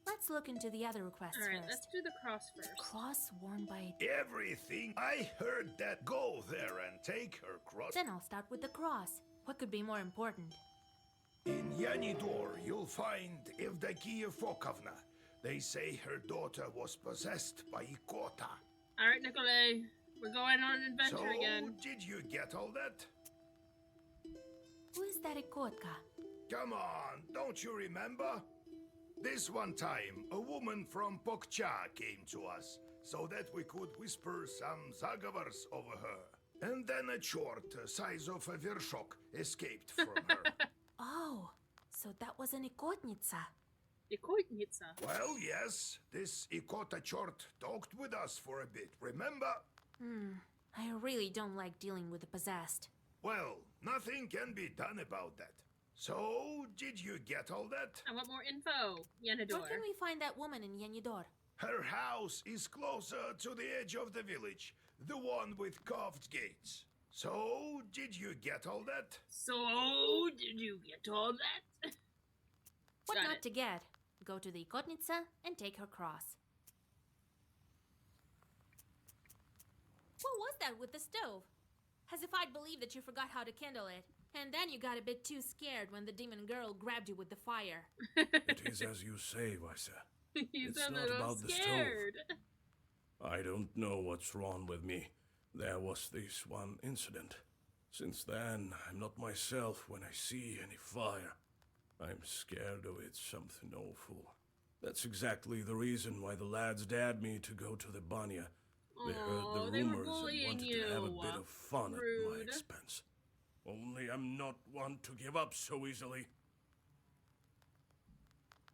Let's look into the other requests Alright, first. let's do the cross first. A cross worn by a... Everything. I heard that. Go there and take her cross. Then I'll start with the cross. What could be more important? In Yanidor, you'll find Evdokia Fokovna. They say her daughter was possessed by Ikota. Alright, Nikolay. We're going on an adventure So, again. did you get all that? Who is that Ikotka? Come on, don't you remember? This one time, a woman from Pokcha came to us, so that we could whisper some zagavars over her. And then a chort, size of a vershok, escaped from her. Oh, so that was an Ikotnitsa. Ikotnitsa. Well, yes, this Ikota chort talked with us for a bit, remember? I really don't like dealing with the possessed. Well, nothing can be done about that. So, did you get all that? I want more info. Yenidor. Where can we find that woman in Yenidor? Her house is closer to the edge of the village, the one with carved gates. So, did you get all that? So, did you get all that? What Got not it. to get? Go to the Ikotnitsa and take her cross. What was that with the stove? As if I'd believe that you forgot how to kindle it. And then you got a bit too scared when the demon girl grabbed you with the fire. It is as you say, Vaisa. You It's sounded not all about the stove. scared. I don't know what's wrong with me. There was this one incident. Since then, I'm not myself when I see any fire. I'm scared of it something awful. That's exactly the reason why the lads dared me to go to the Banya. They heard Aw, the they were rumors and bullying wanted to have a you. bit of fun at my Rude. expense. Only I'm not one to give up so easily.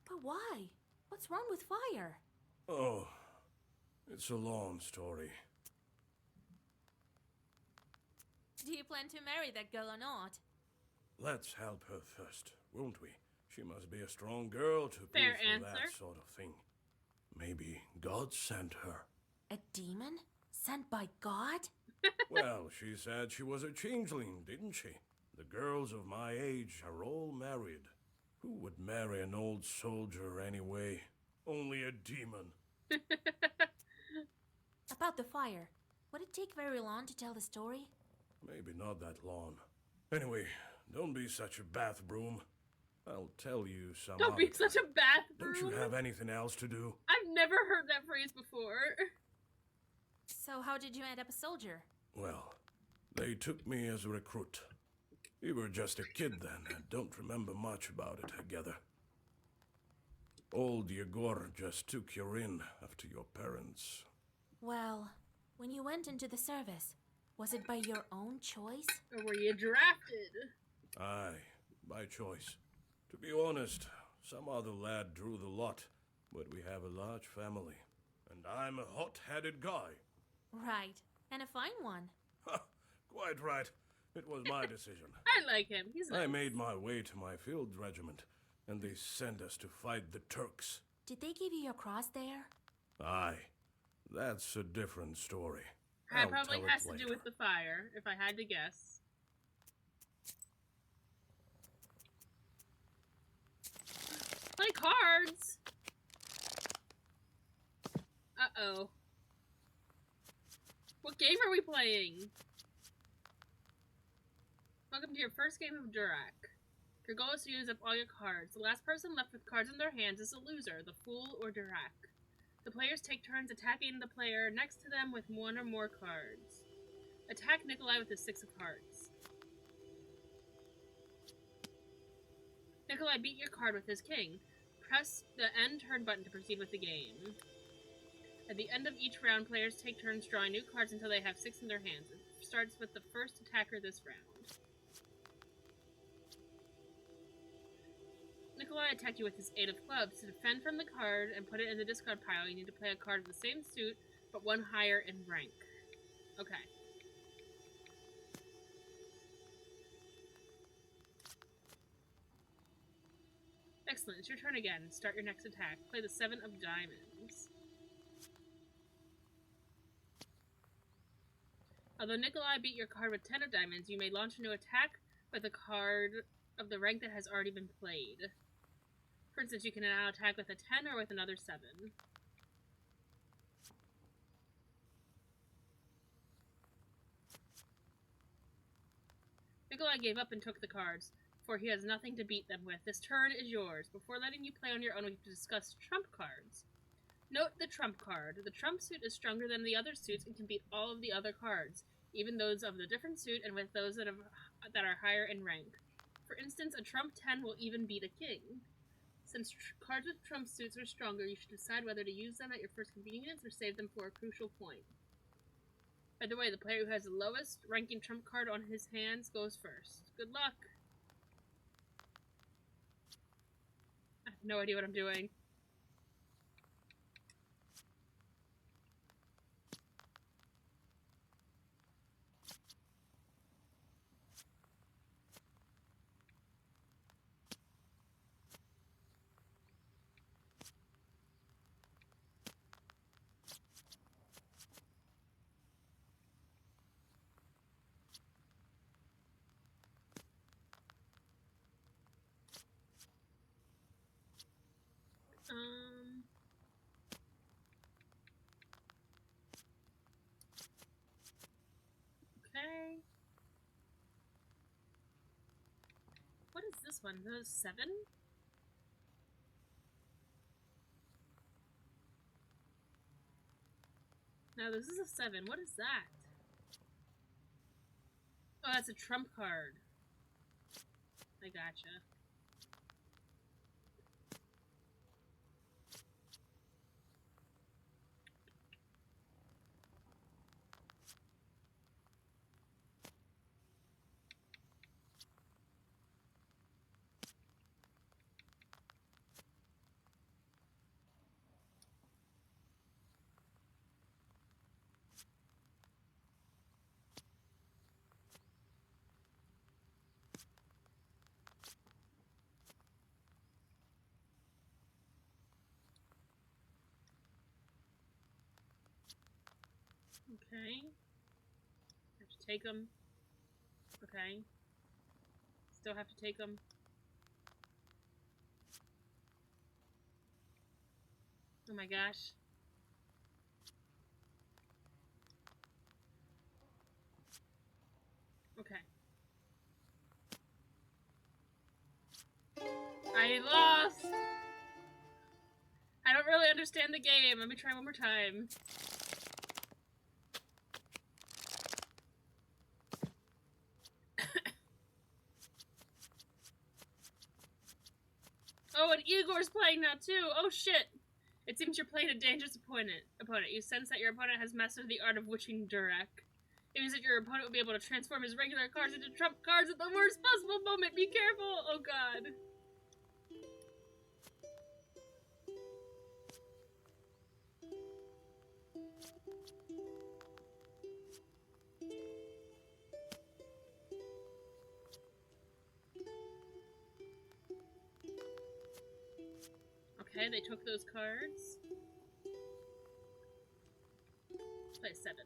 But why? What's wrong with fire? Oh, it's a long story. Do you plan to marry that girl or not? Let's help her first, won't we? She must be a strong girl to pull Fair for that answer. sort of thing. Maybe God sent her. A demon? Sent by God? Well, she said she was a changeling, didn't she? The girls of my age are all married. Who would marry an old soldier anyway? Only a demon. About the fire. Would it take very long to tell the story? Maybe not that long. Anyway, don't be such a bath broom. I'll tell you some Don't be other such a time. bathroom. Don't you have anything else to do? I've never heard that phrase before. So how did you end up a soldier? Well, they took me as a recruit. You were just a kid then. I don't remember much about it, I gather. Old Yegor just took you in after your parents. Well, when you went into the service, was it by your own choice? Or were you drafted? Aye, by choice. To be honest, some other lad drew the lot, but we have a large family, and I'm a hot-headed guy. Right, and a fine one. Quite right. It was my decision. I like him. He's nice. I made my way to my field regiment, and they sent us to fight the Turks. Did they give you your cross there? Aye, that's a different story. It I'll probably tell it has to later. do with the fire, if I had to guess. Play cards! Uh-oh. What game are we playing? Welcome to your first game of Durak. Your goal is to use up all your cards. The last person left with cards in their hands is a loser, the Fool or Durak. The players take turns attacking the player next to them with one or more cards. Attack Nikolai with his 6 of hearts. Nikolai beat your card with his king. Press the end turn button to proceed with the game. At the end of each round, players take turns drawing new cards until they have 6 in their hands. It starts with the first attacker this round. Nikolai attacked you with his 8 of clubs. To defend from the card and put it in the discard pile, you need to play a card of the same suit, but one higher in rank. Okay. Excellent, it's your turn again. Start your next attack. Play the 7 of diamonds. Although Nikolai beat your card with 10 of diamonds, you may launch a new attack with a card of the rank that has already been played. For instance, you can now attack with a 10 or with another 7. Nikolai gave up and took the cards, for he has nothing to beat them with. This turn is yours. Before letting you play on your own, we have to discuss trump cards. Note the trump card. The trump suit is stronger than the other suits and can beat all of the other cards, even those of the different suit and with those that are higher in rank. For instance, a trump 10 will even beat a king. Since cards with trump suits are stronger, you should decide whether to use them at your first convenience or save them for a crucial point. By the way, the player who has the lowest ranking trump card on his hands goes first. Good luck! I have no idea what I'm doing. Okay. What is this one? Those 7? No, this is a 7. What is that? Oh, that's a trump card. I gotcha. Okay. Have to take them. Okay. Still have to take them. Oh my gosh. Okay. I lost! I don't really understand the game. Let me try one more time. Oh, and Igor's playing now too! Oh shit! It seems you're playing a dangerous opponent. You sense that your opponent has mastered the art of witching Durek. It means that your opponent will be able to transform his regular cards into trump cards at the worst possible moment. Be careful! Oh god. Okay, they took those cards. Let's play 7.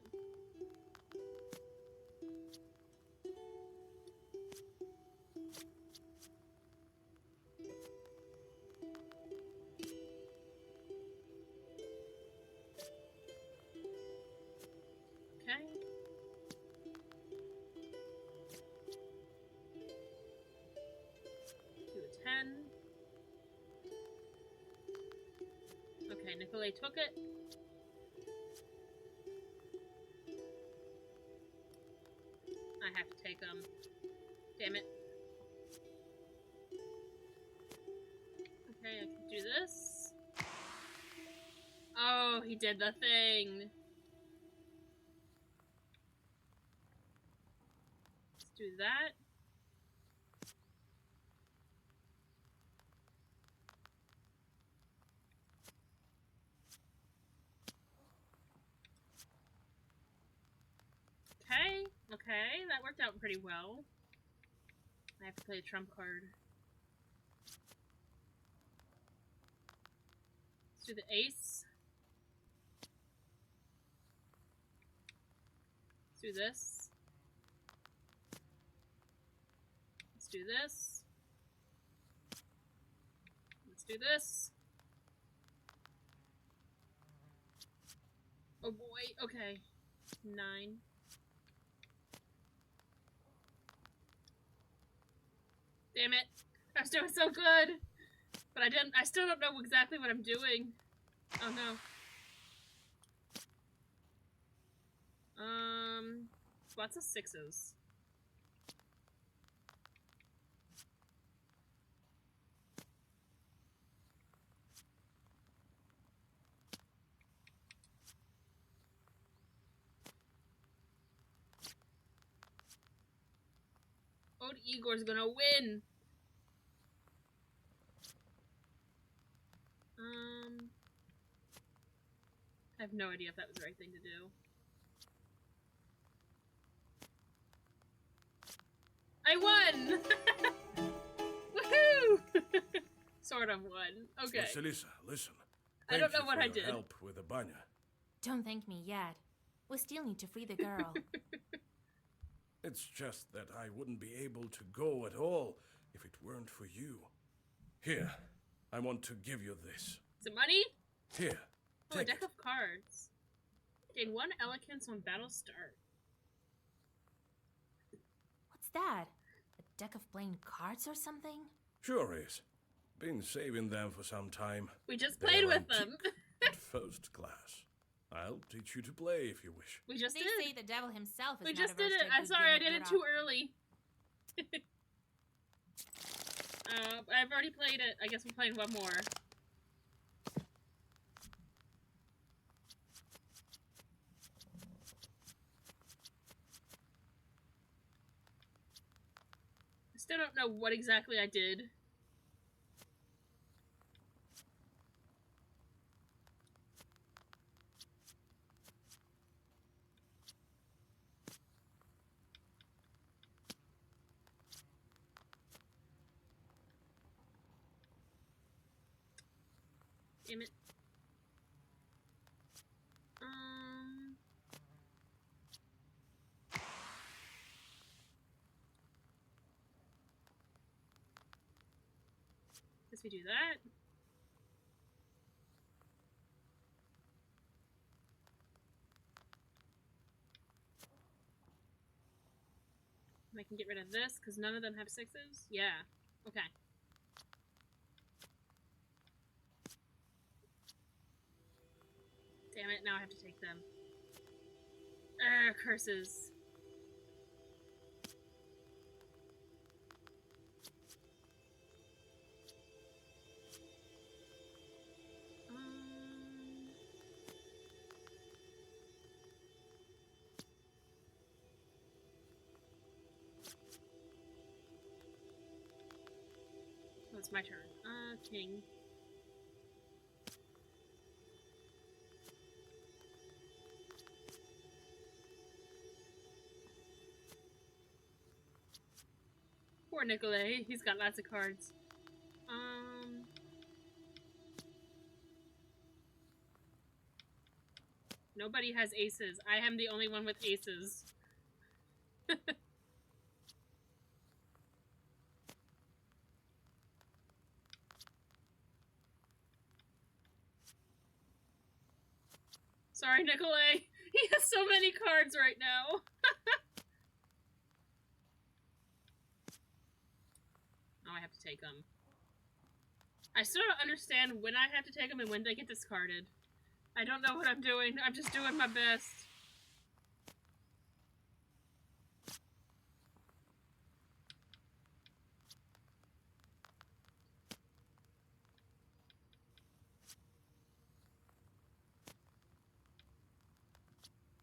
Okay. Do a 10. Okay, Nikolai took it. I have to take them. Damn it. Okay, I can do this. Oh, he did the thing. Let's do that. Okay, okay, that worked out pretty well. I have to play a trump card. Let's do the ace. Let's do this. Let's do this. Let's do this. Oh boy, okay. 9. Damn it. I was doing so good. But I still don't know exactly what I'm doing. Oh no. Lots of 6s. Oh, Igor's gonna win. I have no idea if that was the right thing to do. I won! Woohoo! Sort of won. Okay. Vasilisa, listen. I don't know what I did. Help with the banya. Don't thank me yet. We still need to free the girl. It's just that I wouldn't be able to go at all if it weren't for you. Here, I want to give you this. Some money? Here, Oh, a take deck it. of cards. Gain 1 eloquence on battle start. What's that? A deck of playing cards or something? Sure is. Been saving them for some time. We just They played are with them. antique, first class. I'll teach you to play if you wish. We just They did. say the devil himself is We not just averse did to it. a I'm good sorry, game I of did it Dura. too early. I've already played it. I guess we're playing one more. I still don't know what exactly I did. Damn it. Guess we do that. I can get rid of this because none of them have 6s. Yeah. Okay. Damn it, now I have to take them. Curses. Oh, it's my turn. King. Poor Nikolay, he's got lots of cards. Nobody has aces. I am the only one with aces. Sorry, Nikolay. He has so many cards right now. Oh, I have to take them. I still don't understand when I have to take them and when they get discarded. I don't know what I'm doing. I'm just doing my best.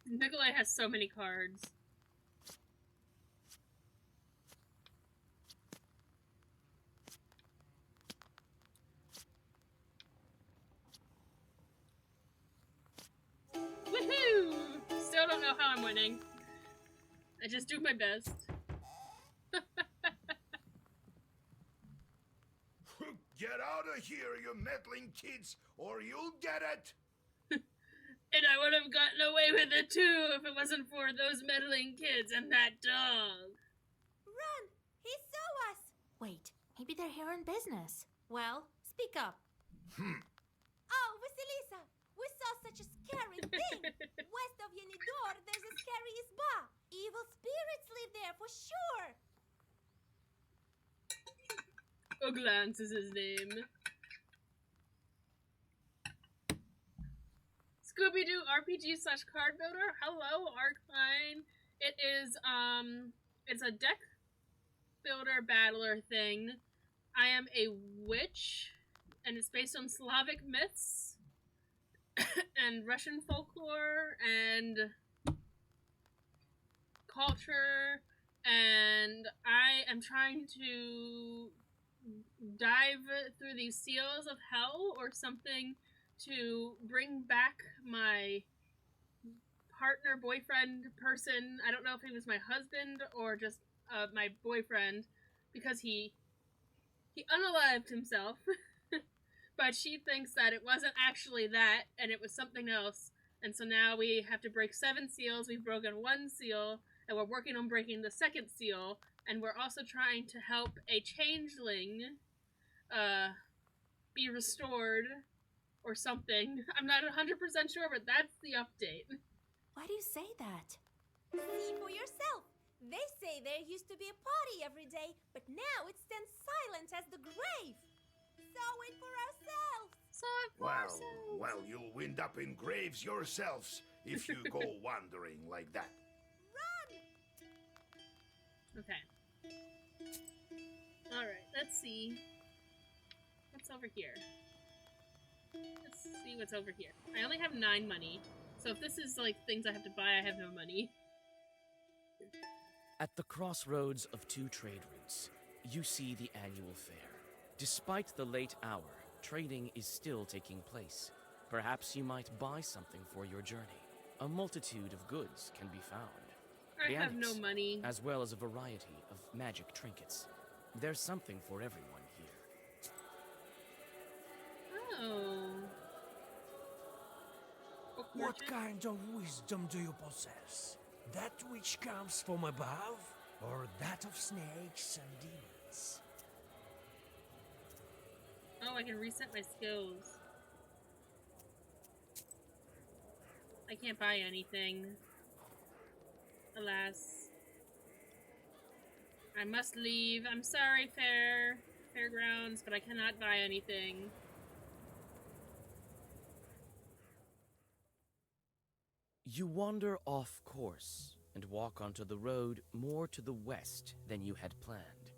Nikolay has so many cards. Woohoo! Still don't know how I'm winning. I just do my best. Get out of here, you meddling kids, or you'll get it! And I would have gotten away with it too if it wasn't for those meddling kids and that dog. Run! He saw us! Wait, maybe they're here on business. Well, speak up. Oh, Vasilisa! We saw such a scary thing! West of Yenidor, there's a scary isba! Evil spirits live there for sure! Uglance is his name. Scooby-Doo RPG / card builder. Hello, Arcline. It is, it's a deck builder battler thing. I am a witch, and it's based on Slavic myths and Russian folklore and culture, and I am trying to dive through these seals of hell or something to bring back my partner, boyfriend, person. I don't know if he was my husband or just my boyfriend, because he unalived himself. But she thinks that it wasn't actually that, and it was something else. And so now we have to break 7 seals. We've broken 1 seal, and we're working on breaking the 2nd seal. And we're also trying to help a changeling be restored or something. I'm not 100% sure, but that's the update. Why do you say that? See for yourself. They say there used to be a party every day, but now it stands silent as the grave. Saw it for ourselves. Saw it for ourselves. Well, you'll wind up in graves yourselves if you go wandering like that. Run! Okay. Alright, let's see. What's over here? Let's see what's over here. I only have 9 money, so if this is like things I have to buy, I have no money. At the crossroads of 2 trade routes, you see the annual fair. Despite the late hour, trading is still taking place. Perhaps you might buy something for your journey. A multitude of goods can be found. I have no money. As well as a variety of magic trinkets. There's something for everyone here. Oh. What kind of wisdom do you possess? That which comes from above, or that of snakes and demons? Oh, I can reset my skills. I can't buy anything. Alas. I must leave. I'm sorry, Fairgrounds, but I cannot buy anything. You wander off course and walk onto the road more to the west than you had planned.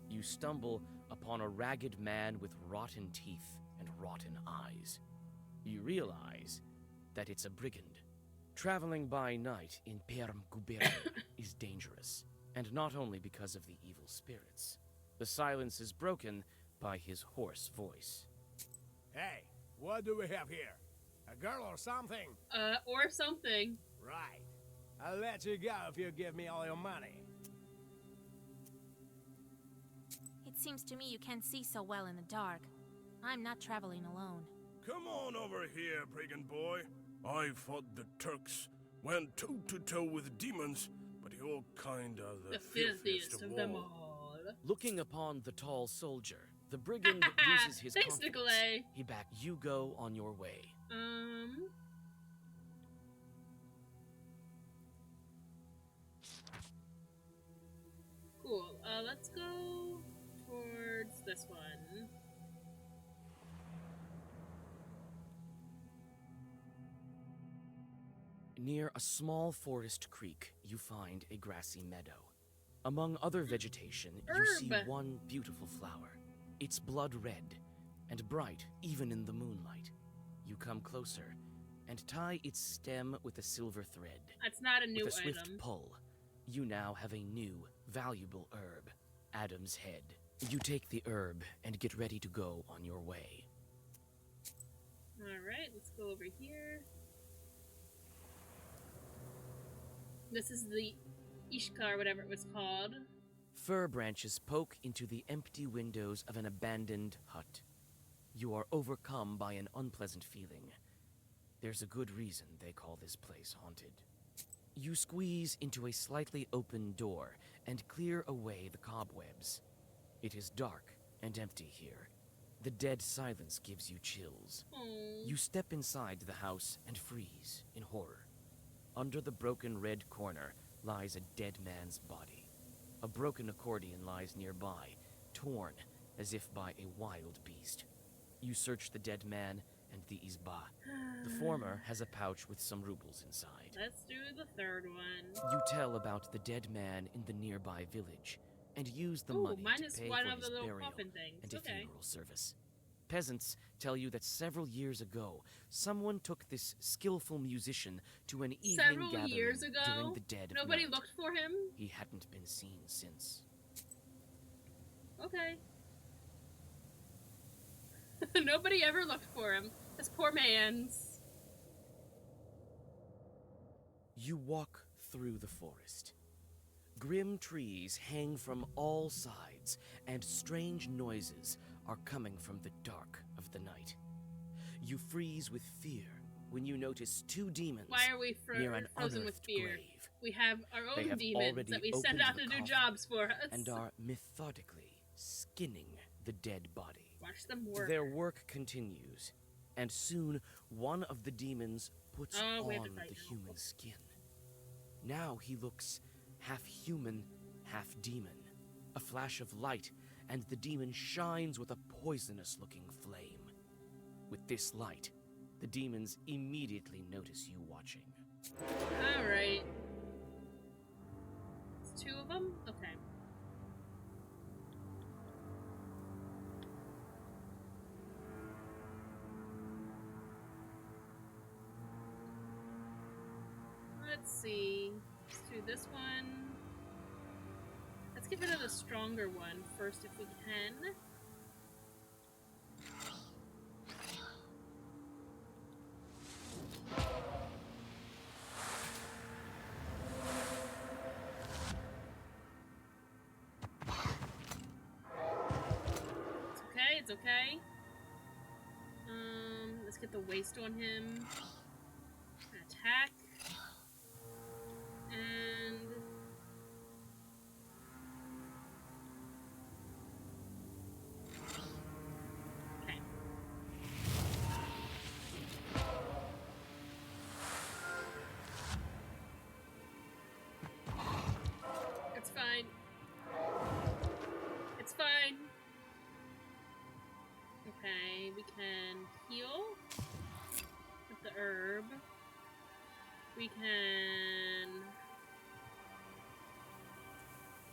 You stumble upon a ragged man with rotten teeth and rotten eyes. You realize that it's a brigand. Traveling by night in Perm Gubera is dangerous, and not only because of the evil spirits. The silence is broken by his hoarse voice. Hey, what do we have here? A girl or something? Or something. Right. I'll let you go if you give me all your money. It seems to me you can't see so well in the dark. I'm not traveling alone. Come on over here, brigand boy. I fought the Turks, went toe-to-toe with demons, but you're kinda the filthiest of them all. Looking upon the tall soldier, the brigand loses his Thanks, confidence. Nikolay. He back you go on your way. Cool. Let's go towards this one. Near a small forest creek, you find a grassy meadow. Among other vegetation, you see one beautiful flower. It's blood red and bright even in the moonlight. You come closer and tie its stem with a silver thread. That's not a new With a swift item. pull, you now have a new, valuable herb, Adam's Head. You take the herb and get ready to go on your way. Alright, let's go over here. This is the Ishka or whatever it was called. Fir branches poke into the empty windows of an abandoned hut. You are overcome by an unpleasant feeling. There's a good reason they call this place haunted. You squeeze into a slightly open door and clear away the cobwebs. It is dark and empty here. The dead silence gives you chills. You step inside the house and freeze in horror. Under the broken red corner lies a dead man's body. A broken accordion lies nearby, torn as if by a wild beast. You search the dead man and the izba. The former has a pouch with some rubles inside. Let's do the third one. You tell about the dead man in the nearby village and use the money mine to is pay one for of his the little burial coffin things. and a Okay. funeral service. Peasants tell you that several years ago, someone took this skillful musician to an evening Several gathering years ago? during the dead of Nobody night. looked for him? He hadn't been seen since. Okay. Nobody ever looked for him. This poor man's. You walk through the forest. Grim trees hang from all sides, and strange noises are coming from the dark of the night. You freeze with fear when you notice two demons Why are we near an frozen with unearthed fear? grave. We have our They own have demons already that we opened send out the to do coffin jobs for us. and are methodically skinning the dead body. Watch them work. Their work continues, and soon one of the demons puts we have to on fight the now. human skin. Now he looks half human, half demon. A flash of light, and the demon shines with a poisonous-looking flame. With this light, the demons immediately notice you watching. Alright. It's two of them? Okay. Let's see. Let's do this one. Let's get rid of the stronger one first if we can. It's okay. Let's get the waste on him. Attack. And we can...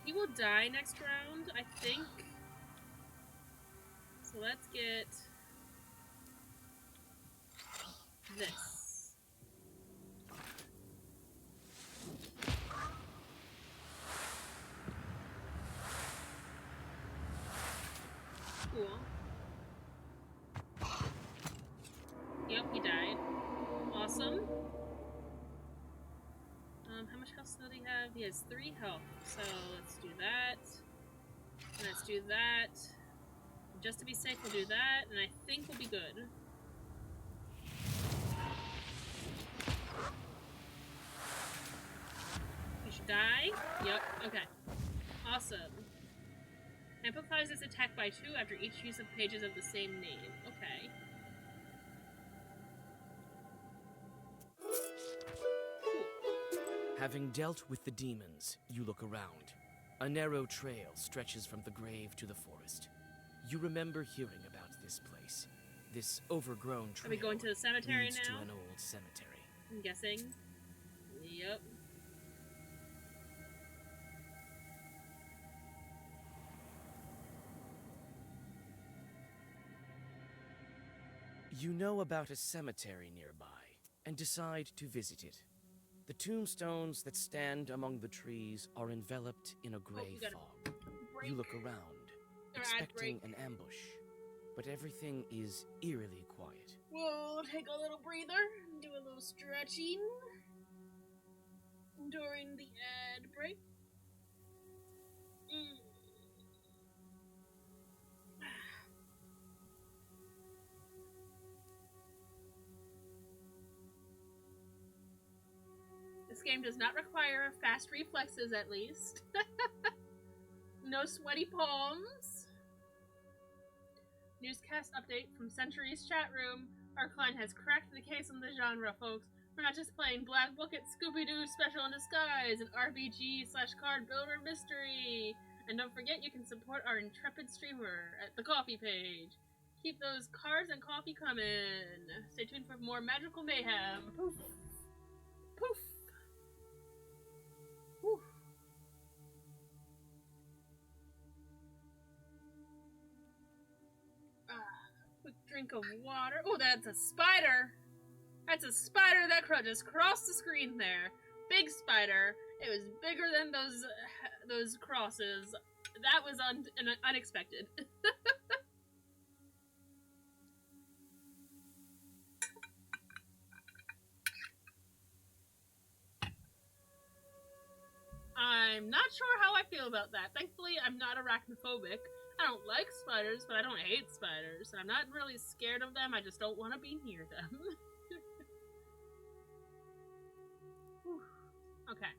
He will die next round, I think. So let's get this. Cool. Yep, he died. Awesome. How much health does he have? He has 3 health. So let's do that. And let's do that. Just to be safe, we'll do that, and I think we'll be good. He should die. Yep, okay. Awesome. Amplifies its attack by 2 after each use of pages of the same name. Okay. Having dealt with the demons, you look around. A narrow trail stretches from the grave to the forest. You remember hearing about this place. This overgrown trail Are we going to the cemetery leads now? to an old cemetery. I'm guessing. Yep. You know about a cemetery nearby and decide to visit it. The tombstones that stand among the trees are enveloped in a gray fog. You look around, expecting an ambush, but everything is eerily quiet. We'll take a little breather, do a little stretching during the ad break. This game does not require fast reflexes, at least. No sweaty palms. Newscast update from Century's chat room. Our client has cracked the case on the genre, folks. We're not just playing Black Bucket Scooby-Doo Special in Disguise, an RPG/card builder mystery. And don't forget, you can support our intrepid streamer at the coffee page. Keep those cards and coffee coming. Stay tuned for more magical mayhem. Poof. Poof. Whew. Quick drink of water. Oh, that's a spider! That's a spider that just crossed the screen there. Big spider. It was bigger than those crosses. That was unexpected. I'm not sure how I feel about that. Thankfully, I'm not arachnophobic. I don't like spiders, but I don't hate spiders. And I'm not really scared of them, I just don't want to be near them. Okay.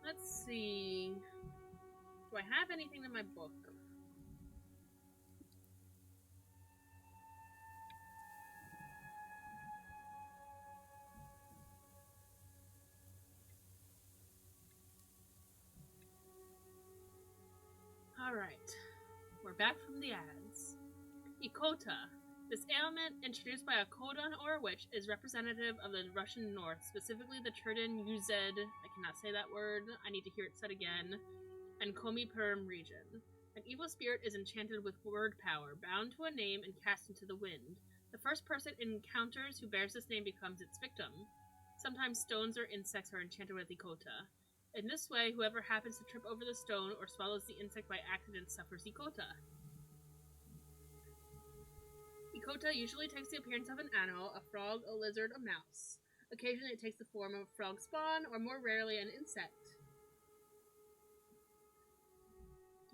Let's see. Do I have anything in my book? Alright, we're back from the ads. Ikota. This ailment, introduced by a Kodan or a witch, is representative of the Russian north, specifically the Cherdyn, Uzed, I cannot say that word, I need to hear it said again, and Komi-Perm region. An evil spirit is enchanted with word power, bound to a name and cast into the wind. The first person it encounters who bears this name becomes its victim. Sometimes stones or insects are enchanted with Ikota. In this way, whoever happens to trip over the stone or swallows the insect by accident suffers Ikota. Ikota usually takes the appearance of an animal, a frog, a lizard, a mouse. Occasionally it takes the form of a frog spawn, or more rarely an insect.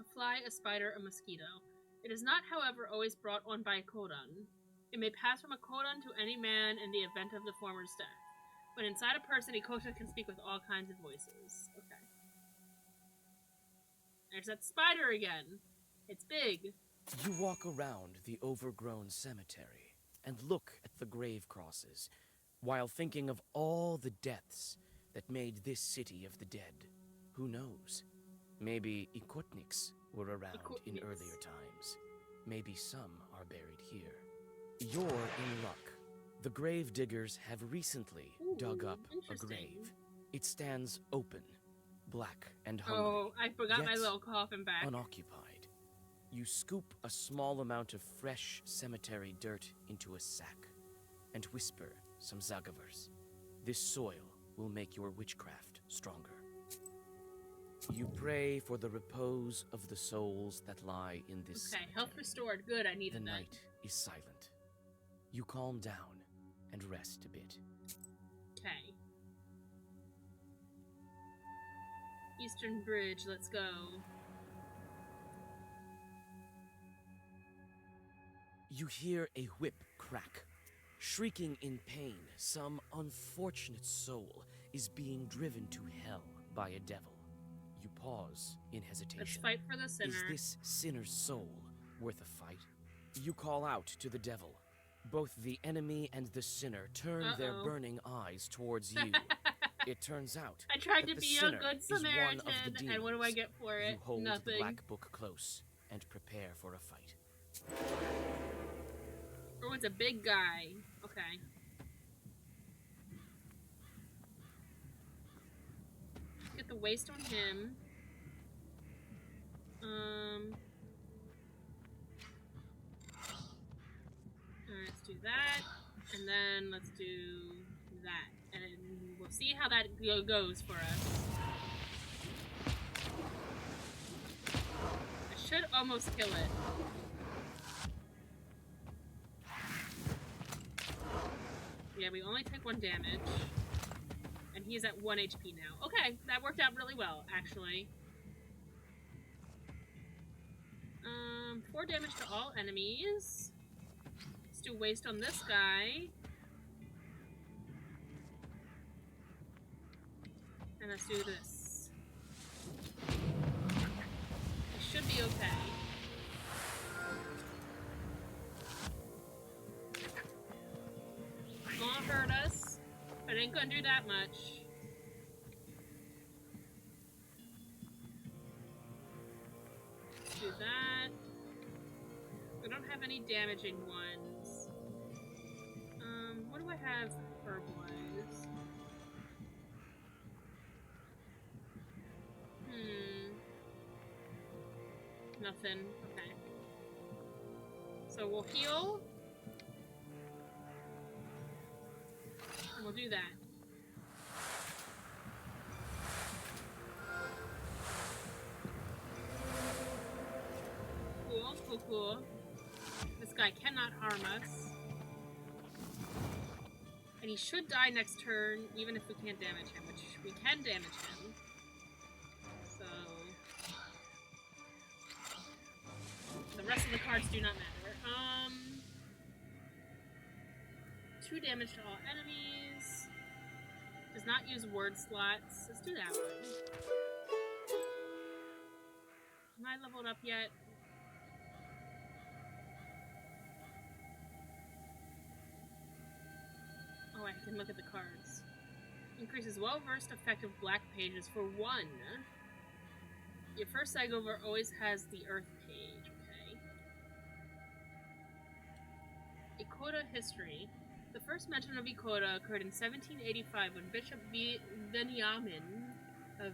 A fly, a spider, a mosquito. It is not, however, always brought on by a Kodan. It may pass from a Kodan to any man in the event of the former's death. When inside a person, Ikota can speak with all kinds of voices. Okay. There's that spider again. It's big. You walk around the overgrown cemetery and look at the grave crosses, while thinking of all the deaths that made this city of the dead. Who knows? Maybe Ikotniks were around in earlier times. Maybe some are buried here. You're in luck The grave diggers have recently dug up a interesting. grave. It stands open, black and hungry. Oh, I forgot my yet little coffin back. unoccupied. You scoop a small amount of fresh cemetery dirt into a sack and whisper some Zagavers. This soil will make your witchcraft stronger. You pray for the repose of the souls that lie in this Okay, health restored. Good, I needed The that. night is silent. You calm down and rest a bit. Okay. Eastern Bridge, let's go. You hear a whip crack. Shrieking in pain, some unfortunate soul is being driven to hell by a devil. You pause in hesitation. Let's fight for the sinner. Is this sinner's soul worth a fight? You call out to the devil. Both the enemy and the sinner turn their burning eyes towards you. It turns out I tried that to the be a sinner good is one of the Samaritan, and what do I demons. get for it? You hold Nothing. the black book close and prepare for a fight. Oh, it's a big guy. Okay. Get the waist on him. Alright, let's do that. And then let's do that. And we'll see how that goes for us. I should almost kill it. Yeah, we only take 1 damage. And he's at 1 HP now. Okay, that worked out really well, actually. 4 damage to all enemies. Let's do waste on this guy. And let's do this. It should be okay. Gonna hurt us, but it ain't gonna do that much. Let's do that. We don't have any damaging ones. What do I have herb-wise? Nothing. Okay. So we'll heal. And we'll do that. Cool, cool, cool. This guy cannot harm us. And he should die next turn, even if we can't damage him, which we can damage him. So... the rest of the cards do not matter. 2 damage to all enemies. Does not use word slots. Let's do that one. Am I leveled up yet? Oh, I can look at the cards. Increases well-versed effective black pages for 1. Your first Cygover always has the Earth page, okay? Ikota history. The first mention of Ikota occurred in 1785 when Bishop Benjamin of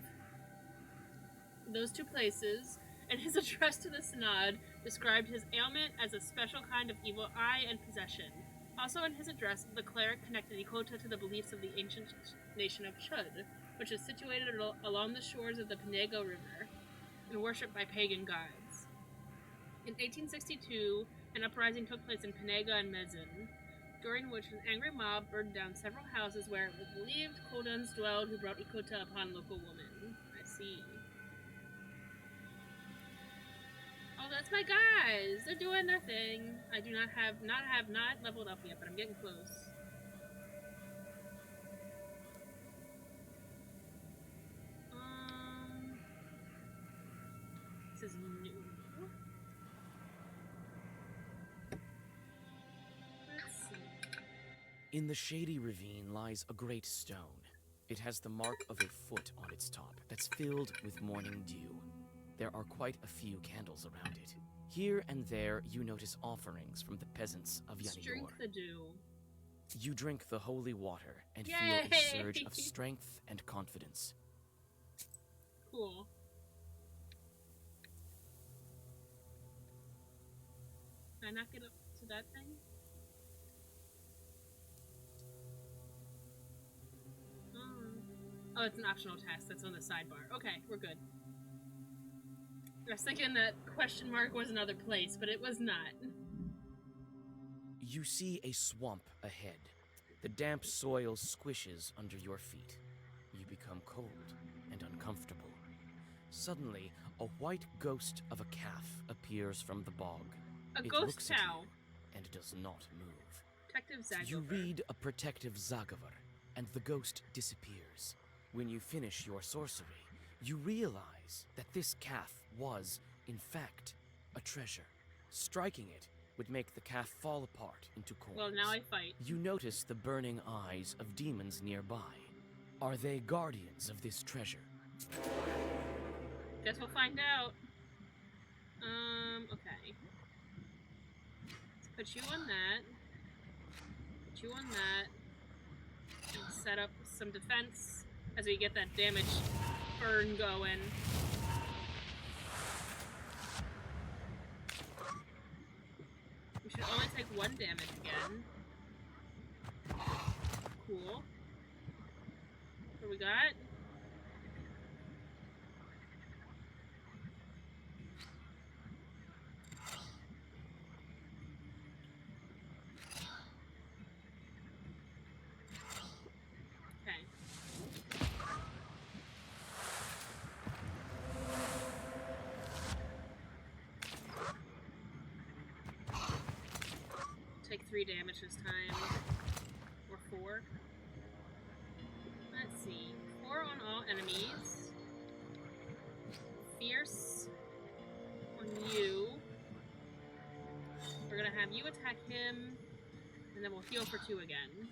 those 2 places, in his address to the Synod, described his ailment as a special kind of evil eye and possession. Also in his address, the cleric connected Ikota to the beliefs of the ancient nation of Chud, which is situated along the shores of the Penego River, and worshipped by pagan gods. In 1862, an uprising took place in Penega and Mezin, during which an angry mob burned down several houses where it was believed Kodans dwelled who brought Ikota upon local women. I see. Oh, that's my guys! They're doing their thing. I do not have not leveled up yet, but I'm getting close. This is new. Let's see. In the shady ravine lies a great stone. It has the mark of a foot on its top that's filled with morning dew. There are quite a few candles around it. Here and there you notice offerings from the peasants of Yanidor. Drink the dew. You drink the holy water and feel Yay! a surge of strength and confidence. Cool. Can I not get up to that thing? Oh, it's an optional task that's on the sidebar. Okay, we're good. I was thinking that question mark was another place, but it was not. You see a swamp ahead. The damp soil squishes under your feet. You become cold and uncomfortable. Suddenly, a white ghost of a calf appears from the bog. A It ghost looks at cow. you and does not move. Detective Zagover. You read a protective Zagavar, and the ghost disappears. When you finish your sorcery, you realize that this calf was, in fact, a treasure. Striking it would make the calf fall apart into corns. Well, now I fight. You notice the burning eyes of demons nearby. Are they guardians of this treasure? Guess we'll find out. Okay. Let's put you on that. Put you on that. And set up some defense as we get that damage burn going. We should only take 1 damage again. Cool. What we got? Take 3 damage this time. Or 4. Let's see. 4 on all enemies. Fierce on you. We're gonna have you attack him, and then we'll heal for 2 again.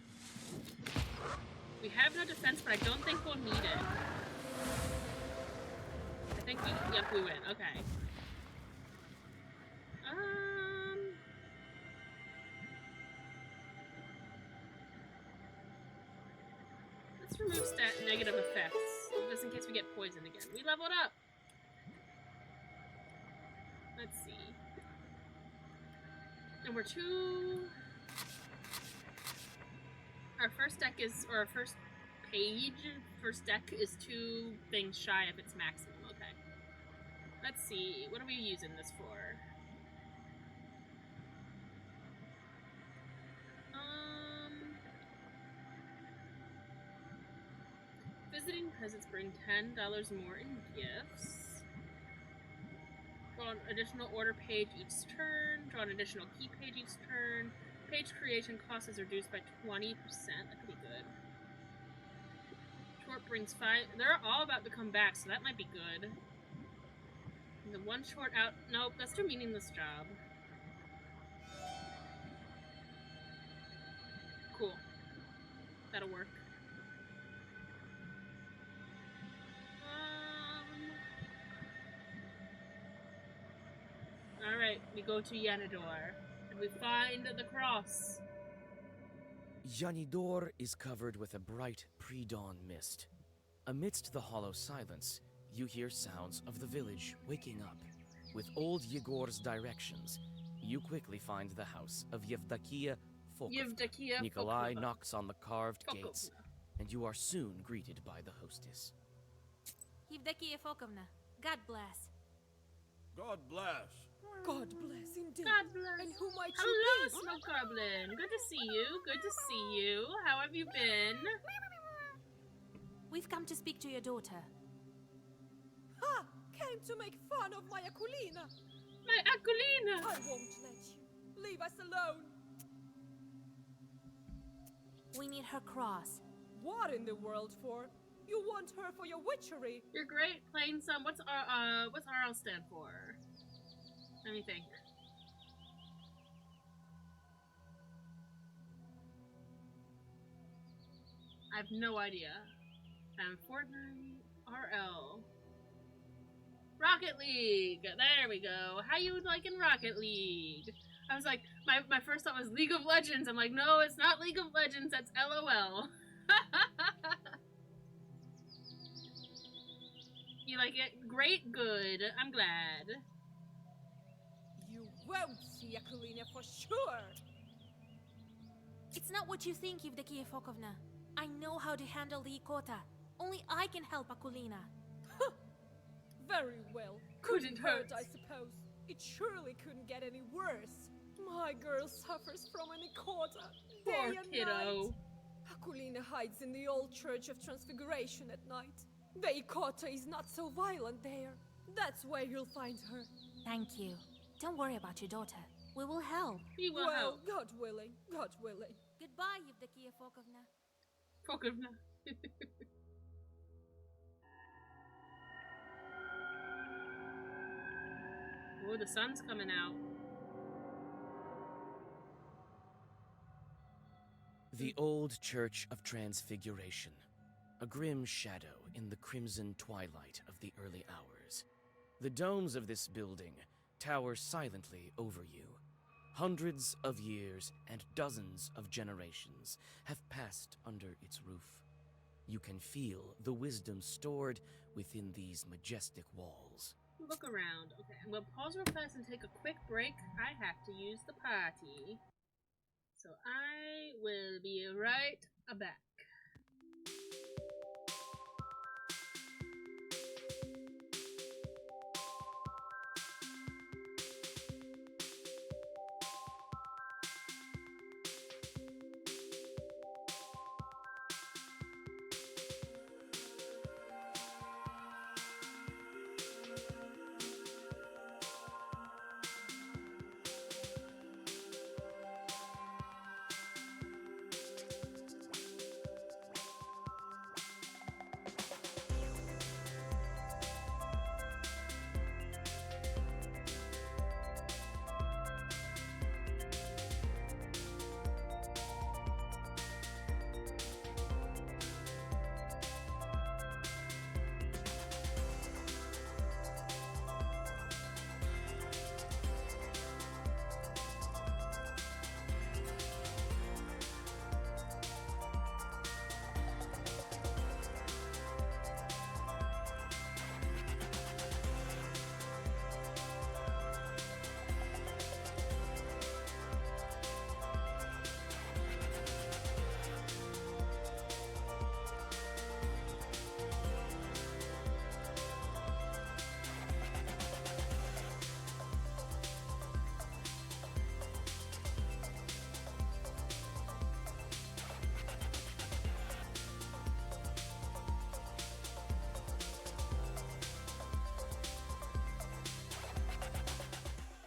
We have no defense, but I don't think we'll need it. I think we, yep, we win. Okay. Let's remove negative effects, just in case we get poisoned again. We leveled up! Let's see. And we're 2... Our first deck is, or our first page, first deck is 2 things shy of its maximum. Okay. Let's see, what are we using this for? Visiting presents bring $10 more in gifts. Draw an additional order page each turn. Draw an additional key page each turn. Page creation cost is reduced by 20%. That could be good. Short brings 5. They're all about to come back, so that might be good. And the 1 short out. Nope, that's too meaningless job. Cool. That'll work. Alright, we go to Yanador, and we find the cross. Yanidor is covered with a bright pre-dawn mist. Amidst the hollow silence, you hear sounds of the village waking up. With old Yegor's directions, you quickly find the house of Yevdakia Fokovna. Nikolai knocks on the carved gates, and you are soon greeted by the hostess. Yevdakia Fokovna, God bless. God bless. God bless indeed. God bless. And who might Hello, you be? Smoke Goblin. Good to see you. Good to see you. How have you been? We've come to speak to your daughter. Ha! Came to make fun of my Akulina. My Akulina! I won't let you. Leave us alone. We need her cross. What in the world for? You want her for your witchery? You're great playing some. What's RL stand for? Let me think. I have no idea. Fortnite RL. Rocket League! There we go. How you liking Rocket League? I was like, My first thought was League of Legends. I'm like, no, it's not League of Legends. That's LOL. You like it? Great, good. I'm glad. You won't see Akulina for sure. It's not what you think, Evdokia Fokovna. I know how to handle the Ikota. Only I can help Akulina. Very well. Couldn't hurt. I suppose. It surely couldn't get any worse. My girl suffers from an Ikota. Poor Day and kiddo. night. Akulina hides in the old Church of Transfiguration at night. The Ikota is not so violent there. That's where you'll find her. Thank you. Don't worry about your daughter. We will help. We will well, help. God willing. God willing. Goodbye, Evdokia Fokovna. Fokovna. Oh, the sun's coming out. The old Church of Transfiguration. A grim shadow in the crimson twilight of the early hours. The domes of this building tower silently over you. Hundreds of years and dozens of generations have passed under its roof. You can feel the wisdom stored within these majestic walls. Look around. Okay, I'm gonna pause real fast and take a quick break. I have to use the party. So I will be right back.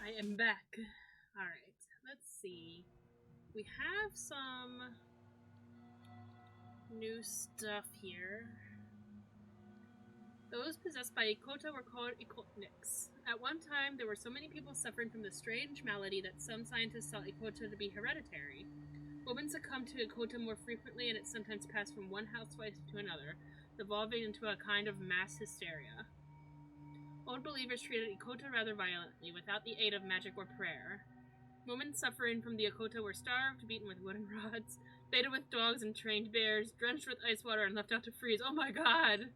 I am back. Alright, let's see. We have some new stuff here. Those possessed by Ikota were called Ikotniks. At one time, there were so many people suffering from this strange malady that some scientists thought Ikota to be hereditary. Women succumbed to Ikota more frequently, and it sometimes passed from one housewife to another, evolving into a kind of mass hysteria. Old believers treated Ikota rather violently, without the aid of magic or prayer. Women suffering from the Ikota were starved, beaten with wooden rods, baited with dogs and trained bears, drenched with ice water, and left out to freeze. Oh my god!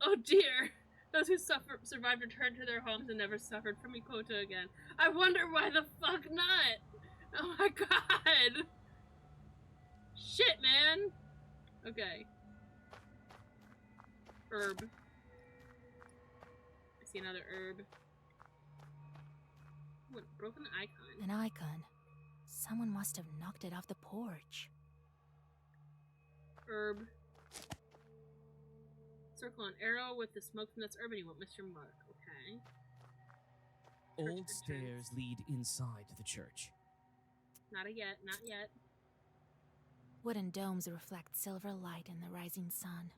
Oh dear! Those who survived returned to their homes and never suffered from Ikota again. I wonder why the fuck not! Oh my god! Shit, man! Okay. Herb. I see another herb. What, broken icon? An icon. Someone must have knocked it off the porch. Herb. Circle an arrow with the smoke from this herb and you want Mr. Mark. Okay. Old stairs lead inside the church. Not yet, not yet. Wooden domes reflect silver light in the rising sun.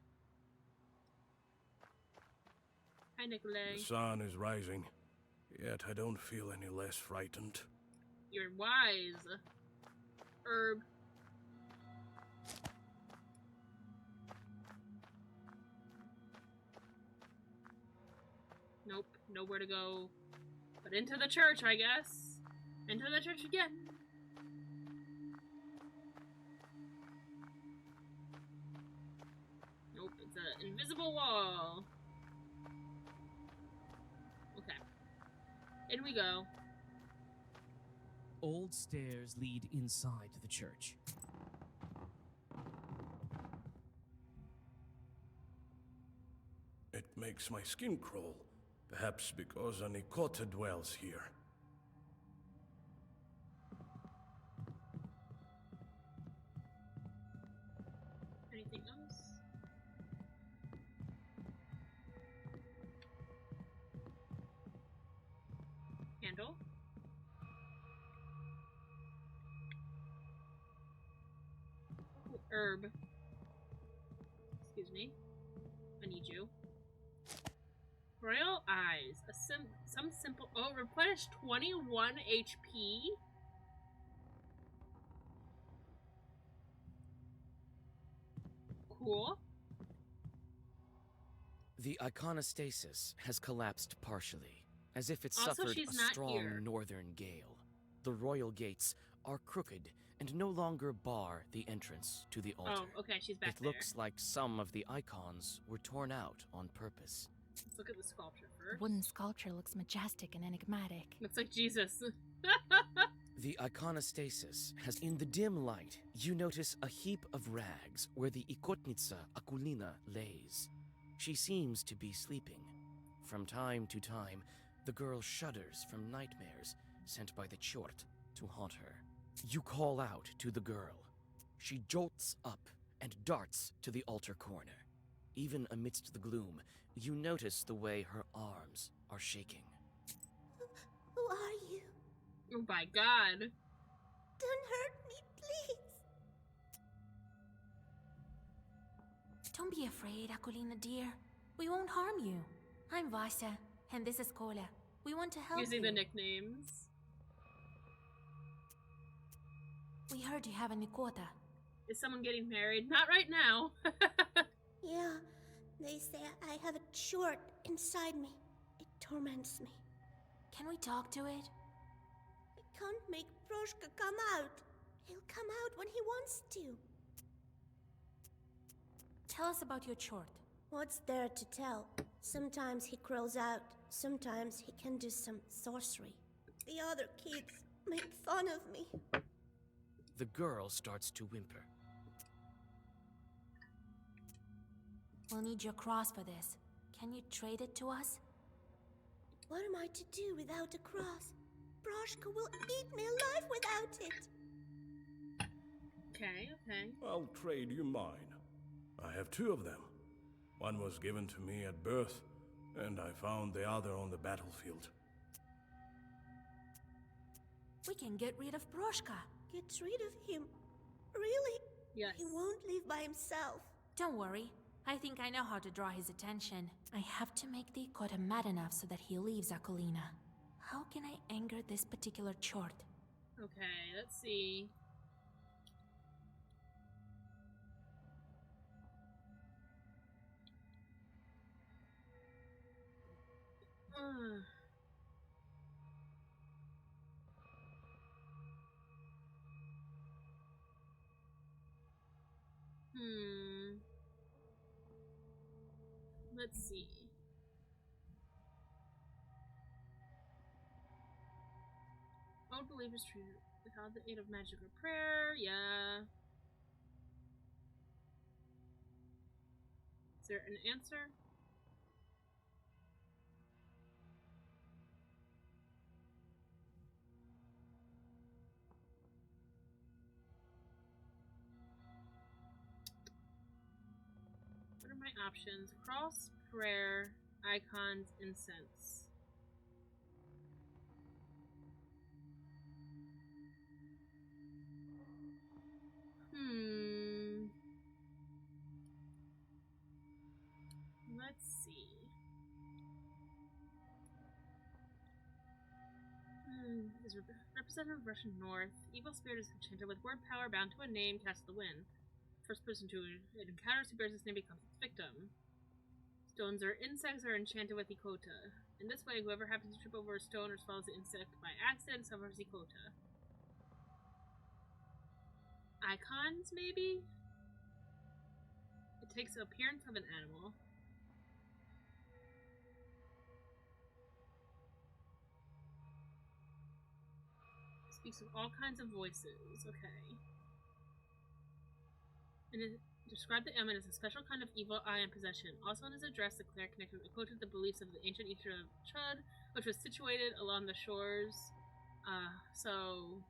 Hi, Nikolay. The sun is rising, yet I don't feel any less frightened. You're wise. Herb. Nope, nowhere to go. But into the church, I guess. Enter the church again. Nope, it's an invisible wall. Okay. In we go. Old stairs lead inside the church. It makes my skin crawl. Perhaps because an Ikota dwells here. Anything else? Candle. Ooh, herb. Excuse me. I need you. Royal Eyes. Some simple. Oh, replenish 21 HP. Cool. The iconostasis has collapsed partially, as if it Also, suffered she's a not strong here. northern gale. The royal gates are crooked and no longer bar the entrance to the altar. Oh, okay, she's back It there. looks like some of the icons were torn out on purpose. Let's look at the sculpture The first. wooden sculpture looks majestic and enigmatic. Looks like Jesus. The iconostasis has, in the dim light, you notice a heap of rags where the Ikotnitsa Akulina lays. She seems to be sleeping. From time to time, the girl shudders from nightmares sent by the Chort to haunt her. You call out to the girl. She jolts up and darts to the altar corner. Even amidst the gloom, you notice the way her arms are shaking. Who are you? Oh my god. Don't hurt me, please. Don't be afraid, Akulina dear. We won't harm you. I'm Vasa, and this is Kola. We want to help Using you. the nicknames. We heard you have a Nikota. Is someone getting married? Not right now. Yeah, they say I have a short inside me. It torments me. Can we talk to it? I can't make Proshka come out. He'll come out when he wants to. Tell us about your Chort. What's there to tell? Sometimes he crawls out. Sometimes he can do some sorcery. The other kids make fun of me. The girl starts to whimper. We'll need your cross for this. Can you trade it to us? What am I to do without a cross? Proshka will eat me alive without it. Okay, okay. I'll trade you mine. I have two of them. One was given to me at birth, and I found the other on the battlefield. We can get rid of Proshka. Get rid of him? Really? Yes. He won't leave by himself. Don't worry. I think I know how to draw his attention. I have to make the Ikota mad enough so that he leaves Akulina. How can I anger this particular Chort? Okay, let's see. Let's see. Old believers true. Without the aid of magic or prayer, yeah. Is there an answer? What are my options? Cross, prayer, icons, incense. Let's see. Is representative of Russian North. Evil spirit is enchanted with word power bound to a name cast to the wind. First person to it encounters who bears this name becomes its victim. Stones or insects are enchanted with Ikota. In this way, whoever happens to trip over a stone or swallows an insect by accident suffers Ikota. Icons, maybe? It takes the appearance of an animal. Speaks with all kinds of voices. Okay. And it described the ailment as a special kind of evil eye in possession. Also in his address, the cleric connected Ikota to the beliefs of the ancient Easter of Chud, which was situated along the shores. So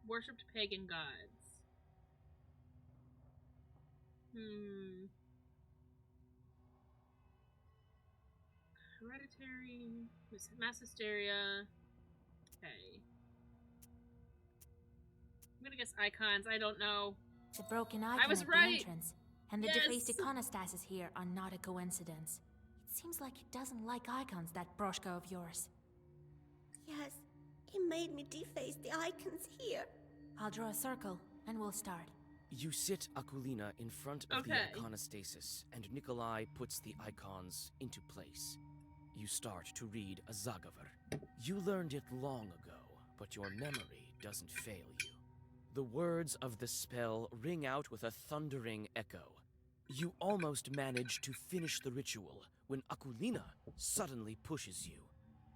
worshipped pagan gods. Hereditary, mass hysteria. Okay. I'm gonna guess icons. I don't know. The broken icon I was at right. the entrance and the defaced iconostasis here are not a coincidence. It seems like it doesn't like icons, that Broshka of yours. Yes, he made me deface the icons here. I'll draw a circle and we'll start. You sit Akulina in front of the iconostasis, and Nikolai puts the icons into place. You start to read a Zagavar. You learned it long ago, but your memory doesn't fail you. The words of the spell ring out with a thundering echo. You almost manage to finish the ritual when Akulina suddenly pushes you.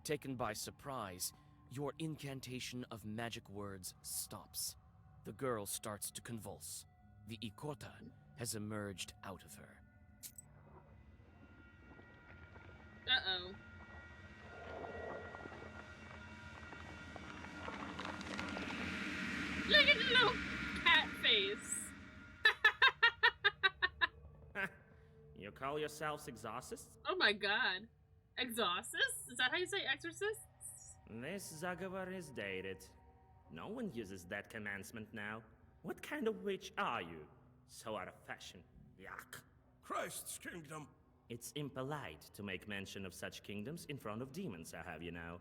Taken by surprise, your incantation of magic words stops. The girl starts to convulse. The Ikota has emerged out of her. Uh-oh. Look at the little cat face. You call yourselves exorcists? Oh my god. Exorcists? Is that how you say exorcists? This Zagavar is dated. No one uses that commencement now. What kind of witch are you? So out of fashion. Yuck. Christ's kingdom. It's impolite to make mention of such kingdoms in front of demons, I have you now.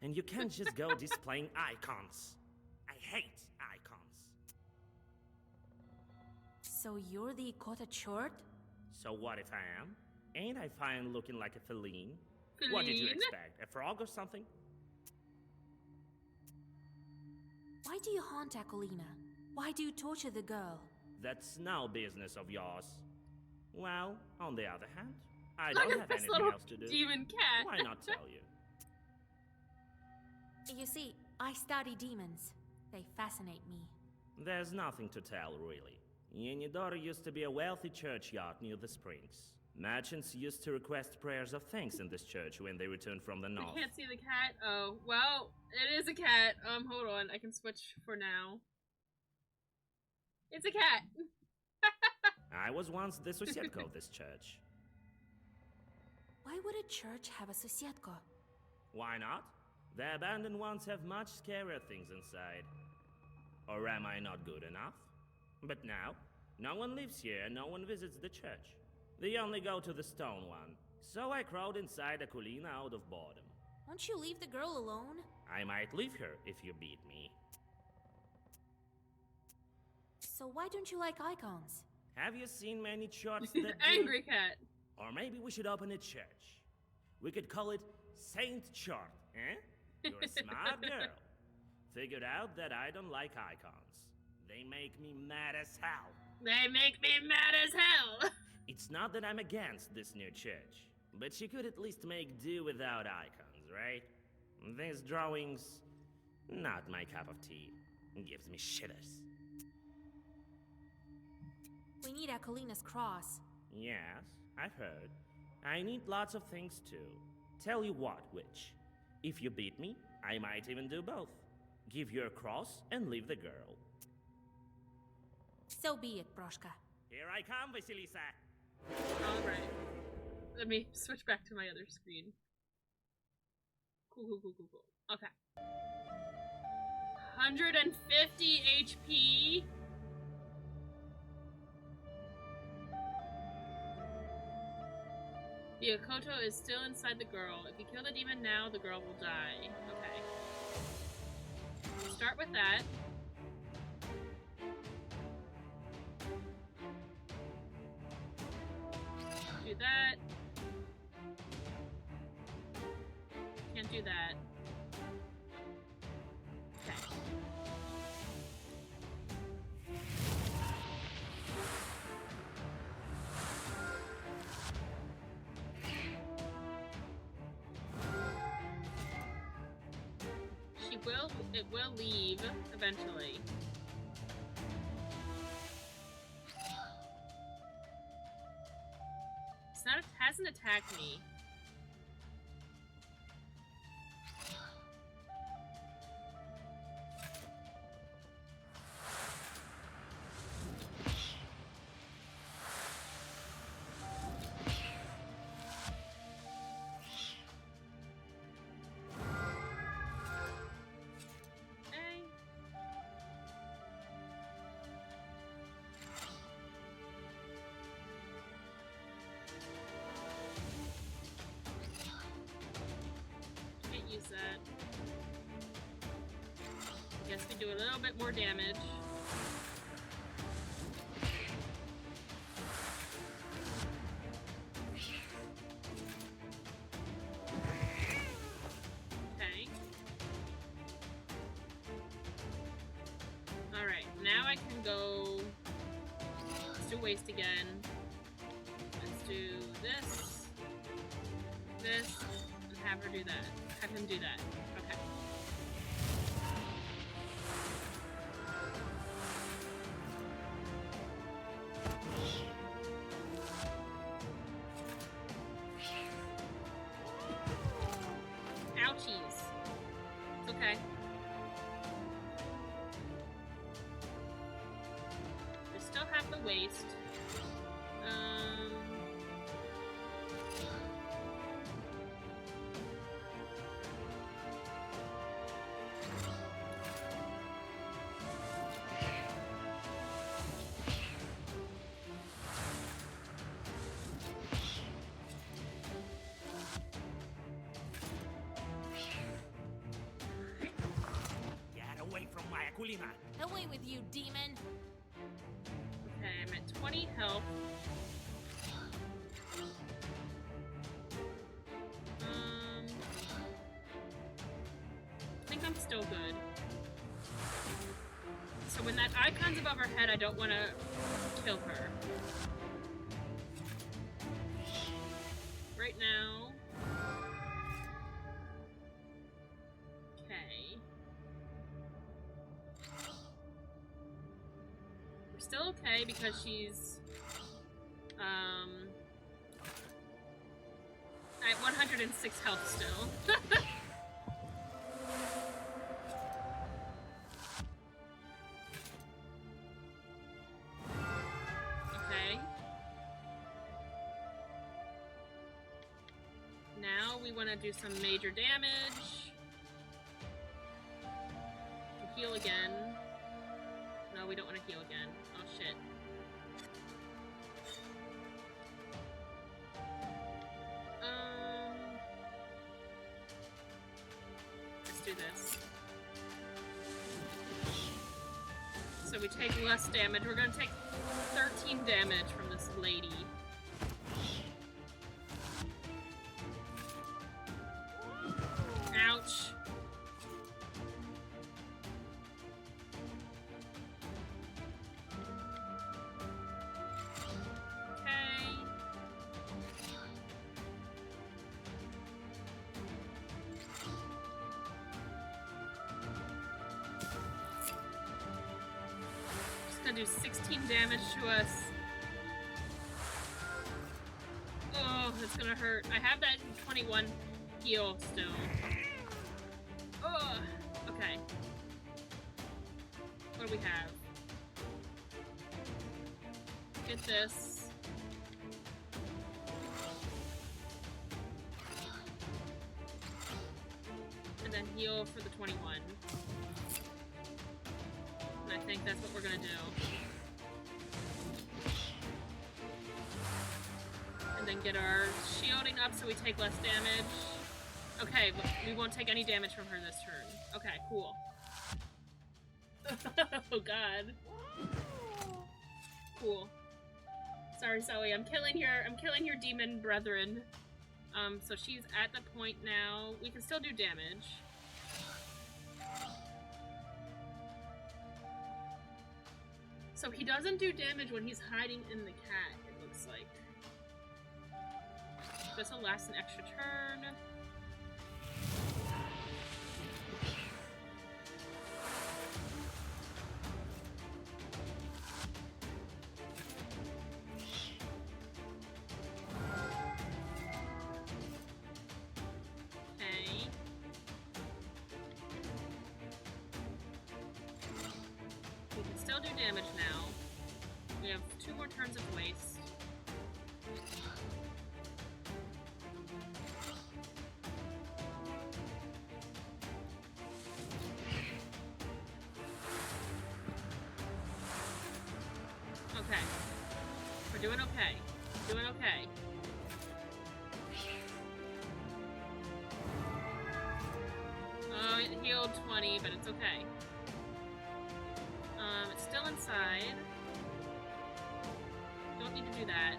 And you can't just go displaying icons. I hate icons. So you're the Ikota Chort? So what if I am? Ain't I fine looking like a feline? What did you expect? A frog or something? Why do you haunt Akulina? Why do you torture the girl? That's no business of yours. Well, on the other hand, I Look don't at have this anything little else to do. demon cat. Why not tell you? You see, I study demons. They fascinate me. There's nothing to tell, really. Yenidora used to be a wealthy churchyard near the springs. Merchants used to request prayers of thanks in this church when they returned from the north. I can't see the cat. Oh, well, it is a cat. Hold on. I can switch for now. It's a cat. I was once the Susietko of this church. Why would a church have a Susietko? Why not? The abandoned ones have much scarier things inside. Or am I not good enough? But now, no one lives here and no one visits the church. They only go to the stone one. So I crawled inside Akulina out of boredom. Won't you leave the girl alone? I might leave her if you beat me. So why don't you like icons? Have you seen many charts that Angry cat. Or maybe we should open a church. We could call it Saint Chart, eh? You're a smart girl. Figured out that I don't like icons. They make me mad as hell. They make me mad as hell. It's not that I'm against this new church, but you could at least make do without icons, right? These drawings, not my cup of tea. Gives me shitters. We need Akulina's cross. Yes, I've heard. I need lots of things too. Tell you what, witch. If you beat me, I might even do both. Give you a cross and leave the girl. So be it, Broshka. Here I come, Vasilisa. Alright. Let me switch back to my other screen. Cool. Okay. 150 HP. The Ikota is still inside the girl. If you kill the demon now, the girl will die. Okay. We'll start with that. Do that. can't do that. Okay. It will leave eventually. It hasn't attacked me. Use that. I guess we do a little bit more damage. Okay. Alright, now I can go. Let's do waste again. Let's do this. This. And have her do that. Have him do that. Okay. Ouchies. It's okay. We still have the waste. Away with you, demon! Okay, I'm at 20 health. I think I'm still good. So when that icon's above her head, I don't want to kill her. Right now... Still okay because she's at 106 health still. Okay. Now we want to do some major damage. Heal again. No, we don't want to heal again. Oh, shit. Let's do this. So we take less damage. We're gonna take 13 damage from this lady. Ouch. Do 16 damage to us. Oh, that's gonna hurt. I have that 21 heal still. Oh, okay. What do we have? Get this. And then heal for the 21. I think that's what we're gonna do. And then get our shielding up so we take less damage. Okay, we won't take any damage from her this turn. Okay, cool. Oh god. Cool. Sorry, Zoe, I'm killing your demon brethren. So she's at the point now. We can still do damage. So he doesn't do damage when he's hiding in the cat, it looks like. This will last an extra turn. Okay. We can still do damage now. We have 2 more turns of waste. Okay. We're doing okay. Doing okay. Oh, it healed 20, but it's okay. It's still inside. Don't need to do that.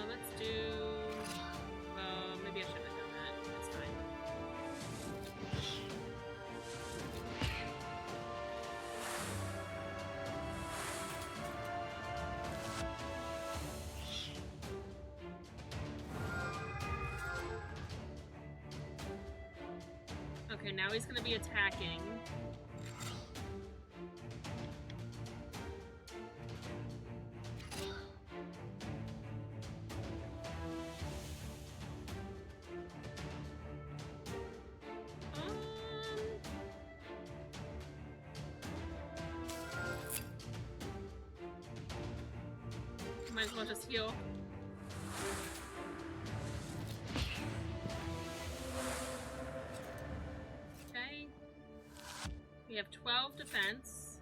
Let's do... Well, maybe I shouldn't have done that. That's fine. Okay, now he's gonna be attacking. Might as well just heal. Okay. We have 12 defense.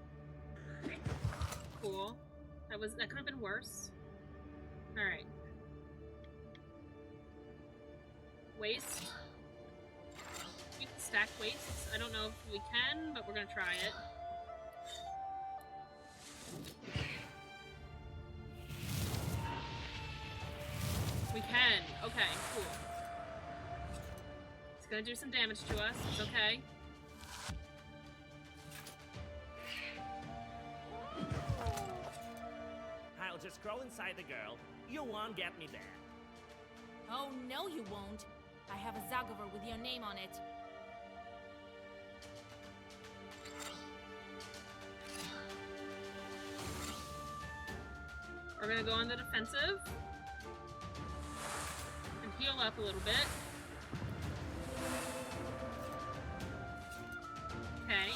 Cool. That could have been worse. Alright. Waste. We can stack wastes. I don't know if we can, but we're gonna try it. We can. Okay, cool. It's gonna do some damage to us. It's okay. I'll just crawl inside the girl. You won't get me there. Oh, no you won't. I have a Zagover with your name on it. We're gonna go on the defensive. And heal up a little bit. Okay.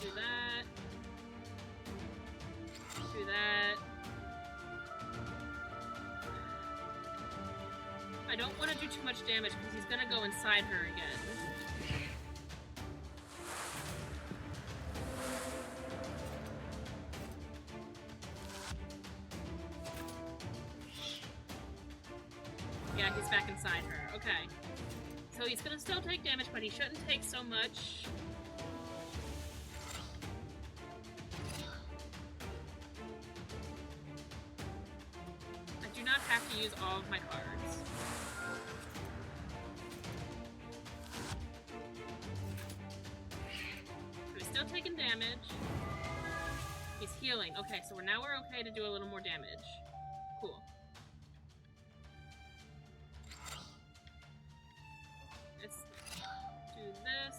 Do that. Do that. I don't want to do too much damage because he's gonna go inside her again. Yeah, he's back inside her. Okay. So he's gonna still take damage, but he shouldn't take so much. I do not have to use all of my cards. So he's still taking damage. He's healing. Okay, so now we're okay to do a little more damage. Cool. Let's do this.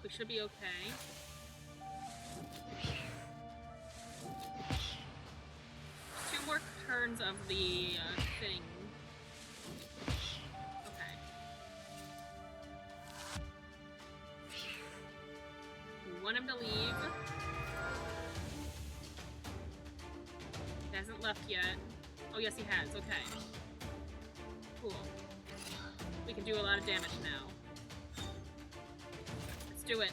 We should be okay. Two more turns of the thing. Okay. We want him to leave. He hasn't left yet. Oh, yes, he has. Okay. Cool. We can do a lot of damage now. Let's do it.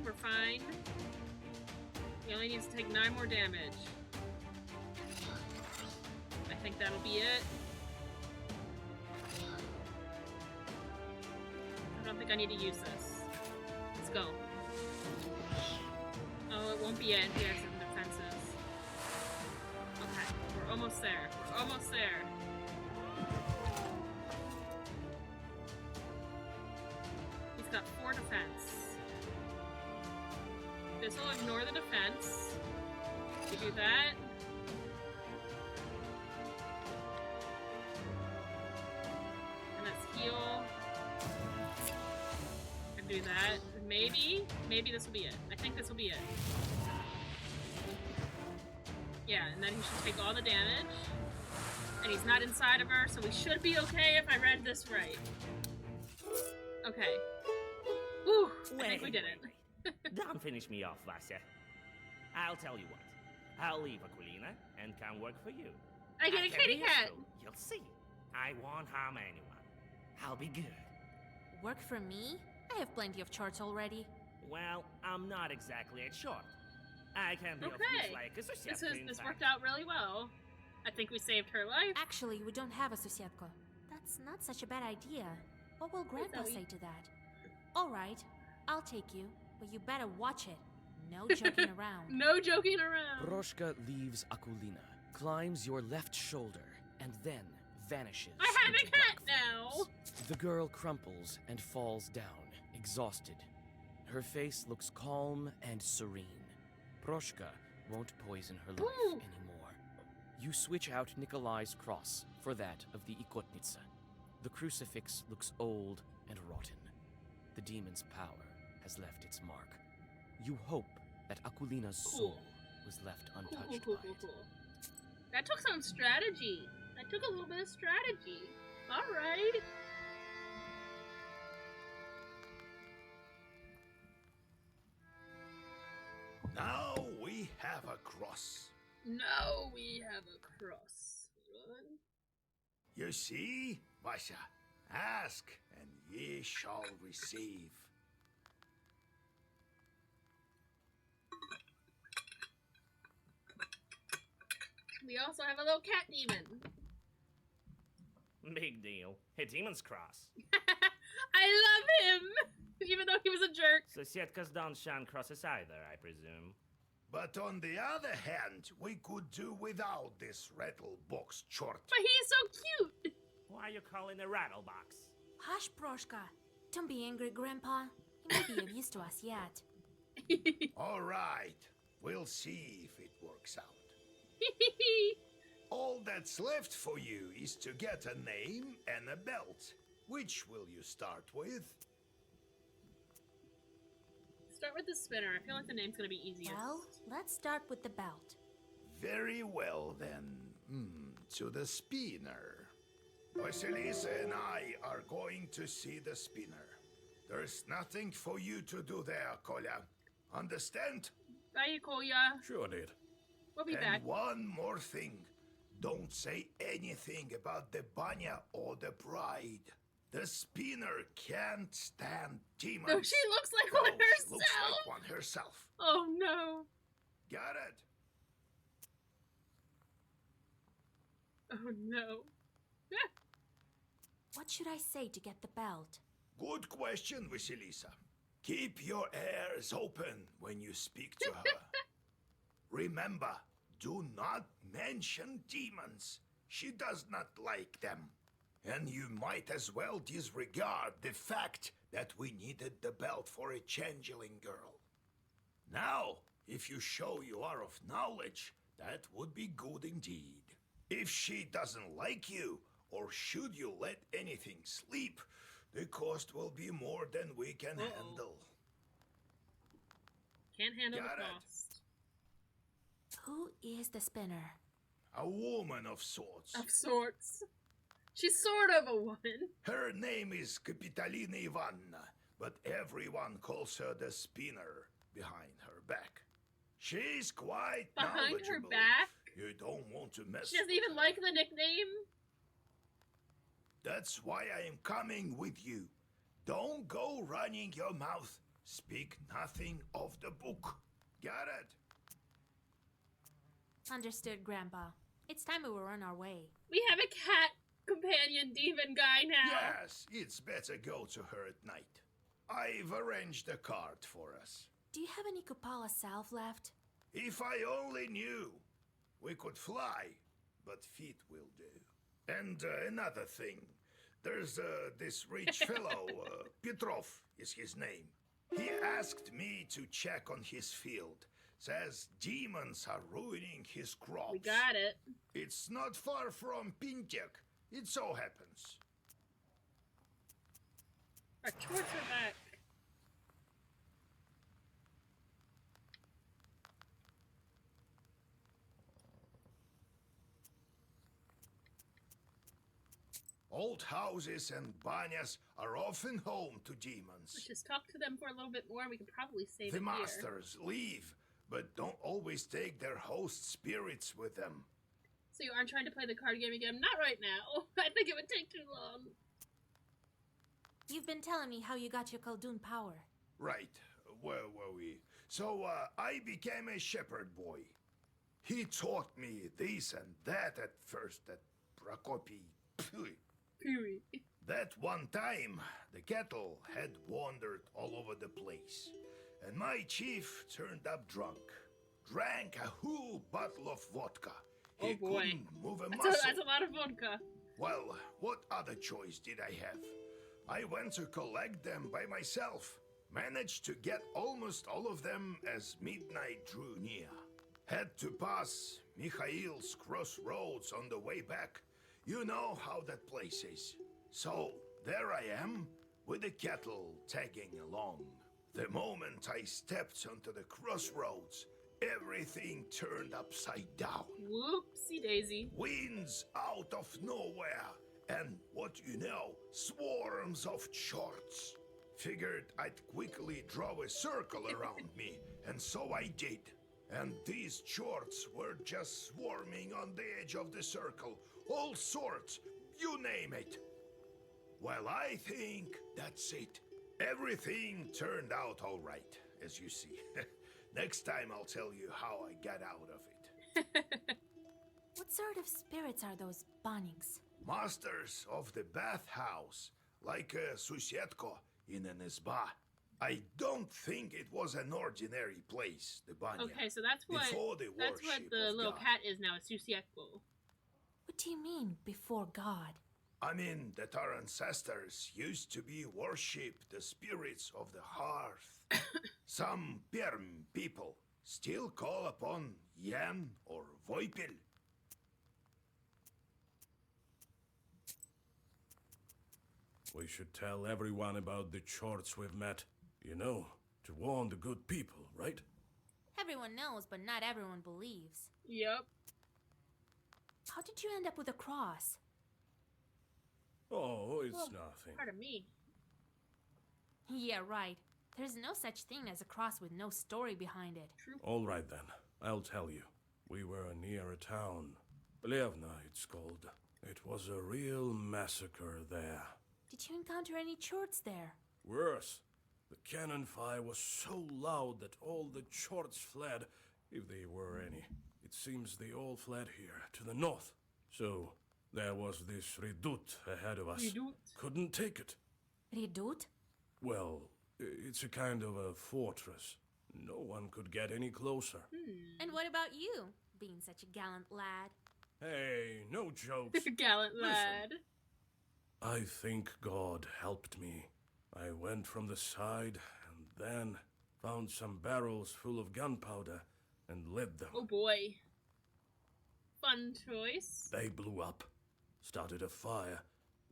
We're fine. He only needs to take 9 more damage. I think that'll be it. I don't think I need to use this. Let's go. Oh, it won't be it. He has some defenses. Okay, we're almost there. We're almost there. He's got 4 defense. This will ignore the defense. You do that. And let's heal. And do that. Maybe this will be it. I think this will be it. Yeah, and then he should take all the damage. And he's not inside of her, so we should be okay if I read this right. Okay. Whew, I think we did it. Don't finish me off, Vasya. I'll tell you what. I'll leave Aquilina and come work for you. I get a kitty cat! You'll see. I won't harm anyone. I'll be good. Work for me? I have plenty of charts already. Well, I'm not exactly a short. I can be of use like a Susiatka. This worked out really well. I think we saved her life. Actually, we don't have a Susiatka. That's not such a bad idea. What will Grandpa say to that? Alright, I'll take you, but you better watch it. No joking around. No joking around. Proshka leaves Aquilina, climbs your left shoulder, and then vanishes. I have a into cat rock now! forms. The girl crumples and falls down, exhausted. Her face looks calm and serene. Proshka won't poison her life anymore. You switch out Nikolai's cross for that of the Ikotnitsa. The crucifix looks old and rotten. The demon's power has left its mark. You hope that Aquilina's soul was left untouched by it. That took some strategy. That took a little bit of strategy. Alright. Now we have a cross. Now we have a cross. Run. You see, Vasya, ask and ye shall receive. We also have a little cat demon. Big deal. A demon's cross. I love him! Even though he was a jerk. Susiatkas don't shun crosses either, I presume. But on the other hand, we could do without this rattle box chort. But he's so cute! Why are you calling a rattle box? Hush, Proshka. Don't be angry, Grandpa. He may be of use to us yet. All right, we'll see if it works out. All that's left for you is to get a name and a belt. Which will you start with? Start with the spinner. I feel like the name's gonna be easier. Well, let's start with the belt. Very well then. To the spinner. Vasilisa and I are going to see the spinner. There's nothing for you to do there, Kolya. Understand? Bye, Kolya. Sure did. We'll be and back. one more thing. Don't say anything about the banya or the bride. The spinner can't stand demons. No, she looks like one herself. She looks like one herself. Oh no. Got it? Oh no. What should I say to get the belt? Good question, Vasilisa. Keep your ears open when you speak to her. Remember, do not mention demons. She does not like them. And you might as well disregard the fact that we needed the belt for a changeling girl. Now, if you show you are of knowledge, that would be good indeed. If she doesn't like you, or should you let anything sleep, the cost will be more than we can handle. Can't handle Got the it. cost. Who is the spinner? A woman of sorts. Of sorts. She's sort of a woman. Her name is Kapitalina Ivanna, but everyone calls her the spinner behind her back. She's quite Behind her knowledgeable. back? You don't want to mess She doesn't with even her. like the nickname. That's why I am coming with you. Don't go running your mouth. Speak nothing of the book. Got it? Understood, Grandpa. It's time we were on our way. We have a cat companion demon guy now. Yes, it's better go to her at night. I've arranged a cart for us. Do you have any Kupala salve left? If I only knew. We could fly, but feet will do. And another thing. There's this rich fellow, Petrov is his name. He asked me to check on his field. Says demons are ruining his crops. We got it. It's not far from Pintek. It so happens. Our chores are back. Old houses and banyas are often home to demons. Let's just talk to them for a little bit more. We could probably save The it here. masters leave, but don't always take their host spirits with them. So you aren't trying to play the card game again? Not right now. I think it would take too long. You've been telling me how you got your Khaldun power. Right. Where were we? So, I became a shepherd boy. He taught me this and that at first at Prokopy. That one time, the cattle had wandered all over the place, and my chief turned up drunk. Drank a whole bottle of vodka. Oh He boy. couldn't move a That's muscle. a lot of vodka. Well, what other choice did I have? I went to collect them by myself. Managed to get almost all of them as midnight drew near. Had to pass Mikhail's crossroads on the way back. You know how that place is. So, there I am, with the cattle tagging along. The moment I stepped onto the crossroads, everything turned upside down. Whoopsie daisy. Winds out of nowhere, and what you know, swarms of shorts. Figured I'd quickly draw a circle around me, and so I did. And these shorts were just swarming on the edge of the circle. All sorts, you name it. Well, I think that's it. Everything turned out all right, as you see. Next time I'll tell you how I got out of it. What sort of spirits are those Baniks? Masters of the bathhouse, like Susetko in an izba. I don't think it was an ordinary place, the banya. Okay, so that's what Before the that's what worship the of little God. cat is now, a Susieko. What do you mean, before God? I mean that our ancestors used to be worshipped the spirits of the hearth. Some Perm people still call upon Yan or Voipil. We should tell everyone about the charts we've met. You know, to warn the good people, right? Everyone knows, but not everyone believes. Yep. How did you end up with a cross? Oh, it's Well, nothing. Pardon me. Yeah, right. There's no such thing as a cross with no story behind it. True. All right then, I'll tell you. We were near a town. Plevna, it's called. It was a real massacre there. Did you encounter any chorts there? Worse, the cannon fire was so loud that all the chorts fled, if they were any. It seems they all fled here, to the north. So, there was this redoute ahead of us. Redoute? Couldn't take it. Redoute? Well, it's a kind of a fortress. No one could get any closer. And what about you, being such a gallant lad? Hey, no jokes. Gallant Listen. lad. I think God helped me. I went from the side and then found some barrels full of gunpowder and lit them. Oh boy. Fun choice. They blew up, started a fire.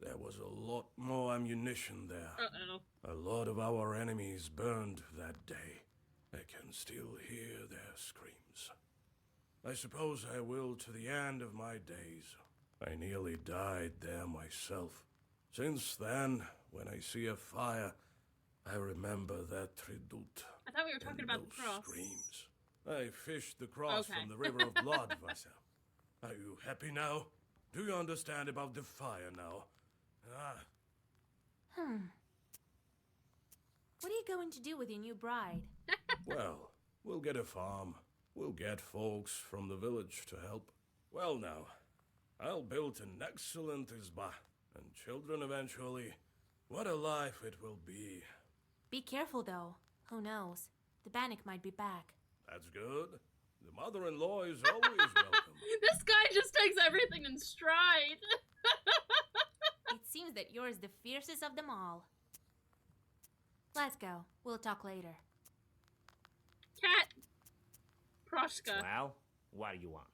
There was a lot more ammunition there. Uh-oh. A lot of our enemies burned that day. I can still hear their screams. I suppose I will to the end of my days. I nearly died there myself. Since then, when I see a fire, I remember that redoute. I thought we were talking and about the those cross. screams. I fished the cross Okay. from the river of blood, Vasa. Are you happy now? Do you understand about the fire now? Ah, What are you going to do with your new bride? Well, we'll get a farm. We'll get folks from the village to help. Well now, I'll build an excellent izba, and children eventually. What a life it will be. Be careful, though. Who knows? The Bannock might be back. That's good. The mother-in-law is always welcome. This guy just takes everything in stride. It seems that you're the fiercest of them all. Let's go. We'll talk later. Cat. Proshka. Well, what do you want?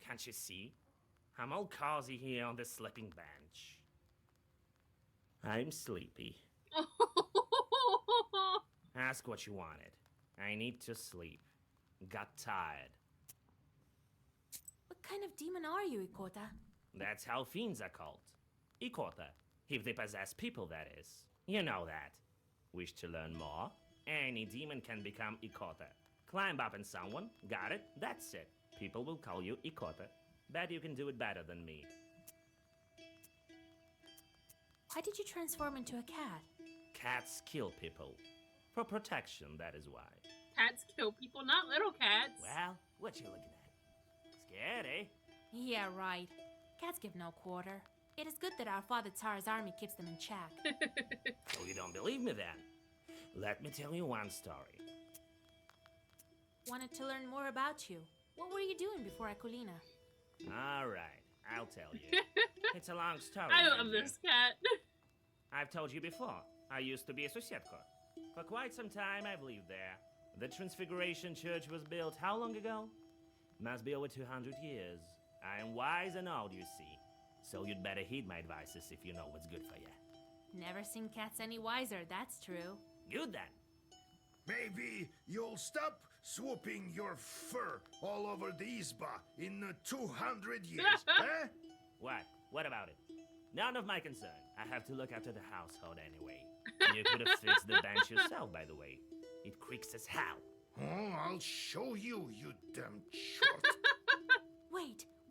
Can't you see? I'm all cozy here on the sleeping bench. I'm sleepy. Ask what you wanted. I need to sleep. Got tired. What kind of demon are you, Ikota? That's how fiends are called. Ikota. If they possess people, that is. You know that. Wish to learn more? Any demon can become Ikota. Climb up on someone, got it, that's it. People will call you Ikota. Bet you can do it better than me. Why did you transform into a cat? Cats kill people. For protection, that is why. Cats kill people, not little cats. Well, what you looking at? Scared, eh? Yeah, right. Cats give no quarter. It is good that our father Tsar's army keeps them in check. So you don't believe me then? Let me tell you one story. Wanted to learn more about you. What were you doing before Akulina? Alright, I'll tell you. It's a long story. I love this cat. I've told you before, I used to be a Susietko. For quite some time I've lived there. The Transfiguration Church was built how long ago? Must be over 200 years. I am wise and old, you see. So you'd better heed my advices if you know what's good for you. Never seen cats any wiser, that's true. Good then. Maybe you'll stop swooping your fur all over the Izba in 200 years, eh? What? What about it? None of my concern. I have to look after the household anyway. You could have fixed the bench yourself, by the way. It creaks as hell. Oh, I'll show you, you damn short.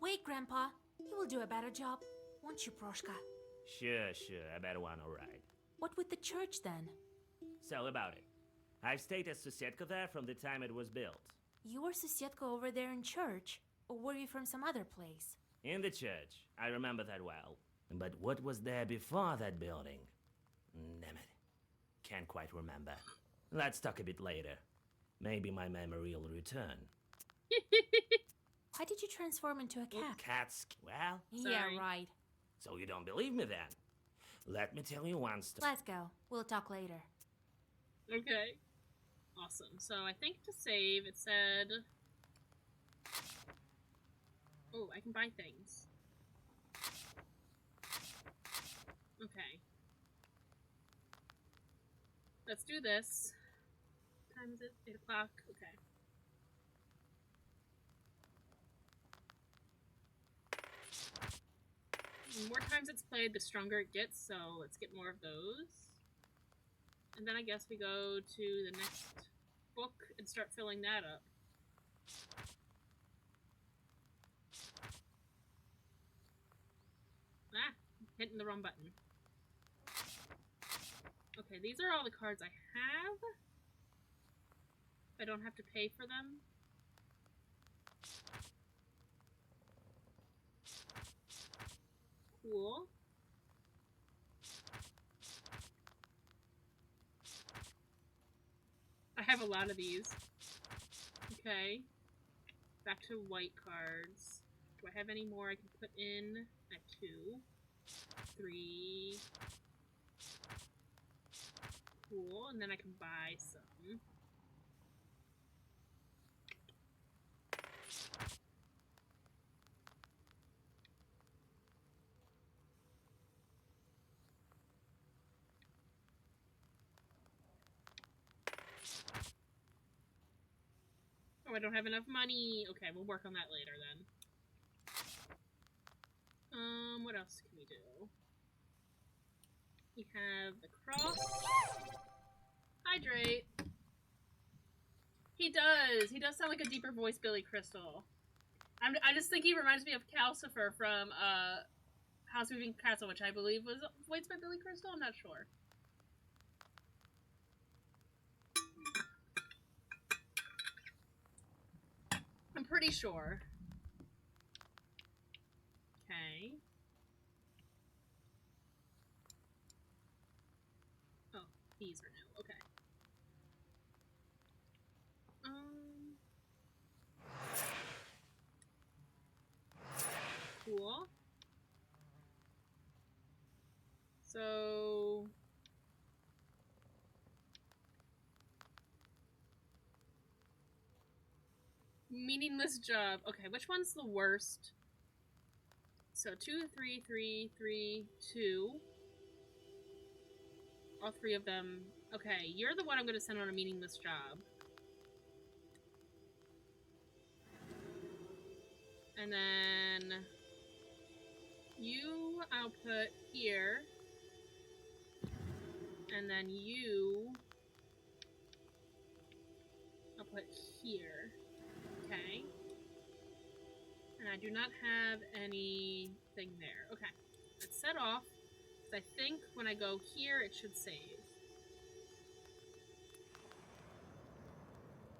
Wait, Grandpa. You will do a better job, won't you, Proshka? Sure, I better want to ride. What with the church, then? So about it. I've stayed as Susietka there from the time it was built. You were Susietka over there in church, or were you from some other place? In the church. I remember that well. But what was there before that building? Damn it. Can't quite remember. Let's talk a bit later. Maybe my memory will return. Why did you transform into a cat? Cats, well... Yeah, right. So you don't believe me then? Let me tell you one story. Let's go. We'll talk later. Okay. Awesome. So I think to save, it said... Oh, I can buy things. Okay. Let's do this. What time is it? 8 o'clock? Okay. The more times it's played, the stronger it gets, so let's get more of those. And then I guess we go to the next book and start filling that up. Ah, hitting the wrong button. Okay, these are all the cards I have. I don't have to pay for them. Cool. I have a lot of these. Okay. Back to white cards. Do I have any more I can put in? At 2. 3. Cool, and then I can buy some. Oh, I don't have enough money. Okay, we'll work on that later then. What else can we do? We have the cross. Hydrate. He does. He does sound like a deeper voice Billy Crystal. I just think he reminds me of Calcifer from House Moving Castle, which I believe was voiced by Billy Crystal. I'm not sure. pretty sure. Okay. Oh, these are new. Okay. Cool. So... meaningless job. Okay, which one's the worst? So 2, 3, 3, 3, 2. All three of them. Okay, you're the one I'm gonna send on a meaningless job. And then you I'll put here. And then you I'll put here. Okay. And I do not have anything there. Okay. Let's set off. I think when I go here, it should save.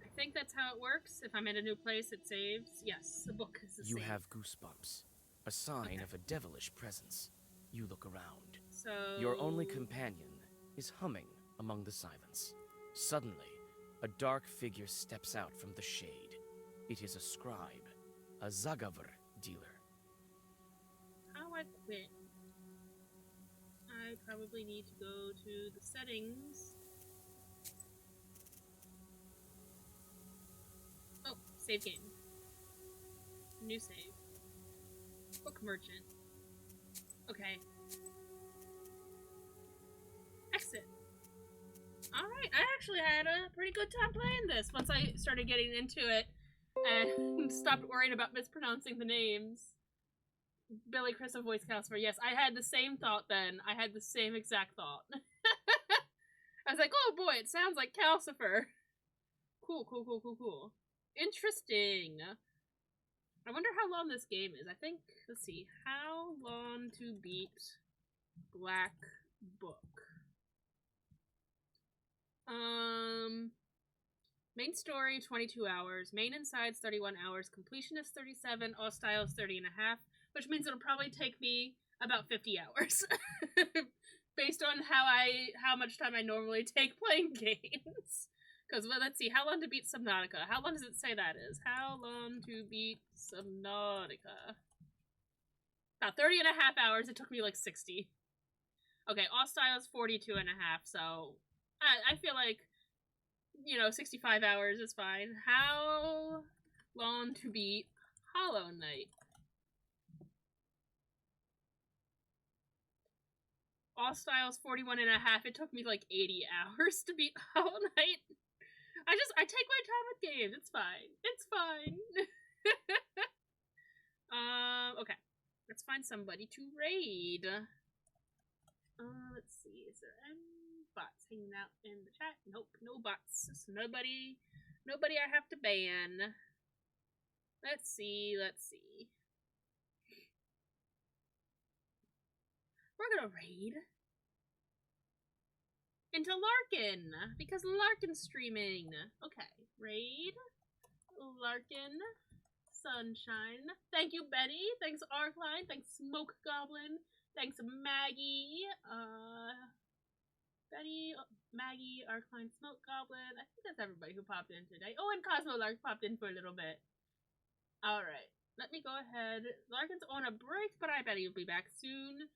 I think that's how it works. If I'm in a new place, it saves. Yes, the book is the same. You have goosebumps. A sign of a devilish presence. You look around. So... your only companion is humming among the silence. Suddenly, a dark figure steps out from the shade. It is a scribe, a Zagavr dealer. How I quit? I probably need to go to the settings. Oh, save game. New save. Book merchant. Okay. Exit. Alright, I actually had a pretty good time playing this once I started getting into it and stopped worrying about mispronouncing the names. Billy Crystal voice Calcifer. Yes, I had the same thought then. I had the same exact thought. I was like, oh boy, it sounds like Calcifer. Cool, cool, cool, cool, cool. Interesting. I wonder how long this game is. I think, let's see, how long to beat Black Book. Main story, 22 hours. Main and sides, 31 hours. Completionist, 37. All styles, 30 and a half. Which means it'll probably take me about 50 hours. Based on how much time I normally take playing games. Because, well, let's see, how long to beat Subnautica? How long does it say that is? How long to beat Subnautica? About 30 and a half hours. It took me like 60. Okay, all styles, 42 and a half. So, I feel like, 65 hours is fine. How long to beat Hollow Knight? All styles, 41 and a half. It took me like 80 hours to beat Hollow Knight. I take my time with games. It's fine. It's fine. Okay. Let's find somebody to raid. Let's see. Is there any bots hanging out in the chat? Nope, no bots. So nobody I have to ban. Let's see. We're gonna raid into Larkin, because Larkin's streaming. Okay, raid, Larkin, Sunshine. Thank you, Benny. Thanks, Arkline. Thanks, Smoke Goblin. Thanks, Maggie. Benny, Maggie, Arkline, Smoke Goblin. I think that's everybody who popped in today. Oh, and Cosmo Lark popped in for a little bit. Alright, let me go ahead. Larkin's on a break, but I bet he'll be back soon.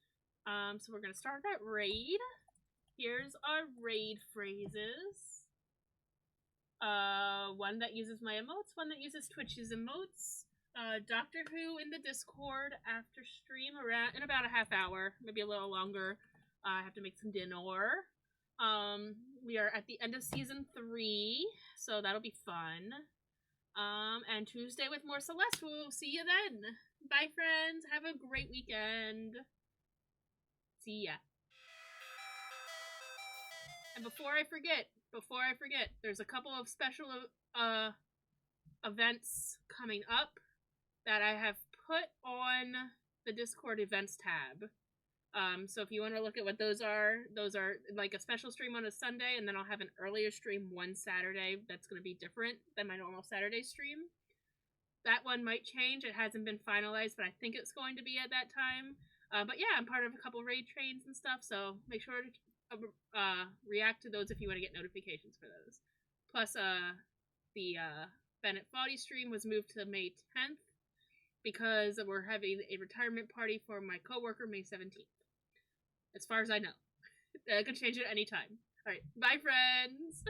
So we're gonna start that raid. Here's our raid phrases. One that uses my emotes, one that uses Twitch's emotes. Doctor Who in the Discord after stream around in about a half hour, maybe a little longer. I have to make some dinner. We are at the end of season 3, so that'll be fun. And Tuesday with more Celeste. We'll see you then. Bye, friends. Have a great weekend. See ya. And before I forget, there's a couple of special events coming up that I have put on the Discord events tab. So if you want to look at what those are like a special stream on a Sunday, and then I'll have an earlier stream one Saturday that's going to be different than my normal Saturday stream. that one might change. It hasn't been finalized, but I think it's going to be at that time. But yeah, I'm part of a couple raid trains and stuff, so make sure to react to those if you want to get notifications for those. Plus, the Bennett Foddy stream was moved to May 10th because we're having a retirement party for my coworker May 17th. As far as I know. I could change it any time. Alright, bye friends!